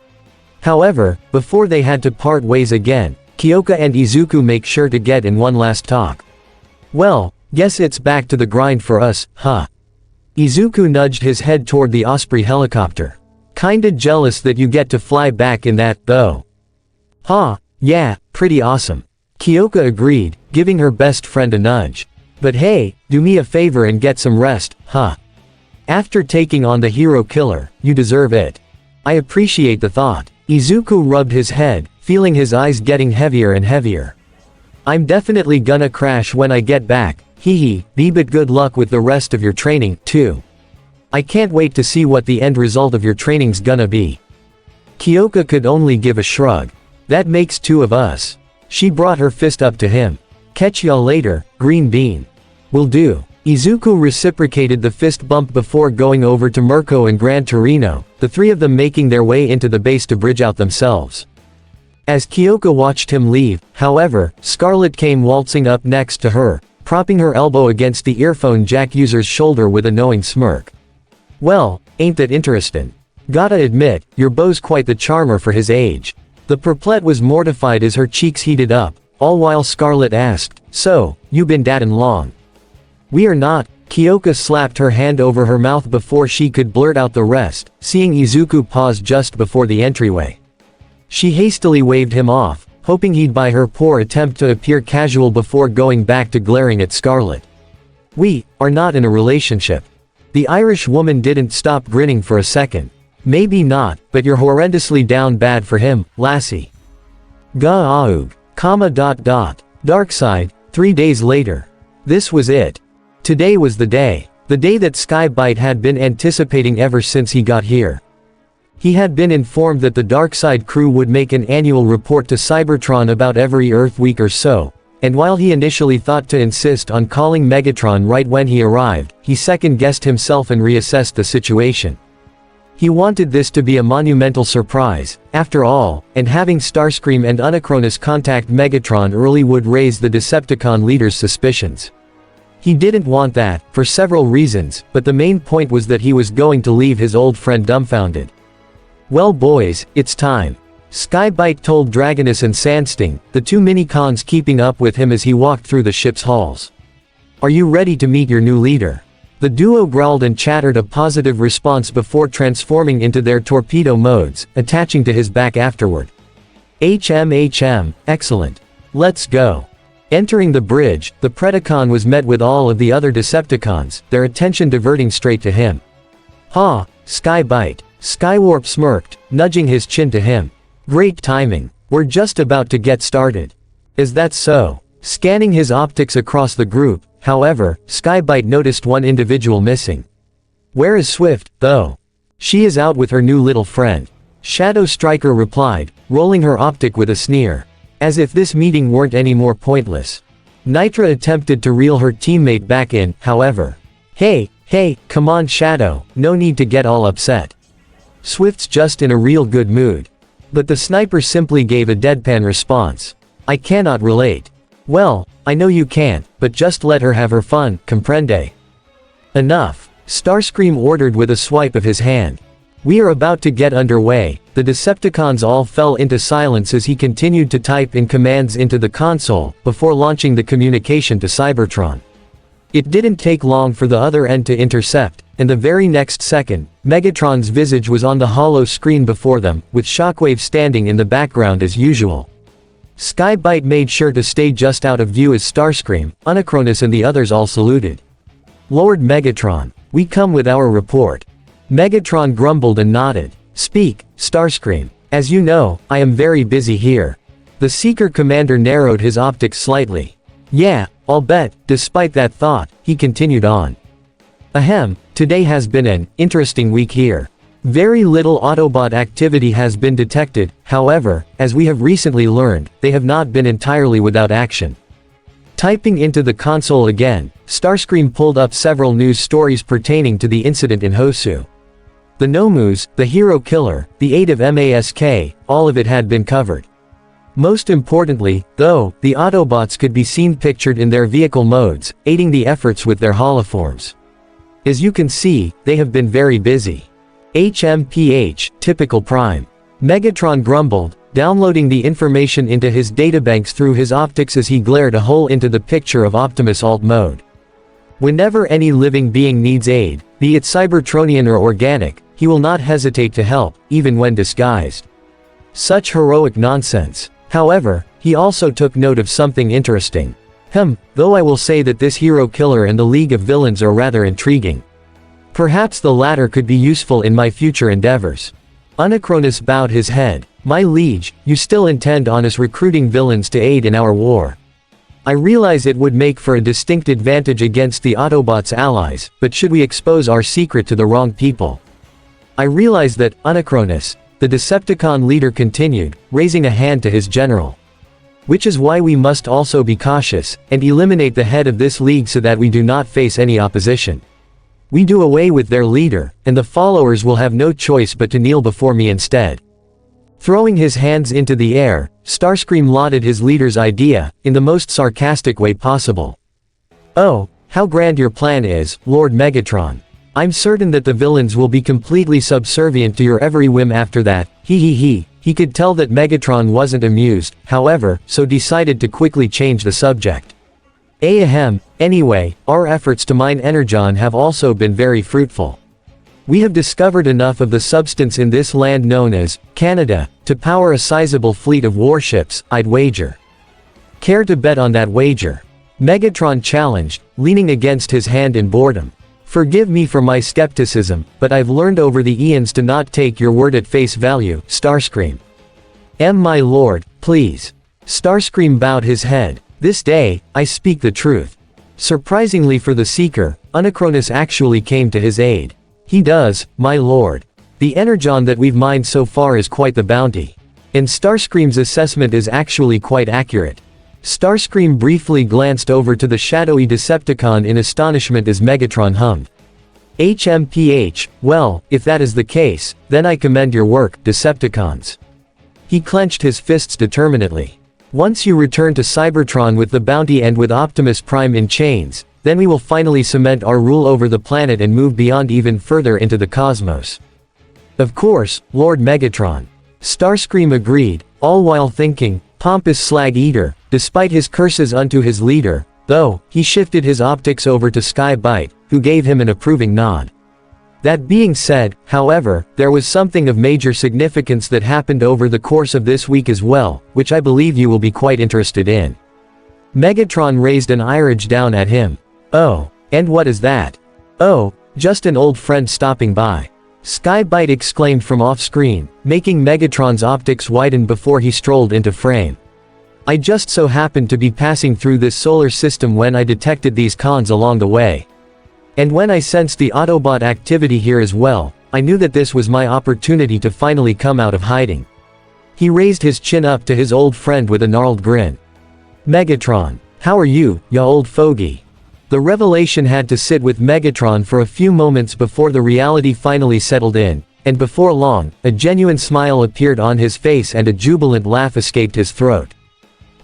However, before they had to part ways again, Kyoka and Izuku make sure to get in one last talk. "Well, guess it's back to the grind for us, huh?" Izuku nudged his head toward the Osprey helicopter. "Kinda jealous that you get to fly back in that, though." "Huh, yeah, pretty awesome." Kyoka agreed, giving her best friend a nudge. "But hey, do me a favor and get some rest, huh? After taking on the hero killer, you deserve it." "I appreciate the thought." Izuku rubbed his head, feeling his eyes getting heavier and heavier. "I'm definitely gonna crash when I get back, hehe, but good luck with the rest of your training, too. I can't wait to see what the end result of your training's gonna be." Kyoka could only give a shrug. "That makes two of us." She brought her fist up to him. "Catch y'all later, Green Bean." "Will do." Izuku reciprocated the fist bump before going over to Mirko and Gran Torino, the three of them making their way into the base to bridge out themselves. As Kyoka watched him leave, however, Scarlet came waltzing up next to her, propping her elbow against the earphone jack user's shoulder with a knowing smirk. "Well, ain't that interesting? Gotta admit, your beau's quite the charmer for his age." The perplet was mortified as her cheeks heated up, all while Scarlet asked, "So, you been datin' long?" "We are not." Kyoka slapped her hand over her mouth before she could blurt out the rest, seeing Izuku pause just before the entryway. She hastily waved him off, hoping he'd buy her poor attempt to appear casual before going back to glaring at Scarlet. "We are not in a relationship." The Irish woman didn't stop grinning for a second. "Maybe not, but you're horrendously down bad for him, lassie." Ga-aug. Darkside, 3 days later. This was it. Today was the day that Skybite had been anticipating ever since he got here. He had been informed that the Darkside crew would make an annual report to Cybertron about every Earth week or so, and while he initially thought to insist on calling Megatron right when he arrived, he second-guessed himself and reassessed the situation. He wanted this to be a monumental surprise, after all, and having Starscream and Unicronus contact Megatron early would raise the Decepticon leader's suspicions. He didn't want that, for several reasons, but the main point was that he was going to leave his old friend dumbfounded. "Well boys, it's time." Skybite told Dragonus and Sandsting, the two mini-cons keeping up with him as he walked through the ship's halls. "Are you ready to meet your new leader?" The duo growled and chattered a positive response before transforming into their torpedo modes, attaching to his back afterward. HM, excellent. Let's go." Entering the bridge, the Predacon was met with all of the other Decepticons, their attention diverting straight to him. "Ha, Skybite." Skywarp smirked, nudging his chin to him. "Great timing. We're just about to get started." "Is that so?" Scanning his optics across the group, however, Skybite noticed one individual missing. "Where is Swift, though?" "She is out with her new little friend." Shadow Striker replied, rolling her optic with a sneer. As if this meeting weren't any more pointless. Nitra attempted to reel her teammate back in, however. Hey, come on Shadow, no need to get all upset. Swift's just in a real good mood." But the sniper simply gave a deadpan response. "I cannot relate." "Well, I know you can't, but just let her have her fun, comprende?" "Enough," Starscream ordered with a swipe of his hand. "We are about to get underway." The Decepticons all fell into silence as he continued to type in commands into the console, before launching the communication to Cybertron. It didn't take long for the other end to intercept, and the very next second, Megatron's visage was on the hollow screen before them, with Shockwave standing in the background as usual. Skybite made sure to stay just out of view as Starscream, Unicronus and the others all saluted. "Lord Megatron, we come with our report." Megatron grumbled and nodded. "Speak, Starscream." As you know, I am very busy here. The Seeker commander narrowed his optics slightly. Yeah, I'll bet. Despite that thought, he continued on. Ahem, today has been an interesting week here. Very little Autobot activity has been detected, however, as we have recently learned, they have not been entirely without action. Typing into the console again, Starscream pulled up several news stories pertaining to the incident in Hosu. The Nomus, the hero killer, the aid of MASK, all of it had been covered. Most importantly, though, the Autobots could be seen pictured in their vehicle modes, aiding the efforts with their holoforms. As you can see, they have been very busy. HMPH, typical Prime. Megatron grumbled, downloading the information into his databanks through his optics as he glared a hole into the picture of Optimus Alt mode. Whenever any living being needs aid, be it Cybertronian or organic, he will not hesitate to help, even when disguised. Such heroic nonsense. However, he also took note of something interesting. Though I will say that this hero killer and the League of Villains are rather intriguing. Perhaps the latter could be useful in my future endeavors. Unicronus bowed his head. My liege, you still intend on us recruiting villains to aid in our war. I realize it would make for a distinct advantage against the Autobots' allies, but should we expose our secret to the wrong people? I realize that, Unicronus, the Decepticon leader continued, raising a hand to his general. Which is why we must also be cautious, and eliminate the head of this league so that we do not face any opposition. We do away with their leader, and the followers will have no choice but to kneel before me instead. Throwing his hands into the air, Starscream lauded his leader's idea, in the most sarcastic way possible. Oh, how grand your plan is, Lord Megatron. I'm certain that the villains will be completely subservient to your every whim after that, He could tell that Megatron wasn't amused, however, so decided to quickly change the subject. Anyway, our efforts to mine Energon have also been very fruitful. We have discovered enough of the substance in this land known as Canada to power a sizable fleet of warships, I'd wager. Care to bet on that wager? Megatron challenged, leaning against his hand in boredom. Forgive me for my skepticism, but I've learned over the eons to not take your word at face value, Starscream. My lord, please. Starscream bowed his head. This day, I speak the truth. Surprisingly for the Seeker, Unicronus actually came to his aid. He does, my lord. The Energon that we've mined so far is quite the bounty. And Starscream's assessment is actually quite accurate. Starscream briefly glanced over to the shadowy Decepticon in astonishment as Megatron hummed. HMPH, well, if that is the case, then I commend your work, Decepticons. He clenched his fists determinedly. Once you return to Cybertron with the bounty and with Optimus Prime in chains, then we will finally cement our rule over the planet and move beyond even further into the cosmos. Of course, Lord Megatron. Starscream agreed, all while thinking, pompous slag eater, despite his curses unto his leader, though, he shifted his optics over to Skybite, who gave him an approving nod. That being said, however, there was something of major significance that happened over the course of this week as well, which I believe you will be quite interested in. Megatron raised an eyebrow down at him. Oh, and what is that? Oh, just an old friend stopping by. Skybite exclaimed from off-screen, making Megatron's optics widen before he strolled into frame. I just so happened to be passing through this solar system when I detected these cons along the way. And when I sensed the Autobot activity here as well, I knew that this was my opportunity to finally come out of hiding. He raised his chin up to his old friend with a gnarled grin. Megatron, how are you, ya old fogey? The revelation had to sit with Megatron for a few moments before the reality finally settled in, and before long, a genuine smile appeared on his face and a jubilant laugh escaped his throat.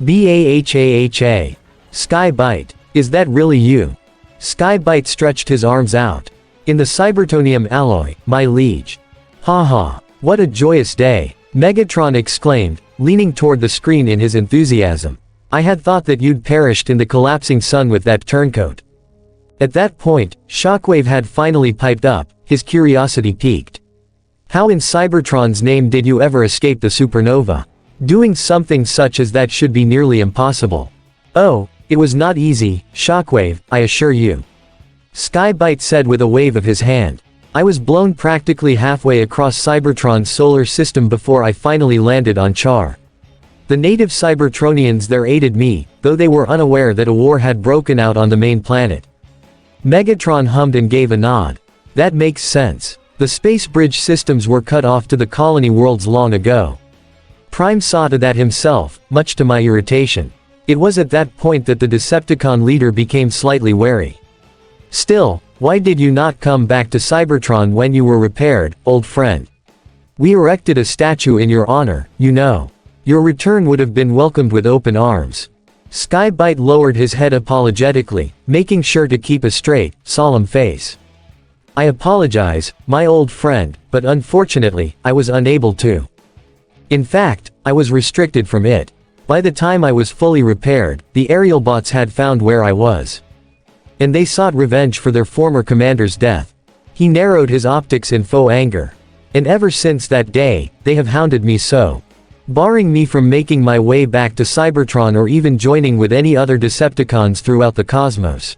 BAHAHA. Skybite, is that really you? Skybite stretched his arms out. In the Cybertonium alloy, my liege. Ha, what a joyous day, Megatron exclaimed, leaning toward the screen in his enthusiasm. I had thought that you'd perished in the collapsing sun with that turncoat. At that point, Shockwave had finally piped up, his curiosity piqued. How in Cybertron's name did you ever escape the supernova? Doing something such as that should be nearly impossible. Oh, it was not easy, Shockwave, I assure you. Skybite said with a wave of his hand. I was blown practically halfway across Cybertron's solar system before I finally landed on Char. The native Cybertronians there aided me, though they were unaware that a war had broken out on the main planet. Megatron hummed and gave a nod. That makes sense. The space bridge systems were cut off to the colony worlds long ago. Prime saw to that himself, much to my irritation. It was at that point that the Decepticon leader became slightly wary. Still, why did you not come back to Cybertron when you were repaired, old friend? We erected a statue in your honor, you know. Your return would have been welcomed with open arms. Skybite lowered his head apologetically, making sure to keep a straight, solemn face. I apologize, my old friend, but unfortunately, I was unable to. In fact, I was restricted from it. By the time I was fully repaired, the aerial bots had found where I was. And they sought revenge for their former commander's death. He narrowed his optics in faux anger. And ever since that day, they have hounded me so. Barring me from making my way back to Cybertron or even joining with any other Decepticons throughout the cosmos.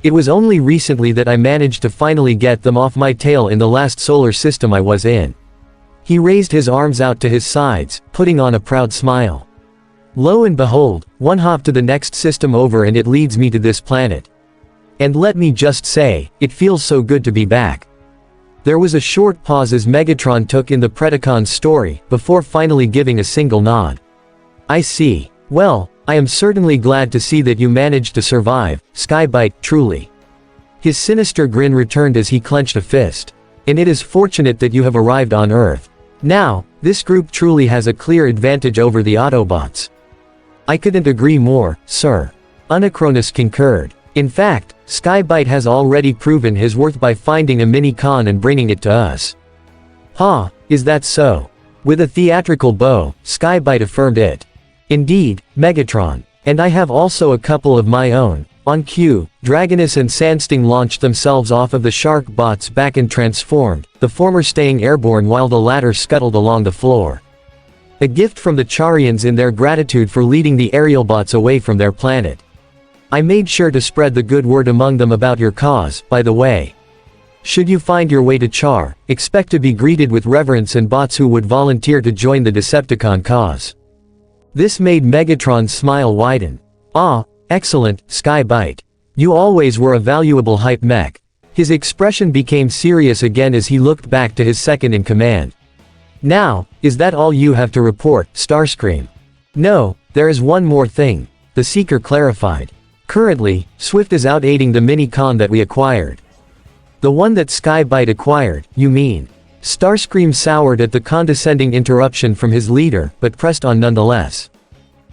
It was only recently that I managed to finally get them off my tail in the last solar system I was in. He raised his arms out to his sides, putting on a proud smile. Lo and behold, one hop to the next system over and it leads me to this planet. And let me just say, it feels so good to be back. There was a short pause as Megatron took in the Predacon story, before finally giving a single nod. I see. Well, I am certainly glad to see that you managed to survive, Skybite, truly. His sinister grin returned as he clenched a fist. And it is fortunate that you have arrived on Earth. Now, this group truly has a clear advantage over the Autobots. I couldn't agree more, sir. Unicronus concurred. In fact, Skybite has already proven his worth by finding a mini-con and bringing it to us. Ha, is that so? With a theatrical bow, Skybite affirmed it. Indeed, Megatron. And I have also a couple of my own. On cue, Dragonus and Sandsting launched themselves off of the shark bots back and transformed, the former staying airborne while the latter scuttled along the floor. A gift from the Charians in their gratitude for leading the aerial bots away from their planet. I made sure to spread the good word among them about your cause, by the way. Should you find your way to Char, expect to be greeted with reverence and bots who would volunteer to join the Decepticon cause. This made Megatron's smile widen. Ah, excellent, Skybite. You always were a valuable hype mech. His expression became serious again as he looked back to his second-in-command. Now, is that all you have to report, Starscream? No, there is one more thing, the Seeker clarified. Currently, Swift is out aiding the mini-con that we acquired. The one that Skybite acquired, you mean? Starscream soured at the condescending interruption from his leader, but pressed on nonetheless.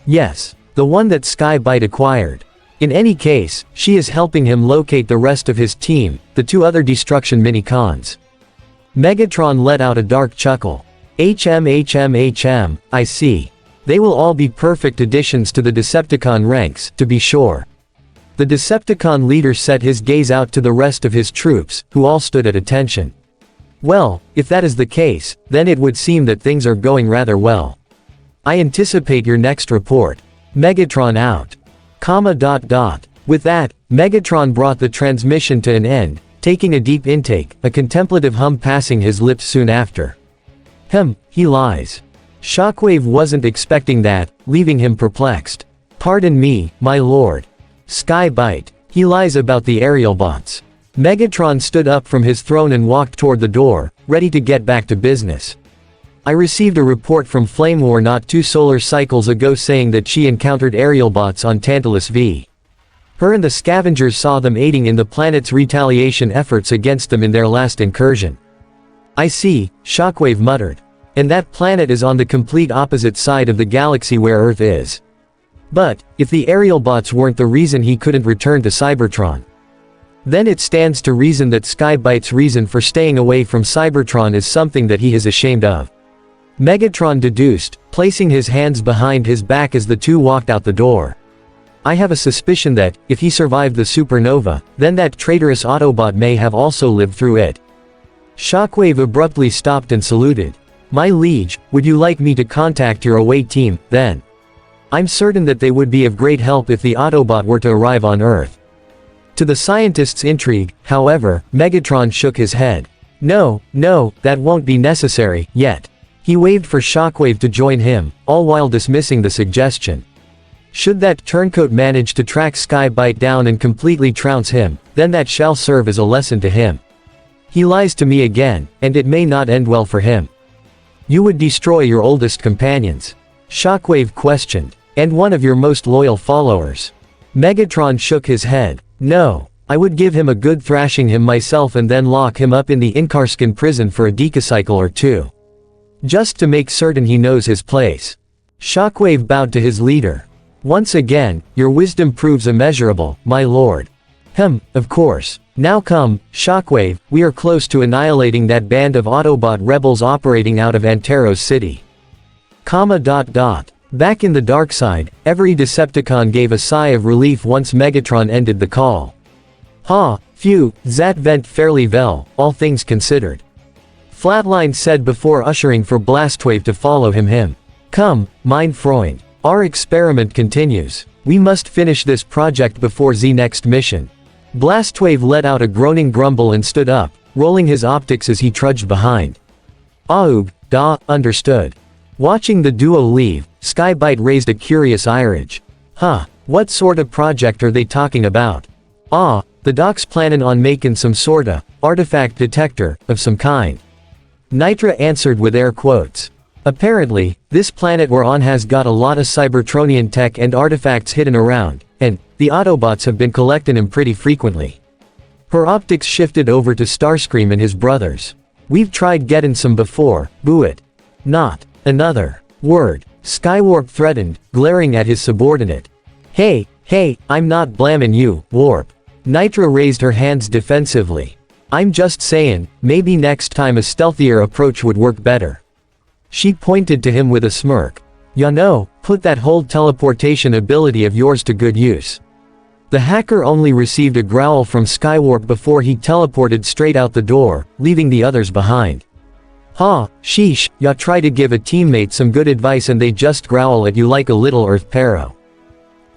Yes, the one that Skybite acquired. In any case, she is helping him locate the rest of his team, the two other destruction mini-cons. Megatron let out a dark chuckle. HM, I see. They will all be perfect additions to the Decepticon ranks, to be sure. The Decepticon leader set his gaze out to the rest of his troops, who all stood at attention. Well, if that is the case, then it would seem that things are going rather well. I anticipate your next report. Megatron out. With that, Megatron brought the transmission to an end, taking a deep intake, a contemplative hum passing his lips soon after. He lies. Shockwave wasn't expecting that, leaving him perplexed. Pardon me, my lord. Skybite. He lies about the aerial bots. Megatron stood up from his throne and walked toward the door, ready to get back to business. I received a report from Flame War not 2 solar cycles ago saying that she encountered aerial bots on Tantalus V. Her and the scavengers saw them aiding in the planet's retaliation efforts against them in their last incursion. I see, Shockwave muttered. And that planet is on the complete opposite side of the galaxy where Earth is. But, if the aerial bots weren't the reason he couldn't return to Cybertron, then it stands to reason that Skybite's reason for staying away from Cybertron is something that he is ashamed of. Megatron deduced, placing his hands behind his back as the two walked out the door. I have a suspicion that, if he survived the supernova, then that traitorous Autobot may have also lived through it. Shockwave abruptly stopped and saluted. My liege, would you like me to contact your away team, then? I'm certain that they would be of great help if the Autobot were to arrive on Earth. To the scientist's intrigue, however, Megatron shook his head. No, no, that won't be necessary, yet. He waved for Shockwave to join him, all while dismissing the suggestion. Should that turncoat manage to track Skybite down and completely trounce him, then that shall serve as a lesson to him. He lies to me again, and it may not end well for him. You would destroy your oldest companions? Shockwave questioned. And one of your most loyal followers? Megatron shook his head. No. I would give him a good thrashing him myself and then lock him up in the Inkarskin prison for a decacycle or two. Just to make certain he knows his place. Shockwave bowed to his leader. Once again, your wisdom proves immeasurable, my lord. Of course. Now come, Shockwave, we are close to annihilating that band of Autobot rebels operating out of Anteros City. Back in the dark side, every Decepticon gave a sigh of relief once Megatron ended the call. Phew, that went fairly well, all things considered. Flatline said before ushering for Blastwave to follow him. Come, mein Freund. Our experiment continues. We must finish this project before the next mission. Blastwave let out a groaning grumble and stood up, rolling his optics as he trudged behind. Understood. Watching the duo leave, Skybite raised a curious eyerage. What sort of project are they talking about? The doc's planning on making some sorta artifact detector of some kind. Nitra answered with air quotes. Apparently, this planet we're on has got a lot of Cybertronian tech and artifacts hidden around, and the Autobots have been collecting them pretty frequently. Her optics shifted over to Starscream and his brothers. We've tried getting some before, Buet. Not another word. Skywarp threatened, glaring at his subordinate. Hey, I'm not blaming you, Warp. Nitra raised her hands defensively. I'm just saying, maybe next time a stealthier approach would work better. She pointed to him with a smirk. Ya know, put that whole teleportation ability of yours to good use. The hacker only received a growl from Skywarp before he teleported straight out the door, leaving the others behind. Sheesh, ya try to give a teammate some good advice and they just growl at you like a little Earth Paro.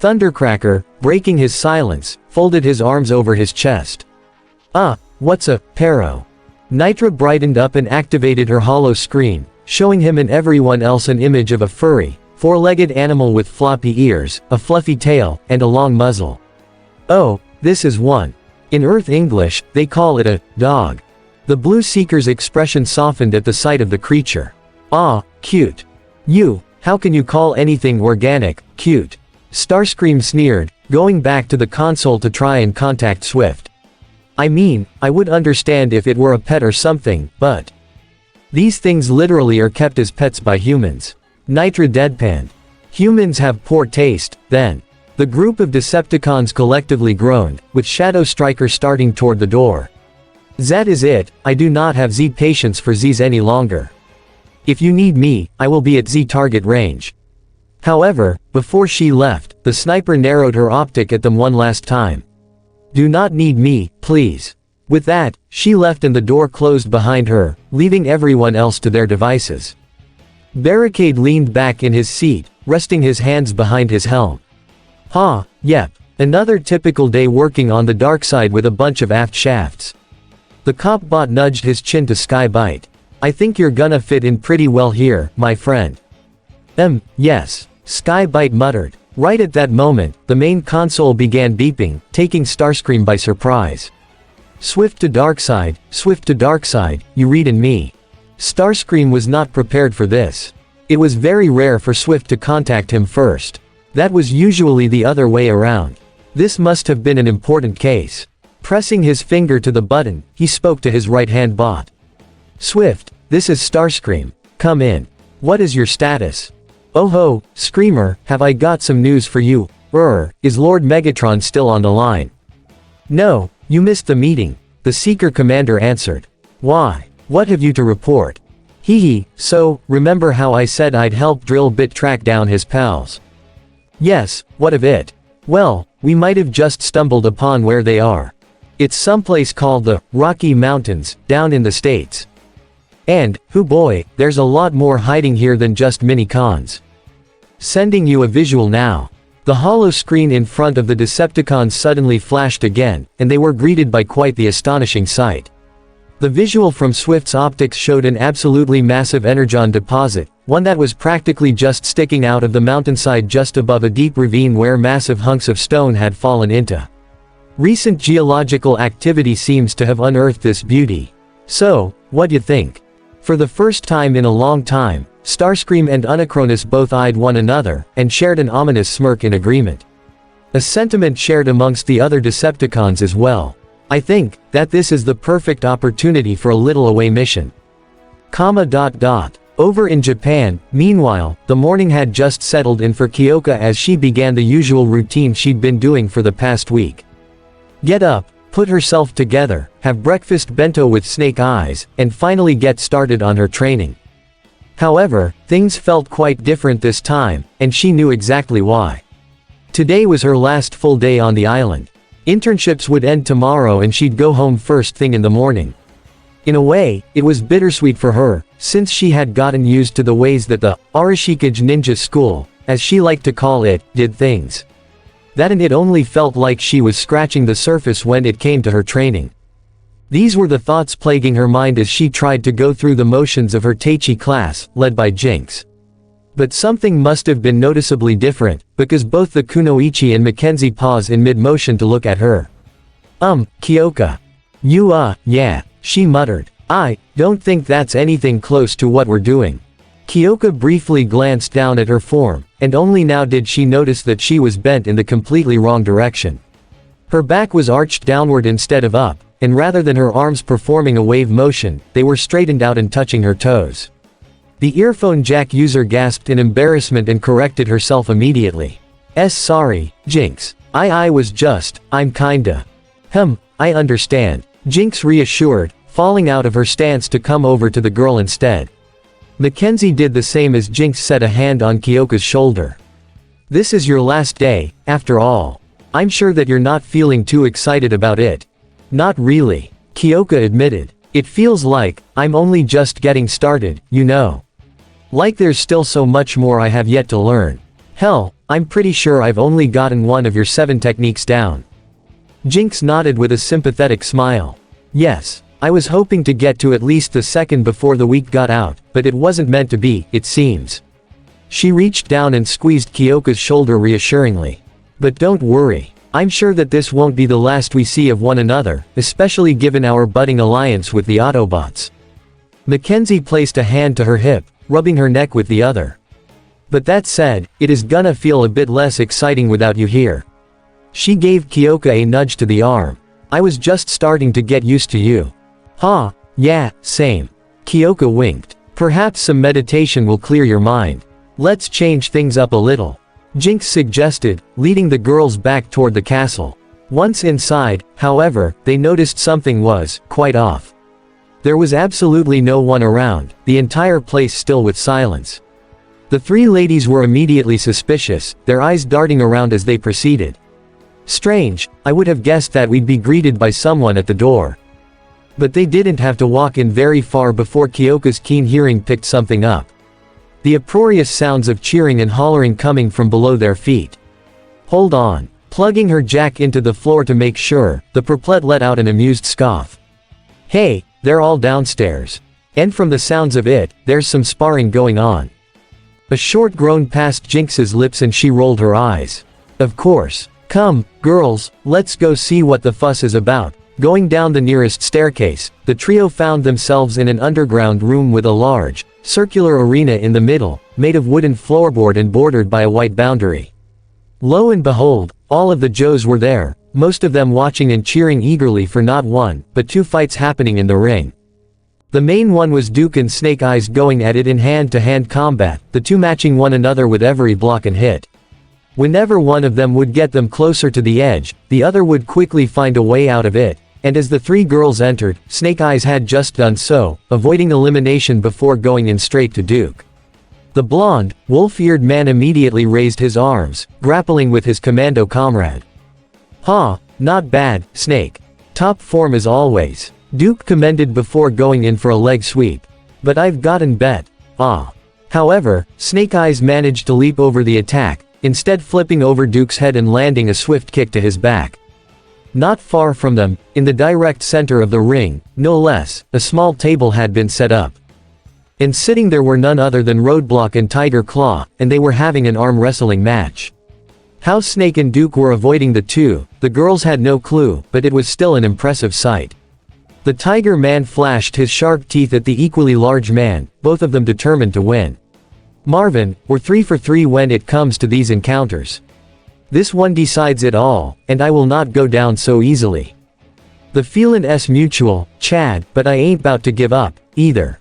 Thundercracker, breaking his silence, folded his arms over his chest. What's a Paro? Nitra brightened up and activated her hollow screen, showing him and everyone else an image of a furry, four-legged animal with floppy ears, a fluffy tail, and a long muzzle. Oh, this is one. In Earth English, they call it a dog. The Blue Seeker's expression softened at the sight of the creature. Cute. How can you call anything organic, cute? Starscream sneered, going back to the console to try and contact Swift. I mean, I would understand if it were a pet or something, but these things literally are kept as pets by humans. Nitra deadpanned. Humans have poor taste, then. The group of Decepticons collectively groaned, with Shadow Striker starting toward the door. That is it, I do not have Z patience for Z's any longer. If you need me, I will be at Z target range. However, before she left, the sniper narrowed her optic at them one last time. Do not need me, please. With that, she left and the door closed behind her, leaving everyone else to their devices. Barricade leaned back in his seat, resting his hands behind his helm. Yep. Another typical day working on the dark side with a bunch of aft shafts. The cop bot nudged his chin to Skybite. I think you're gonna fit in pretty well here, my friend. Yes. Skybite muttered. Right at that moment, the main console began beeping, taking Starscream by surprise. Swift to Darkseid, you read in me. Starscream was not prepared for this. It was very rare for Swift to contact him first. That was usually the other way around. This must have been an important case. Pressing his finger to the button, he spoke to his right-hand bot. Swift, this is Starscream. Come in. What is your status? Oh ho, Screamer, have I got some news for you. Is Lord Megatron still on the line? No, you missed the meeting, the Seeker Commander answered. Why? What have you to report? So, remember how I said I'd help Drillbit track down his pals? Yes, what of it? Well, we might have just stumbled upon where they are. It's someplace called the Rocky Mountains, down in the States. And, hoo boy, there's a lot more hiding here than just mini-cons. Sending you a visual now. The hollow screen in front of the Decepticons suddenly flashed again, and they were greeted by quite the astonishing sight. The visual from Swift's optics showed an absolutely massive energon deposit, one that was practically just sticking out of the mountainside just above a deep ravine where massive hunks of stone had fallen into. Recent geological activity seems to have unearthed this beauty. So, what'd you think? For the first time in a long time, Starscream and Unicronus both eyed one another, and shared an ominous smirk in agreement. A sentiment shared amongst the other Decepticons as well. I think that this is the perfect opportunity for a little away mission. Over in Japan, meanwhile, the morning had just settled in for Kyoka as she began the usual routine she'd been doing for the past week. Get up, put herself together, have breakfast bento with snake eyes, and finally get started on her training. However, things felt quite different this time, and she knew exactly why. Today was her last full day on the island. Internships would end tomorrow and she'd go home first thing in the morning. In a way, it was bittersweet for her, since she had gotten used to the ways that the Arashikage Ninja School, as she liked to call it, did things. That and it only felt like she was scratching the surface when it came to her training. These were the thoughts plaguing her mind as she tried to go through the motions of her Teichi class, led by Jinx. But something must have been noticeably different, because both the Kunoichi and Mackenzie paused in mid-motion to look at her. Kyoka. Yeah, she muttered. I don't think that's anything close to what we're doing. Kyoka briefly glanced down at her form, and only now did she notice that she was bent in the completely wrong direction. Her back was arched downward instead of up, and rather than her arms performing a wave motion, they were straightened out and touching her toes. The earphone jack user gasped in embarrassment and corrected herself immediately. Sorry, Jinx. I'm kinda. I understand. Jinx reassured, falling out of her stance to come over to the girl instead. Mackenzie did the same as Jinx set a hand on Kyoka's shoulder. This is your last day, after all. I'm sure that you're not feeling too excited about it. Not really, Kyoka admitted. It feels like I'm only just getting started, you know. Like there's still so much more I have yet to learn. Hell, I'm pretty sure I've only gotten one of your 7 techniques down. Jinx nodded with a sympathetic smile. Yes, I was hoping to get to at least the 2nd before the week got out, but it wasn't meant to be, it seems. She reached down and squeezed Kyoka's shoulder reassuringly. But don't worry. I'm sure that this won't be the last we see of one another, especially given our budding alliance with the Autobots. Mackenzie placed a hand to her hip, rubbing her neck with the other. But that said, it is gonna feel a bit less exciting without you here. She gave Kyoka a nudge to the arm. I was just starting to get used to you. Yeah, same. Kyoka winked. Perhaps some meditation will clear your mind. Let's change things up a little. Jinx suggested, leading the girls back toward the castle. Once inside, however, they noticed something was quite off. There was absolutely no one around, the entire place still with silence. The 3 ladies were immediately suspicious, their eyes darting around as they proceeded. Strange, I would have guessed that we'd be greeted by someone at the door. But they didn't have to walk in very far before Kyoka's keen hearing picked something up. The uproarious sounds of cheering and hollering coming from below their feet. Hold on. Plugging her jack into the floor to make sure, the perplet let out an amused scoff. Hey, they're all downstairs. And from the sounds of it, there's some sparring going on. A short groan passed Jinx's lips and she rolled her eyes. Of course. Come, girls, let's go see what the fuss is about. Going down the nearest staircase, the trio found themselves in an underground room with a large, circular arena in the middle, made of wooden floorboard and bordered by a white boundary. Lo and behold, all of the Joes were there, most of them watching and cheering eagerly for not one, but 2 fights happening in the ring. The main one was Duke and Snake Eyes going at it in hand-to-hand combat, the 2 matching one another with every block and hit. Whenever one of them would get them closer to the edge, the other would quickly find a way out of it, and as the 3 girls entered, Snake Eyes had just done so, avoiding elimination before going in straight to Duke. The blonde, wolf-eared man immediately raised his arms, grappling with his commando comrade. Not bad, Snake. Top form as always. Duke commended before going in for a leg sweep. But I've gotten bet. However, Snake Eyes managed to leap over the attack, instead flipping over Duke's head and landing a swift kick to his back. Not far from them, in the direct center of the ring, no less, a small table had been set up. And sitting there were none other than Roadblock and Tiger Claw, and they were having an arm wrestling match. How Snake and Duke were avoiding the two, the girls had no clue, but it was still an impressive sight. The Tiger Man flashed his sharp teeth at the equally large man, both of them determined to win. Marvin, we're 3 for 3 when it comes to these encounters. This one decides it all, and I will not go down so easily. The feelin' mutual, Chad, but I ain't bout to give up, either.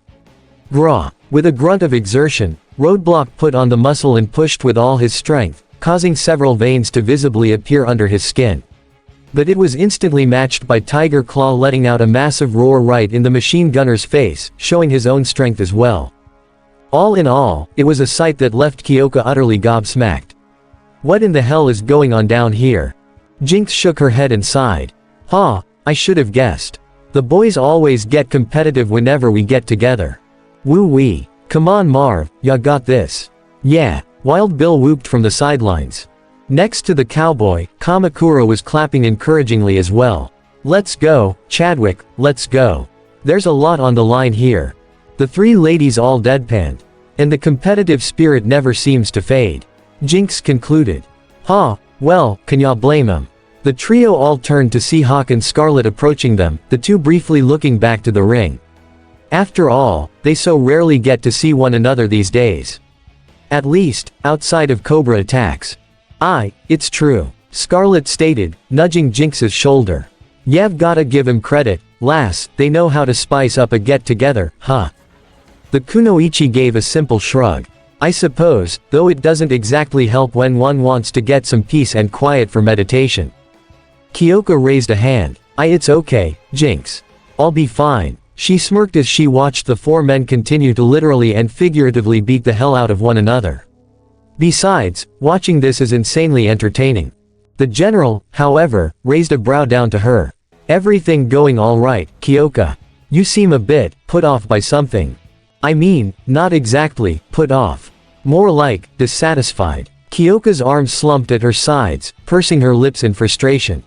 Graw. With a grunt of exertion, Roadblock put on the muscle and pushed with all his strength, causing several veins to visibly appear under his skin. But it was instantly matched by Tiger Claw letting out a massive roar right in the machine gunner's face, showing his own strength as well. All in all, it was a sight that left Kyoka utterly gobsmacked. What in the hell is going on down here? Jinx shook her head and sighed. I should have guessed. The boys always get competitive whenever we get together. Woo-wee. Come on Marv, ya got this. Yeah. Wild Bill whooped from the sidelines. Next to the cowboy, Kamakura was clapping encouragingly as well. Let's go, Chadwick, let's go. There's a lot on the line here. The three ladies all deadpanned. And the competitive spirit never seems to fade. Jinx concluded. Well, can ya blame 'em? The trio all turned to see Hawk and Scarlet approaching them, the two briefly looking back to the ring. After all, they so rarely get to see one another these days. At least, outside of Cobra attacks. It's true, Scarlet stated, nudging Jinx's shoulder. You've gotta give 'em credit, lass, they know how to spice up a get-together, huh? The kunoichi gave a simple shrug. I suppose, though it doesn't exactly help when one wants to get some peace and quiet for meditation. Kyoka raised a hand. It's okay, Jinx. I'll be fine. She smirked as she watched the four men continue to literally and figuratively beat the hell out of one another. Besides, watching this is insanely entertaining. The general, however, raised a brow down to her. Everything going all right, Kyoka? You seem a bit put off by something. I mean, not exactly put off. More like dissatisfied. Kyoka's arms slumped at her sides, pursing her lips in frustration.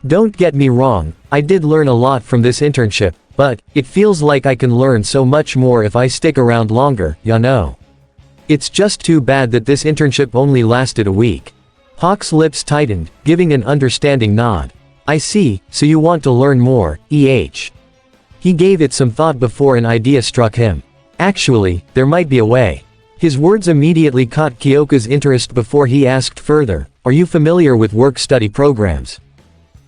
Don't get me wrong, I did learn a lot from this internship, but it feels like I can learn so much more if I stick around longer, ya know. It's just too bad that this internship only lasted a week. Hawk's lips tightened, giving an understanding nod. I see, so you want to learn more, He gave it some thought before an idea struck him. Actually, there might be a way. His words immediately caught Kyoka's interest before he asked further, are you familiar with work-study programs?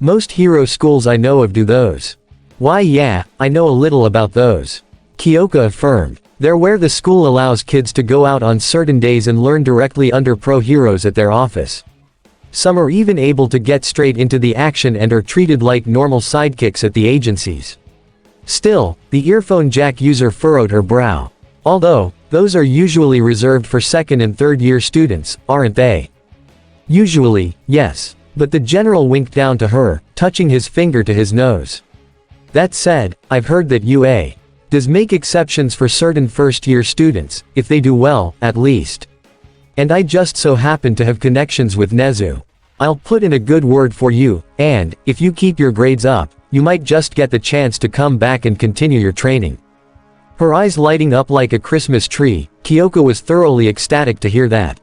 Most hero schools I know of do those. Why yeah, I know a little about those. Kyoka affirmed. They're where the school allows kids to go out on certain days and learn directly under pro heroes at their office. Some are even able to get straight into the action and are treated like normal sidekicks at the agencies. Still, the earphone jack user furrowed her brow. Although, those are usually reserved for second and third year students, aren't they? Usually, yes. But the general winked down to her, touching his finger to his nose. That said, I've heard that UA does make exceptions for certain first-year students, if they do well, at least. And I just so happen to have connections with Nezu. I'll put in a good word for you, and, if you keep your grades up, you might just get the chance to come back and continue your training. Her eyes lighting up like a Christmas tree, Kyoka was thoroughly ecstatic to hear that.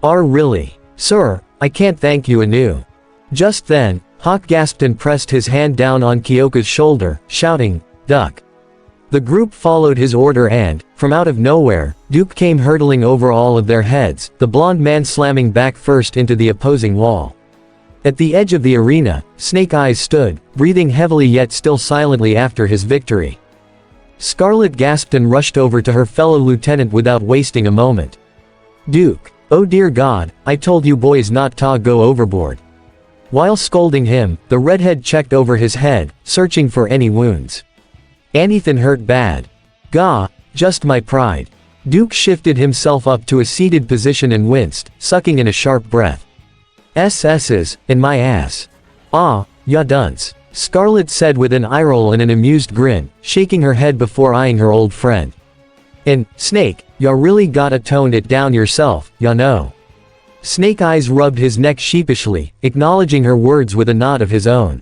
Really? Sir, I can't thank you anew. Just then, Hawk gasped and pressed his hand down on Kyoka's shoulder, shouting, duck. The group followed his order and, from out of nowhere, Duke came hurtling over all of their heads, the blonde man slamming back first into the opposing wall. At the edge of the arena, Snake Eyes stood, breathing heavily yet still silently after his victory. Scarlet gasped and rushed over to her fellow lieutenant without wasting a moment. Duke. Oh dear God, I told you boys not to go overboard. While scolding him, the redhead checked over his head, searching for any wounds. Anything hurt bad? Gah, just my pride. Duke shifted himself up to a seated position and winced, sucking in a sharp breath. SS's, in my ass. Ya dunce. Scarlet said with an eye roll and an amused grin, shaking her head before eyeing her old friend. And, Snake, ya really gotta tone it down yourself, ya know. Snake Eyes rubbed his neck sheepishly, acknowledging her words with a nod of his own.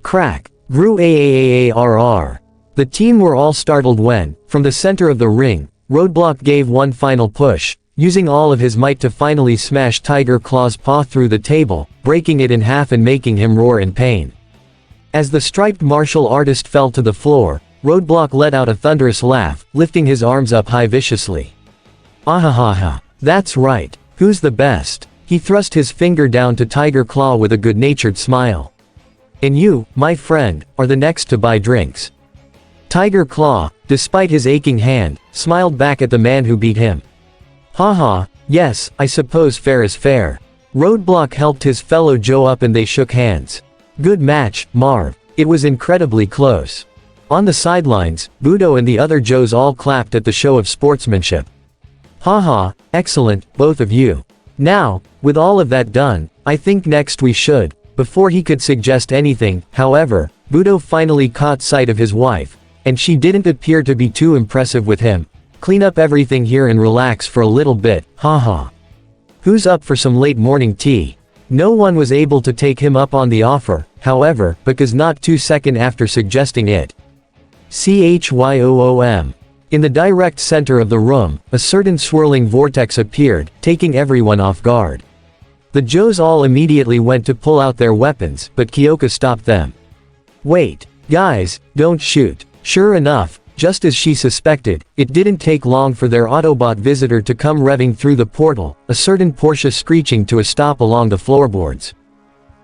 Crack. Grew AAAARR. The team were all startled when, from the center of the ring, Roadblock gave one final push, using all of his might to finally smash Tiger Claw's paw through the table, breaking it in half and making him roar in pain. As the striped martial artist fell to the floor, Roadblock let out a thunderous laugh, lifting his arms up high viciously. Ahahaha. That's right. Who's the best? He thrust his finger down to Tiger Claw with a good-natured smile. And you, my friend, are the next to buy drinks. Tiger Claw, despite his aching hand, smiled back at the man who beat him. Haha, yes, I suppose fair is fair. Roadblock helped his fellow Joe up and they shook hands. Good match, Marv. It was incredibly close. On the sidelines, Budo and the other Joes all clapped at the show of sportsmanship. Haha, excellent, both of you. Now, with all of that done, I think next we should. Before he could suggest anything, however, Budo finally caught sight of his wife, and she didn't appear to be too impressive with him. Clean up everything here and relax for a little bit, haha. Who's up for some late morning tea? No one was able to take him up on the offer, however, because not 2 seconds after suggesting it. CHYOOM. In the direct center of the room, a certain swirling vortex appeared, taking everyone off guard. The Joes all immediately went to pull out their weapons, but Kyoka stopped them. Wait. Guys, don't shoot. Sure enough, just as she suspected, it didn't take long for their Autobot visitor to come revving through the portal, a certain Porsche screeching to a stop along the floorboards.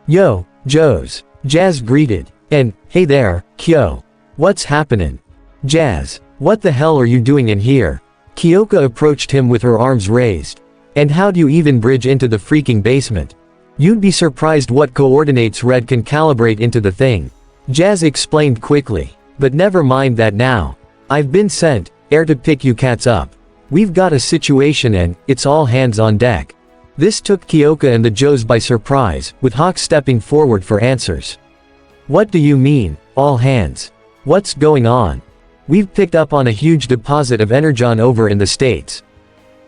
Yo, Joes. Jazz greeted. And, hey there, Kyo. What's happenin'? Jazz, what the hell are you doing in here? Kyoka approached him with her arms raised. And how'd you even bridge into the freaking basement? You'd be surprised what coordinates Red can calibrate into the thing. Jazz explained quickly. But never mind that now. I've been sent, air to pick you cats up. We've got a situation and, it's all hands on deck. This took Kyoka and the Joes by surprise, with Hawk stepping forward for answers. What do you mean, all hands? What's going on? We've picked up on a huge deposit of energon over in the States.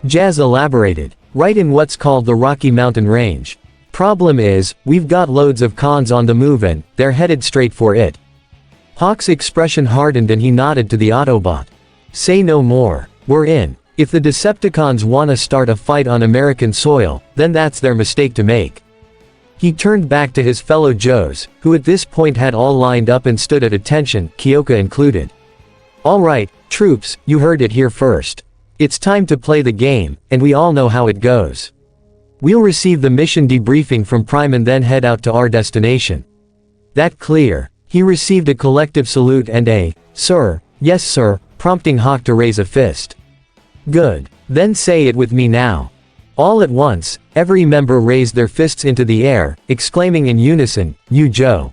Jazz elaborated. Right in what's called the Rocky Mountain Range. Problem is, we've got loads of cons on the move and, they're headed straight for it. Hawk's expression hardened and he nodded to the Autobot. Say no more. We're in. If the Decepticons wanna start a fight on American soil, then that's their mistake to make. He turned back to his fellow Joes, who at this point had all lined up and stood at attention, Kyoka included. Alright, troops, you heard it here first. It's time to play the game, and we all know how it goes. We'll receive the mission debriefing from Prime and then head out to our destination. That clear? He received a collective salute and a, sir, yes sir, prompting Hawk to raise a fist. Good. Then say it with me now. All at once, every member raised their fists into the air, exclaiming in unison, you Joe.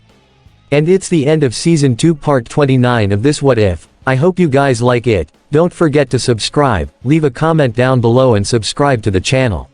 And it's the end of Season 2 Part 29 of this What If. I hope you guys like it. Don't forget to subscribe, leave a comment down below and subscribe to the channel.